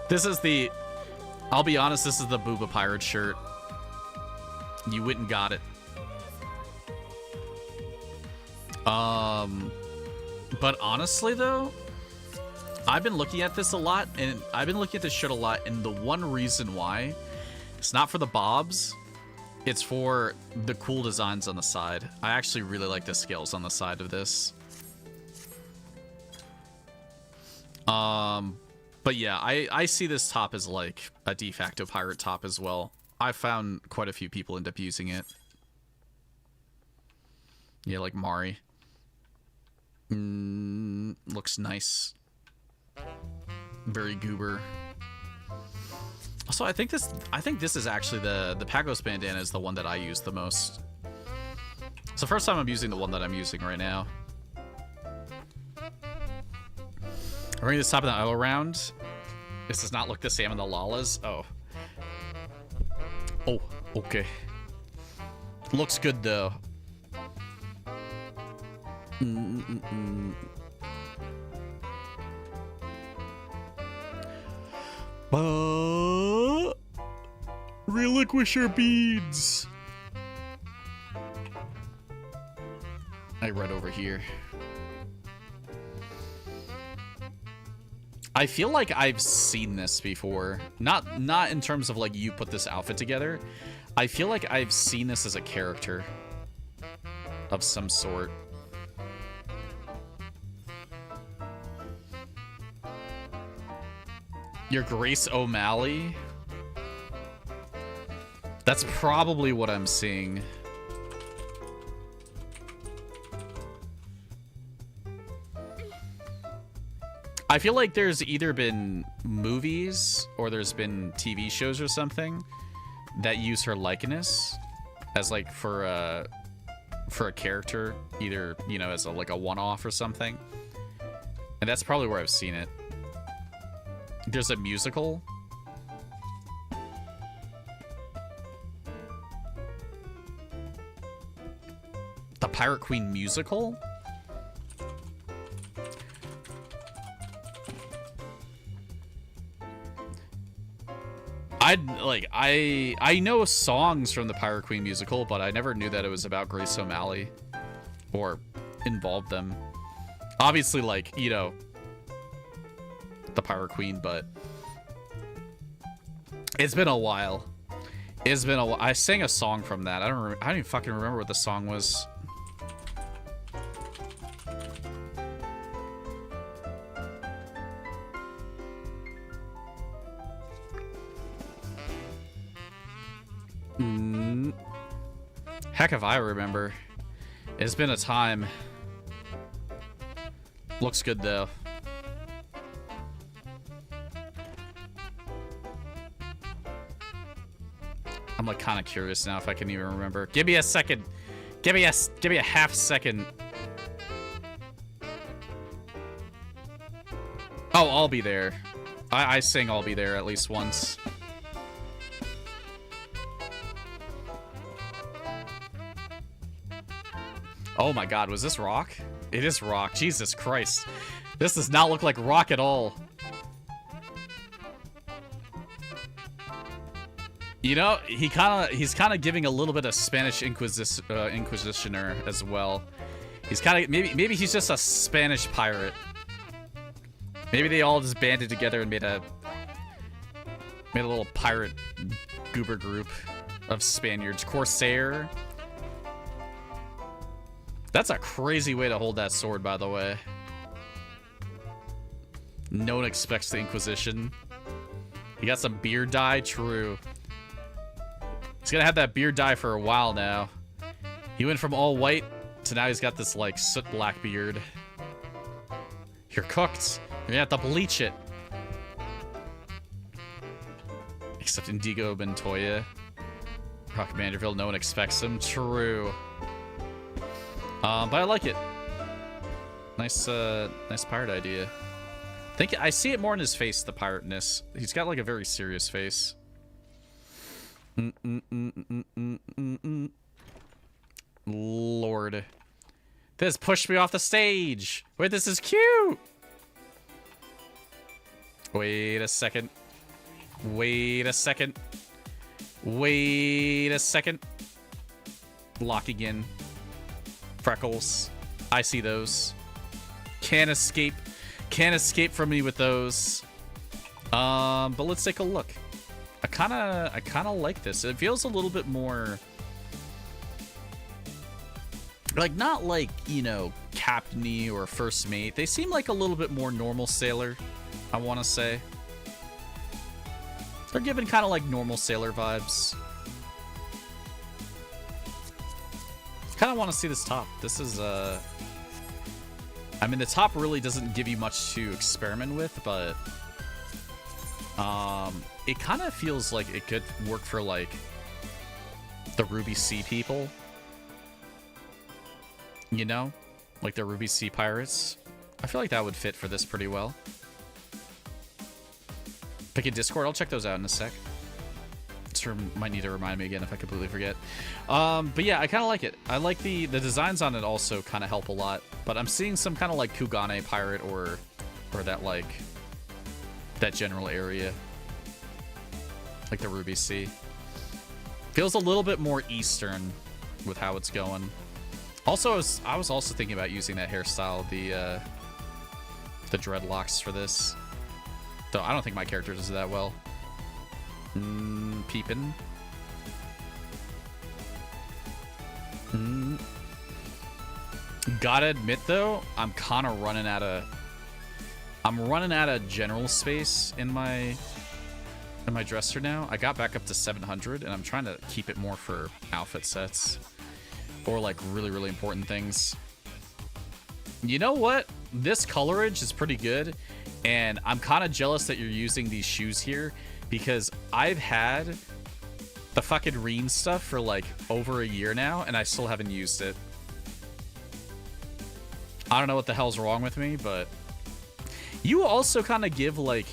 This is the... I'll be honest, this is the Booba Pirate shirt. You went and got it. But honestly though, I've been looking at this a lot, and I've been looking at this shirt a lot, and the one reason why, it's not for the bobs, it's for the cool designs on the side. I actually really like the scales on the side of this. But yeah, I see this top as like a de facto pirate top as well. I found quite a few people end up using it. Yeah, like Mari. Looks nice. Very goober. Also, I think this is actually the Pagos bandana is the one that I use the most. It's the first time I'm using the one that I'm using right now. Bring this top of the idle round. This does not look the same in the Lalas. Oh. Oh, okay. Looks good though. Relinquish your beads. Right over here. I feel like I've seen this before. Not in terms of like you put this outfit together. I feel like I've seen this as a character of some sort. Your Grace O'Malley? That's probably what I'm seeing. I feel like there's either been movies or there's been TV shows or something that use her likeness as like for a character, either, you know, as a, like a one-off or something. And that's probably where I've seen it. There's a musical. The Pirate Queen musical? I know songs from the Pirate Queen musical, but I never knew that it was about Grace O'Malley or involved them. Obviously, like, you know, the Pirate Queen, but it's been a while. It's been a while. I sang a song from that. I don't even fucking remember what the song was. Heck if I remember. It's been a time. Looks good though. I'm like kind of curious now if I can even remember. Give me a second. Give me a half second. Oh, I'll be there. I sing I'll be there at least once. Oh my god, was this rock? It is rock. Jesus Christ. This does not look like rock at all. You know, he's kind of giving a little bit of Spanish Inquisitioner as well. He's kind of maybe he's just a Spanish pirate. Maybe they all just banded together and made a little pirate goober group of Spaniards. Corsair. That's a crazy way to hold that sword, by the way. No one expects the Inquisition. You got some beard dye? True. He's gonna have that beard dye for a while now. He went from all white to now he's got this, like, soot black beard. You're cooked. You're gonna have to bleach it. Except Indigo Montoya. Rock Manderville, no one expects him. True. But I like it. Nice, nice pirate idea. I see it more in his face, the pirateness. He's got like a very serious face. Lord. This pushed me off the stage. Wait, this is cute. Wait a second. Wait a second. Wait a second. Locking in. Freckles. I see those. Can't escape. Can't escape from me with those. But let's take a look. I kinda like this. It feels a little bit more like, not like, you know, captainy or first mate. They seem like a little bit more normal sailor, I want to say. They're giving kind of like normal sailor vibes. Kind of want to see this top. This is I mean, the top really doesn't give you much to experiment with, but it kind of feels like it could work for like the Ruby Sea people, you know, like the Ruby Sea pirates. I feel like that would fit for this pretty well. Pick a Discord. I'll check those out in a sec. Might need to remind me again if I completely forget. But yeah, I kind of like it. I like the designs on it also kind of help a lot. But I'm seeing some kind of like Kugane pirate or that like that general area, like the Ruby Sea. Feels a little bit more Eastern with how it's going. Also, I was also thinking about using that hairstyle, the dreadlocks for this. Though I don't think my character does that well. Peepin'. Gotta admit though, I'm kind of running out of general space in my in my dresser now. I got back up to 700, and I'm trying to keep it more for outfit sets or like really, really important things. You know what? This colorage is pretty good, and I'm kind of jealous that you're using these shoes here because I've had the fucking Reen stuff for like over a year now, and I still haven't used it. I don't know what the hell's wrong with me, but you also kind of give like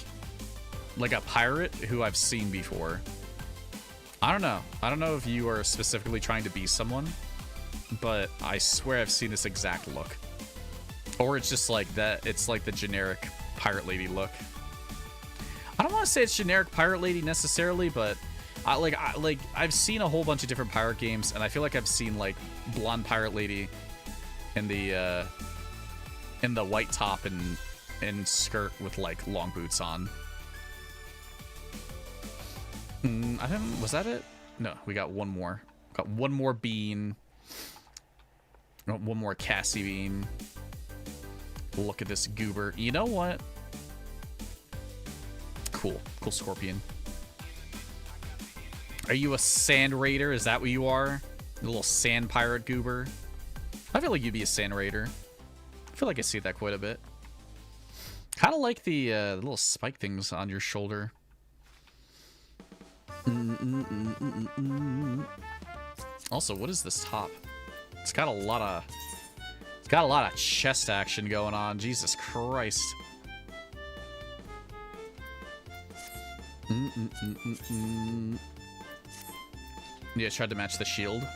a pirate who I've seen before. I don't know. I don't know if you are specifically trying to be someone, but I swear I've seen this exact look. Or it's just like that. It's like the generic pirate lady look. I don't want to say it's generic pirate lady necessarily, but I've seen a whole bunch of different pirate games, and I feel like I've seen like blonde pirate lady in the white top and skirt with like long boots on. I didn't. Was that it? No, we got one more. Got one more bean. No, one more Cassie bean. Look at this goober. You know what? Cool. Cool scorpion. Are you a sand raider? Is that what you are? A little sand pirate goober? I feel like you'd be a sand raider. I feel like I see that quite a bit. Kind of like the little spike things on your shoulder. Also, what is this top? It's got a lot of chest action going on. Jesus Christ. Yeah, tried to match the shield.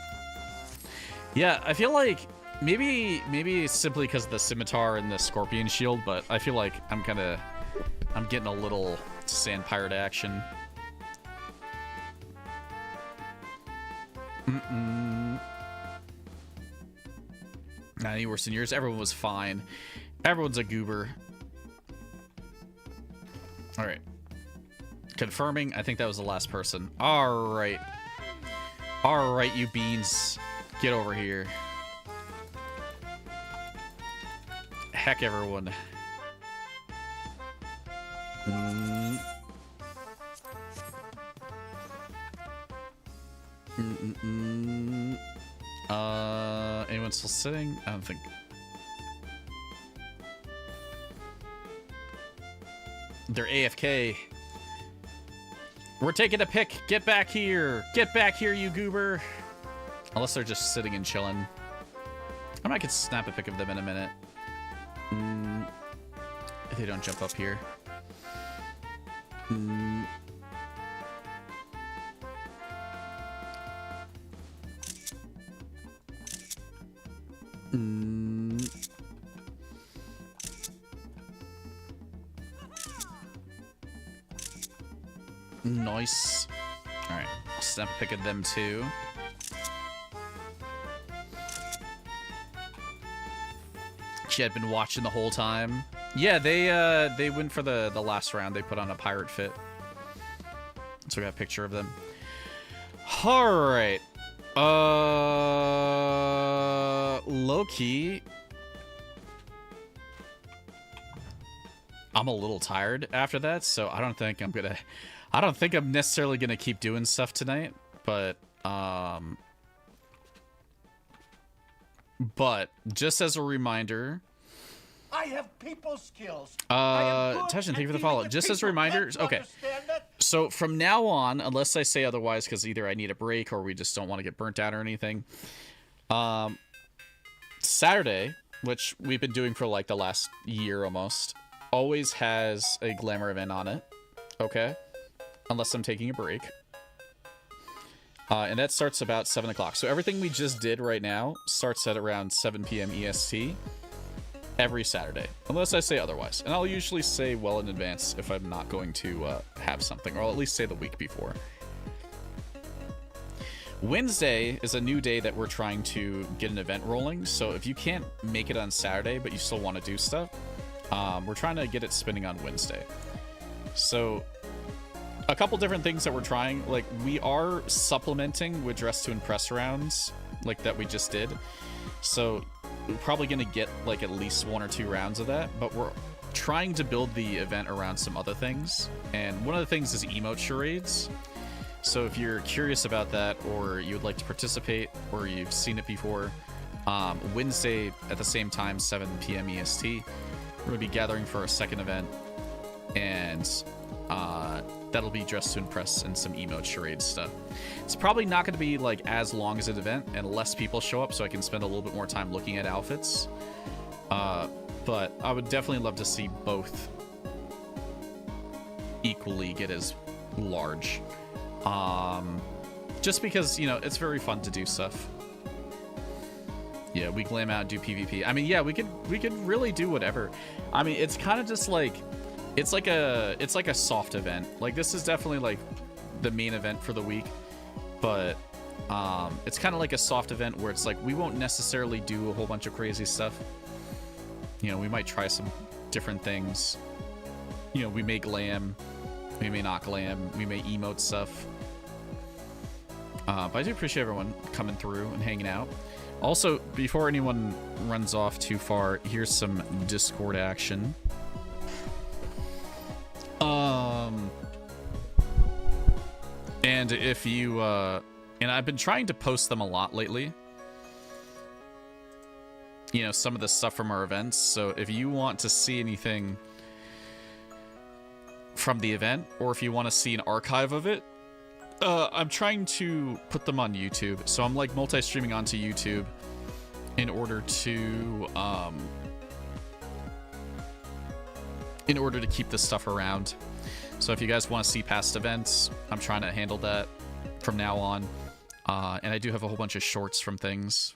Yeah, I feel like maybe it's simply because of the scimitar and the scorpion shield, but I feel like I'm getting a little sand pirate action. Not any worse than yours. Everyone was fine. Everyone's a goober. All right. Confirming. I think that was the last person. All right. All right, you beans. Get over here. Heck, everyone. Anyone still sitting? I don't think. They're AFK. We're taking a pic. Get back here. Get back here, you goober. Unless they're just sitting and chilling. I might could snap a pic of them in a minute. If they don't jump up here. Nice. Alright, I'll snap a pic of them too. She had been watching the whole time. Yeah, they went for the last round. They put on a pirate fit. So we got a picture of them. Alright. Low-key. I'm a little tired after that, so I don't think I'm necessarily gonna keep doing stuff tonight, but just as a reminder, I have people skills. Tashin, thank you for the follow. Just as a reminder, okay. So from now on, unless I say otherwise, because either I need a break or we just don't want to get burnt out or anything, Saturday, which we've been doing for like the last year almost, always has a glamour event on it. Okay. Unless I'm taking a break. And that starts about 7 o'clock. So everything we just did right now starts at around 7 p.m. EST every Saturday. Unless I say otherwise. And I'll usually say well in advance if I'm not going to have something. Or I'll at least say the week before. Wednesday is a new day that we're trying to get an event rolling. So if you can't make it on Saturday, but you still want to do stuff, we're trying to get it spinning on Wednesday. So a couple different things that we're trying, like we are supplementing with Dress to Impress rounds like that we just did. So we're probably going to get like at least 1 or 2 rounds of that, but we're trying to build the event around some other things, and one of the things is emote charades. So if you're curious about that, or you'd like to participate, or you've seen it before, Wednesday at the same time, 7 p.m. EST, we're going to be gathering for our second event, and that'll be Dress to Impress and some emote charade stuff. It's probably not going to be like as long as an event, and less people show up, so I can spend a little bit more time looking at outfits. But I would definitely love to see both equally get as large. Just because, you know, it's very fun to do stuff. Yeah, we glam out and do PvP. I mean, yeah, we could really do whatever. I mean, it's kind of just like it's like a soft event. Like, this is definitely like the main event for the week, but it's kind of like a soft event where it's like we won't necessarily do a whole bunch of crazy stuff. You know, we might try some different things. You know, we may glam, we may not glam, we may emote stuff. But I do appreciate everyone coming through and hanging out. Also, before anyone runs off too far, here's some Discord action. And if you, and I've been trying to post them a lot lately. You know, some of the stuff from our events. So if you want to see anything from the event, or if you want to see an archive of it, I'm trying to put them on YouTube. So I'm like multi-streaming onto YouTube in order to keep this stuff around. So if you guys want to see past events, I'm trying to handle that from now on. And I do have a whole bunch of shorts from things.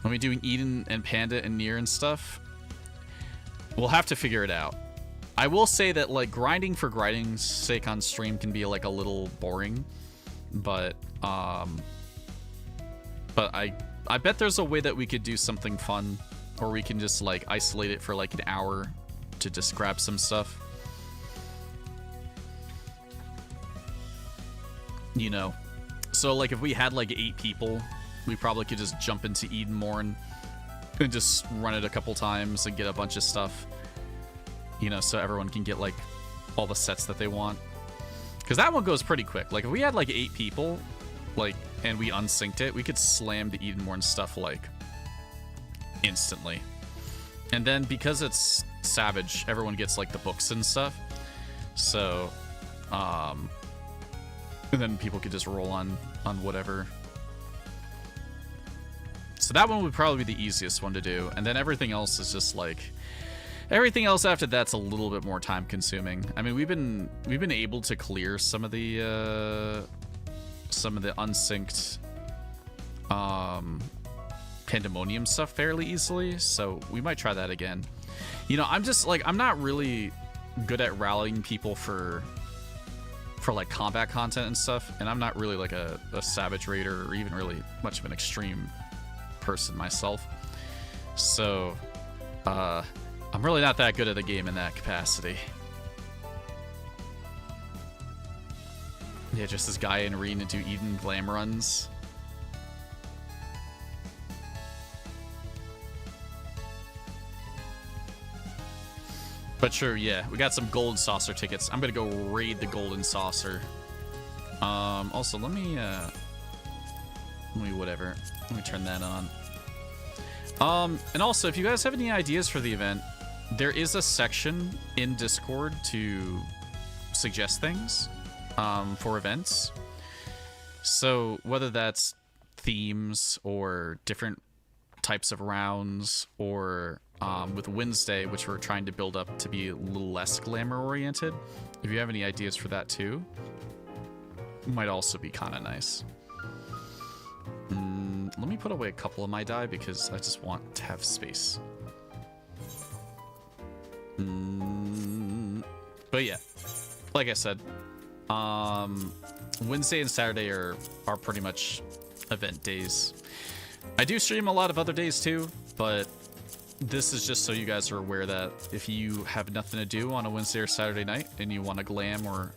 Are we doing Eden and Panda and Nier and stuff? We'll have to figure it out. I will say that, like, grinding for grinding's sake on stream can be, like, a little boring. But I bet there's a way that we could do something fun. Or we can just, like, isolate it for, like, an hour to just grab some stuff. You know? So, like, if we had, like, 8 people, we probably could just jump into Edenmorn and just run it a couple times and get a bunch of stuff. You know, so everyone can get, like, all the sets that they want. Because that one goes pretty quick. Like, if we had, like, 8 people, like, and we unsynced it, we could slam the Edenmorn stuff, like, instantly. And then, because it's Savage, everyone gets, like, the books and stuff. So, and then people could just roll on whatever. So that one would probably be the easiest one to do. And then everything else is just, like... Everything else after that's a little bit more time consuming. I mean, we've been able to clear some of the unsynced Pandemonium stuff fairly easily, so we might try that again. You know, I'm just like, I'm not really good at rallying people for like combat content and stuff, and I'm not really like a Savage Raider or even really much of an extreme person myself. So I'm really not that good at the game in that capacity. Yeah, just this guy and Reen to do Eden glam runs. But sure, yeah, we got some Golden Saucer tickets. I'm gonna go raid the Golden Saucer. Also, let me whatever. Let me turn that on. And also, if you guys have any ideas for the event, there is a section in Discord to suggest things for events. So whether that's themes or different types of rounds, or with Wednesday, which we're trying to build up to be a little less glamour oriented, if you have any ideas for that too, might also be kind of nice. Let me put away a couple of my die because I just want to have space. But yeah, like I said, Wednesday and Saturday are pretty much event days. I do stream a lot of other days too, but this is just so you guys are aware that if you have nothing to do on a Wednesday or Saturday night and you want to glam or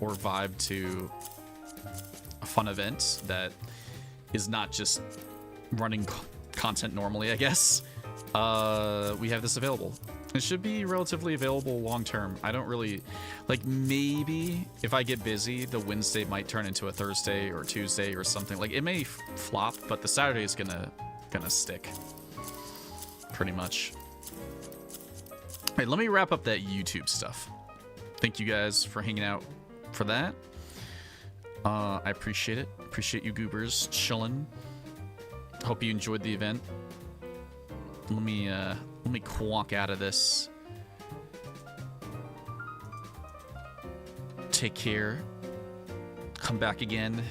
vibe to a fun event that is not just running content normally, I guess, we have this available. It should be relatively available long term. I don't really, like, maybe if I get busy, the Wednesday might turn into a Thursday or Tuesday or something. Like, it may flop, but the Saturday is gonna stick, pretty much. Hey, let me wrap up that YouTube stuff. Thank you guys for hanging out for that. I appreciate it. Appreciate you goobers chilling. Hope you enjoyed the event. Let me quonk out of this. Take care. Come back again